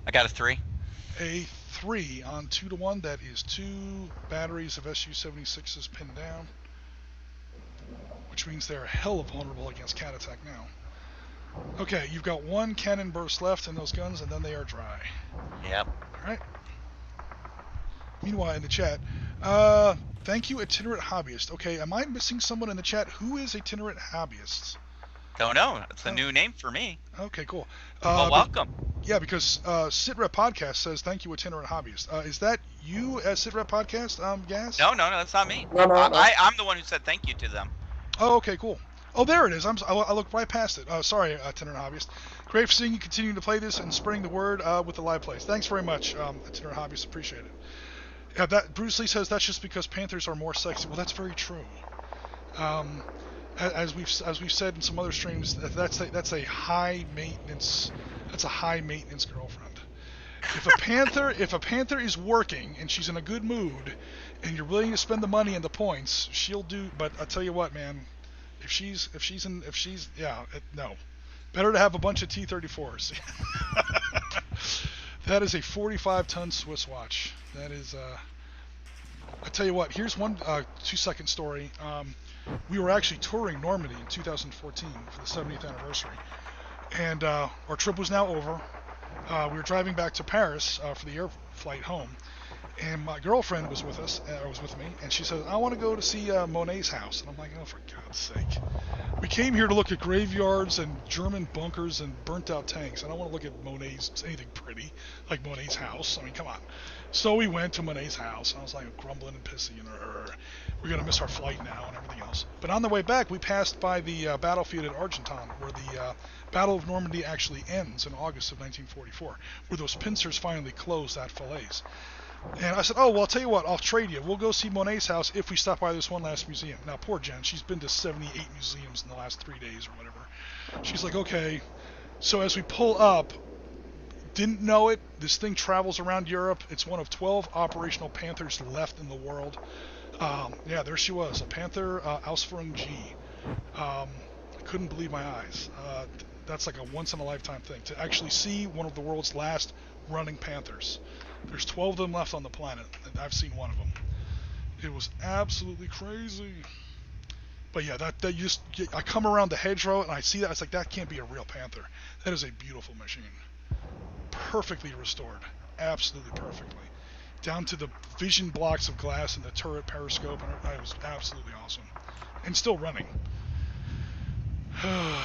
I got a 3. A 3 on 2-to-1. That is 2 batteries of Su-76s pinned down, which means they're hella vulnerable against counterattack now. Okay, you've got 1 cannon burst left in those guns, and then they are dry. Yep. All right. Meanwhile, in the chat, thank you, Itinerant Hobbyist. Okay, am I missing someone in the chat? Who is Itinerant Hobbyist? Don't know. It's a new name for me. Okay, cool. Well, welcome. Yeah, because Sitrep Podcast says thank you, Itinerant Hobbyist. Is that you, Sitrep Podcast, Gas? No, that's not me. No. I'm the one who said thank you to them. Oh, okay, cool. Oh, there it is. I looked right past it. Sorry, Itinerant Hobbyist. Great for seeing you continue to play this and spreading the word with the live plays. Thanks very much, Itinerant Hobbyist. Appreciate it. Yeah, that Bruce Lee says that's just because Panthers are more sexy. Well, that's very true. As we've said in some other streams, that's a high maintenance girlfriend. If a panther is working and she's in a good mood, and you're willing to spend the money and the points, she'll do. But I tell you what, man, no, better to have a bunch of T-34s. That is a 45-ton Swiss watch. That is. I tell you what. Here's one 2-second story. We were actually touring Normandy in 2014 for the 70th anniversary, and our trip was now over. We were driving back to Paris for the air flight home, And my girlfriend was with us, was with me, and she said, I want to go to see Monet's house. And I'm like, oh, for God's sake. We came here to look at graveyards and German bunkers and burnt-out tanks. I don't want to look at anything pretty, like Monet's house. I mean, come on. So we went to Monet's house, and I was like grumbling and pissy, and we're going to miss our flight now and everything else. But on the way back, we passed by the battlefield at Argenton, where the Battle of Normandy actually ends in August of 1944, where those pincers finally closed at Falaise. And I said, oh, well, I'll tell you what, I'll trade you. We'll go see Monet's house if we stop by this one last museum. Now, poor Jen, she's been to 78 museums in the last 3 days or whatever. She's like, okay. So as we pull up, didn't know it, this thing travels around Europe. It's one of 12 operational Panthers left in the world. Yeah, there she was, a Panther Ausführung G. I couldn't believe my eyes. That's like a once-in-a-lifetime thing, to actually see one of the world's last running Panthers. There's 12 of them left on the planet, and I've seen one of them. It was absolutely crazy. But yeah, I come around the hedgerow and I see that. It's like, that can't be a real Panther. That is a beautiful machine. Perfectly restored. Absolutely perfectly. Down to the vision blocks of glass and the turret periscope. And it was absolutely awesome. And still running. Oh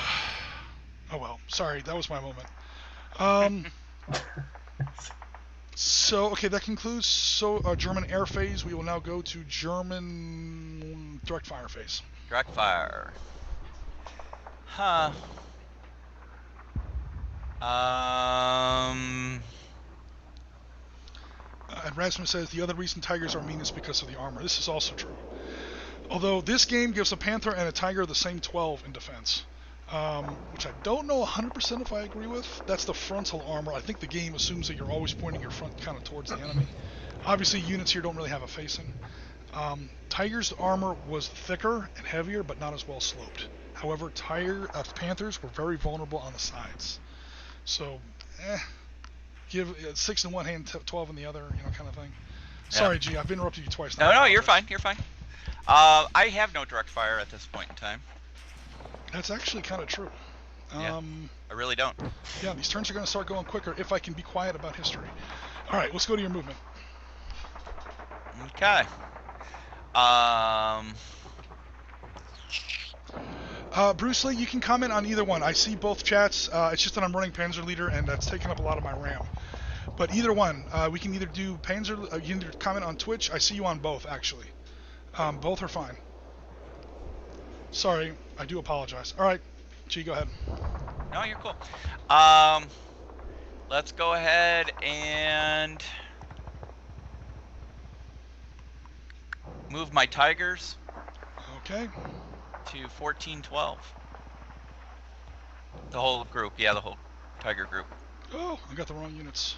well, sorry, that was my moment. So, okay, that concludes German air phase. We will now go to German direct fire phase. Direct fire. Huh. And Rasmus says the other reason Tigers are mean is because of the armor. This is also true. Although this game gives a Panther and a Tiger the same 12 in defense. Which I don't know 100% if I agree with. That's the frontal armor. I think the game assumes that you're always pointing your front kind of towards the enemy. Obviously, units here don't really have a facing. Tiger's armor was thicker and heavier, but not as well sloped. However, Panthers were very vulnerable on the sides. So, give 6 in one hand, 12 in the other, kind of thing. Sorry, G, I've interrupted you twice now. No, you're fine. You're fine. I have no direct fire at this point in time. That's actually kind of true. I really don't. Yeah, these turns are going to start going quicker if I can be quiet about history. All right, let's go to your movement. Okay. Bruce Lee, you can comment on either one. I see both chats. It's just that I'm running Panzer Leader, and that's taking up a lot of my RAM. But either one, we can either do Panzer. You can either comment on Twitch. I see you on both, actually. Both are fine. Sorry, I do apologize. All right, G, go ahead. No, you're cool. Let's go ahead and move my Tigers. Okay. To 1412. The whole group, the whole Tiger group. Oh, I got the wrong units.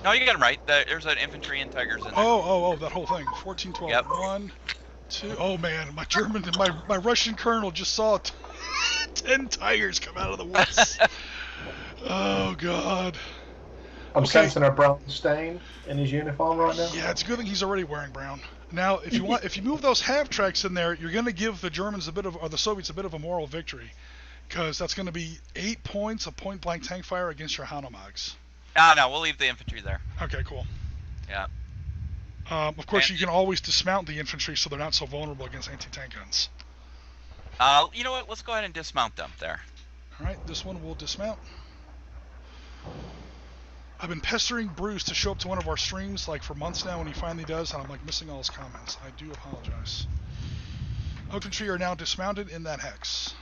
No, you got them right. There's an infantry and Tigers in there. Oh, that whole thing. 1412. Yep. 1, 2. Oh man, my German, my Russian colonel just saw 10 Tigers come out of the woods. Oh god. I'm sensing a brown stain in his uniform right now. Yeah, it's a good thing he's already wearing brown. Now, if you move those half tracks in there, you're going to give the Germans the Soviets a bit of a moral victory, because that's going to be 8 points of point-blank tank fire against your Hanomaags. No, we'll leave the infantry there. Okay, cool. Yeah. Of course, you can always dismount the infantry so they're not so vulnerable against anti-tank guns. You know what? Let's go ahead and dismount them there. All right, this one will dismount. I've been pestering Bruce to show up to one of our streams for months now. When he finally does, and I'm missing all his comments. I do apologize. Infantry are now dismounted in that hex.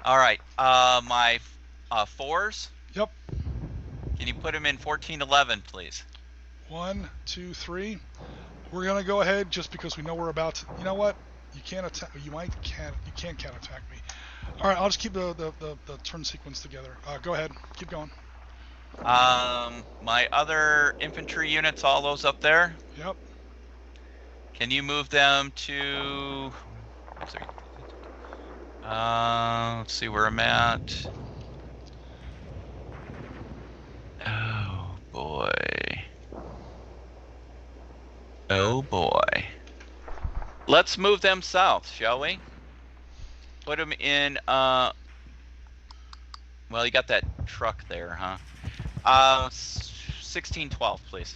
All right, my 4s. Yep. Can you put them in 1411, please? 1, 2, 3. We're gonna go ahead just because we know we're about to. You know what? You can't attack. You can't counterattack me. All right, I'll just keep the turn sequence together. Go ahead. Keep going. My other infantry units, all those up there. Yep. Can you move them to? Let's see where I'm at. Oh boy. Oh boy. Let's move them south, shall we? Put them in, well, you got that truck there, huh? 1612, please.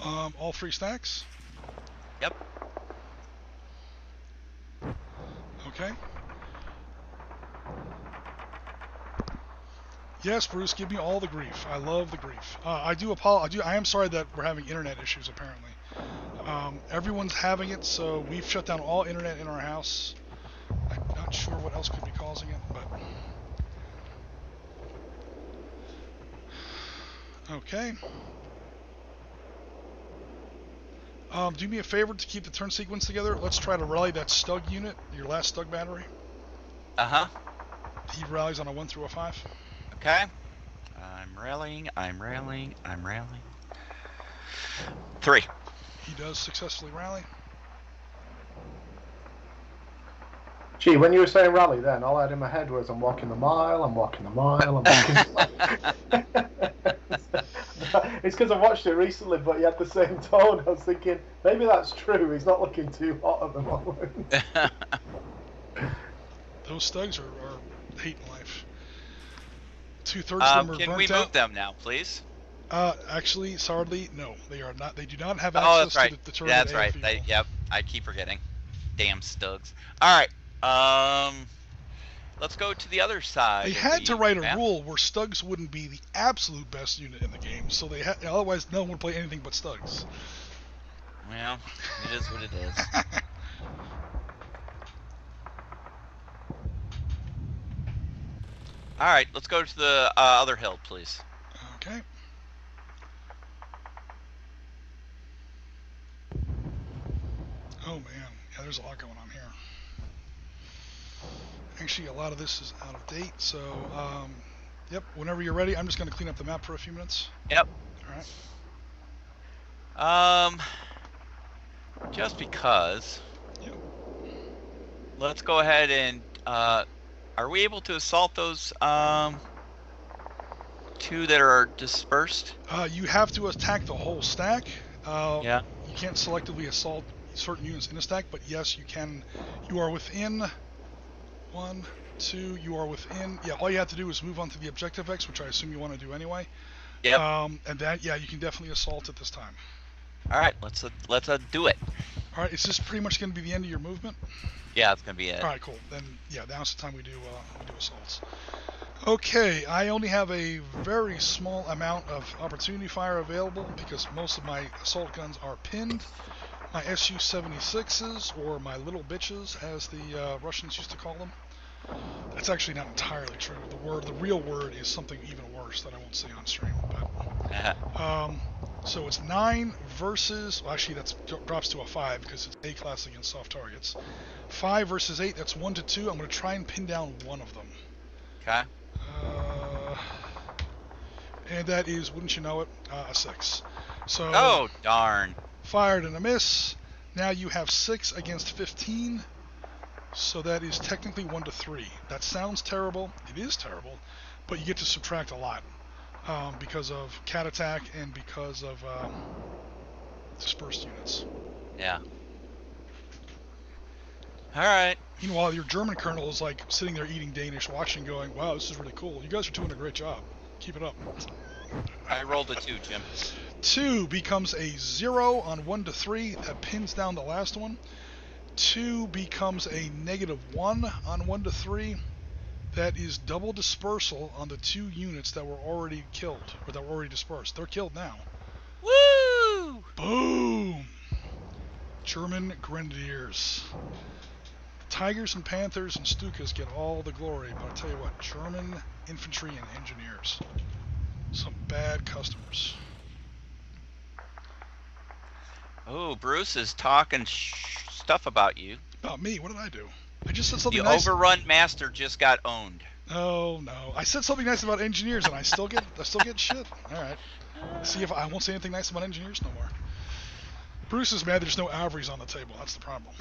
All 3 stacks? Yep. Okay. Yes, Bruce, give me all the grief. I love the grief. I am sorry that we're having internet issues, apparently. Everyone's having it, so we've shut down all internet in our house. I'm not sure what else could be causing it, but... Okay. Do me a favor to keep the turn sequence together. Let's try to rally that Stug unit, your last Stug battery. Uh-huh. He rallies on a 1 through a 5. Okay. I'm rallying. 3. He does successfully rally. Gee, when you were saying rally then, all I had in my head was I'm walking the mile, I'm walking the mile, I'm walking the mile. It's because I watched it recently, but he had the same tone. I was thinking, maybe that's true. He's not looking too hot at the moment. Those Stugs are hating life. 2/3 of them are burnt out. Can we move them now, please? Actually, sadly, no. They are not. They do not have Oh, access that's right. to the turn. That's right. Yep. I keep forgetting. Damn Stugs. All right. Let's go to the other side. They had to write a rule where Stugs wouldn't be the absolute best unit in the game, so they otherwise no one would play anything but Stugs. Well, it is what it is. All right, let's go to the other hill, please. Okay. Oh man, yeah, there's a lot going on here. Actually, a lot of this is out of date, so yep. Whenever you're ready, I'm just going to clean up the map for a few minutes. Yep. All right. Just because. Yep. Let's go ahead and. Are we able to assault those 2 that are dispersed? You have to attack the whole stack. Yeah. You can't selectively assault certain units in a stack, but yes, you can. You are within 1, 2. You are within. Yeah, all you have to do is move on to the objective X, which I assume you want to do anyway. Yep. And that, yeah, you can definitely assault at this time. All right, let's do it. All right, is this pretty much going to be the end of your movement? Yeah, it's gonna be it. All right, cool. Then, yeah, now's the time we do assaults. Okay, I only have a very small amount of opportunity fire available because most of my assault guns are pinned. My Su-76s, or my little bitches, as the Russians used to call them. That's actually not entirely true. The real word is something even worse that I won't say on stream. But so it's 9 versus. Well, actually, that drops to a 5 because it's A class against soft targets. 5 versus 8. That's 1 to 2. I'm going to try and pin down one of them. Okay. And that is, wouldn't you know it, a 6. So. Oh darn. Fired and a miss. Now you have 6 against 15. So that is technically 1 to 3. That sounds terrible. It is terrible, but you get to subtract a lot because of cat attack and because of dispersed units. Yeah. All right. Meanwhile, your German colonel is like sitting there eating Danish, watching, going, "Wow, this is really cool. You guys are doing a great job. Keep it up." I rolled a 2, Jim. 2 becomes a 0 on 1 to 3. That pins down the last one. 2 becomes a -1 on 1 to 3. That is double dispersal on the 2 units that were already killed, or that were already dispersed. They're killed now. Woo! Boom! German Grenadiers. Tigers and Panthers and Stukas get all the glory, but I'll tell you what, German infantry and engineers. Some bad customers. Oh, Bruce is talking stuff about you. About me? What did I do? I just said something The nice. Overrun Master just got owned. Oh no! I said something nice about engineers, and I still get shit. All right. See if I won't say anything nice about engineers no more. Bruce is mad. There's no Averies on the table. That's the problem.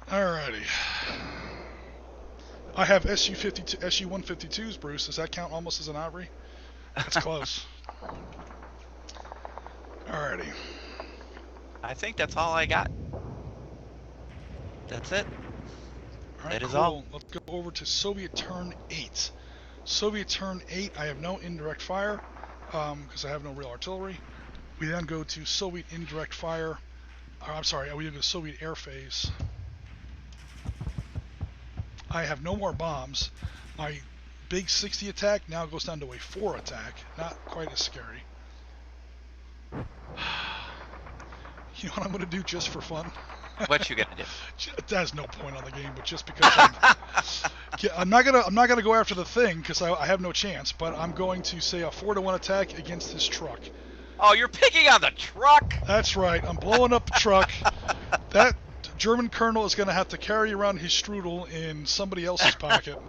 Alrighty. I have Su-152s, Bruce. Does that count almost as an Avery? That's close. Alrighty. I think that's all I got. That's it. Alright, that is cool. all. Let's go over to Soviet turn 8. Soviet turn 8, I have no indirect fire. because I have no real artillery. We then go to Soviet indirect fire. I'm sorry, we go to Soviet air phase. I have no more bombs. My big 60 attack now goes down to a 4 attack. Not quite as scary. You know what I'm going to do just for fun? What you gonna do? There's no point on the game, but just because I'm not gonna go after the thing because I have no chance. But I'm going to say a 4-to-1 attack against this truck. Oh, you're picking on the truck? That's right. I'm blowing up the truck. That German colonel is going to have to carry around his strudel in somebody else's pocket.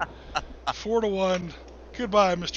4-to-1. Goodbye, Mr.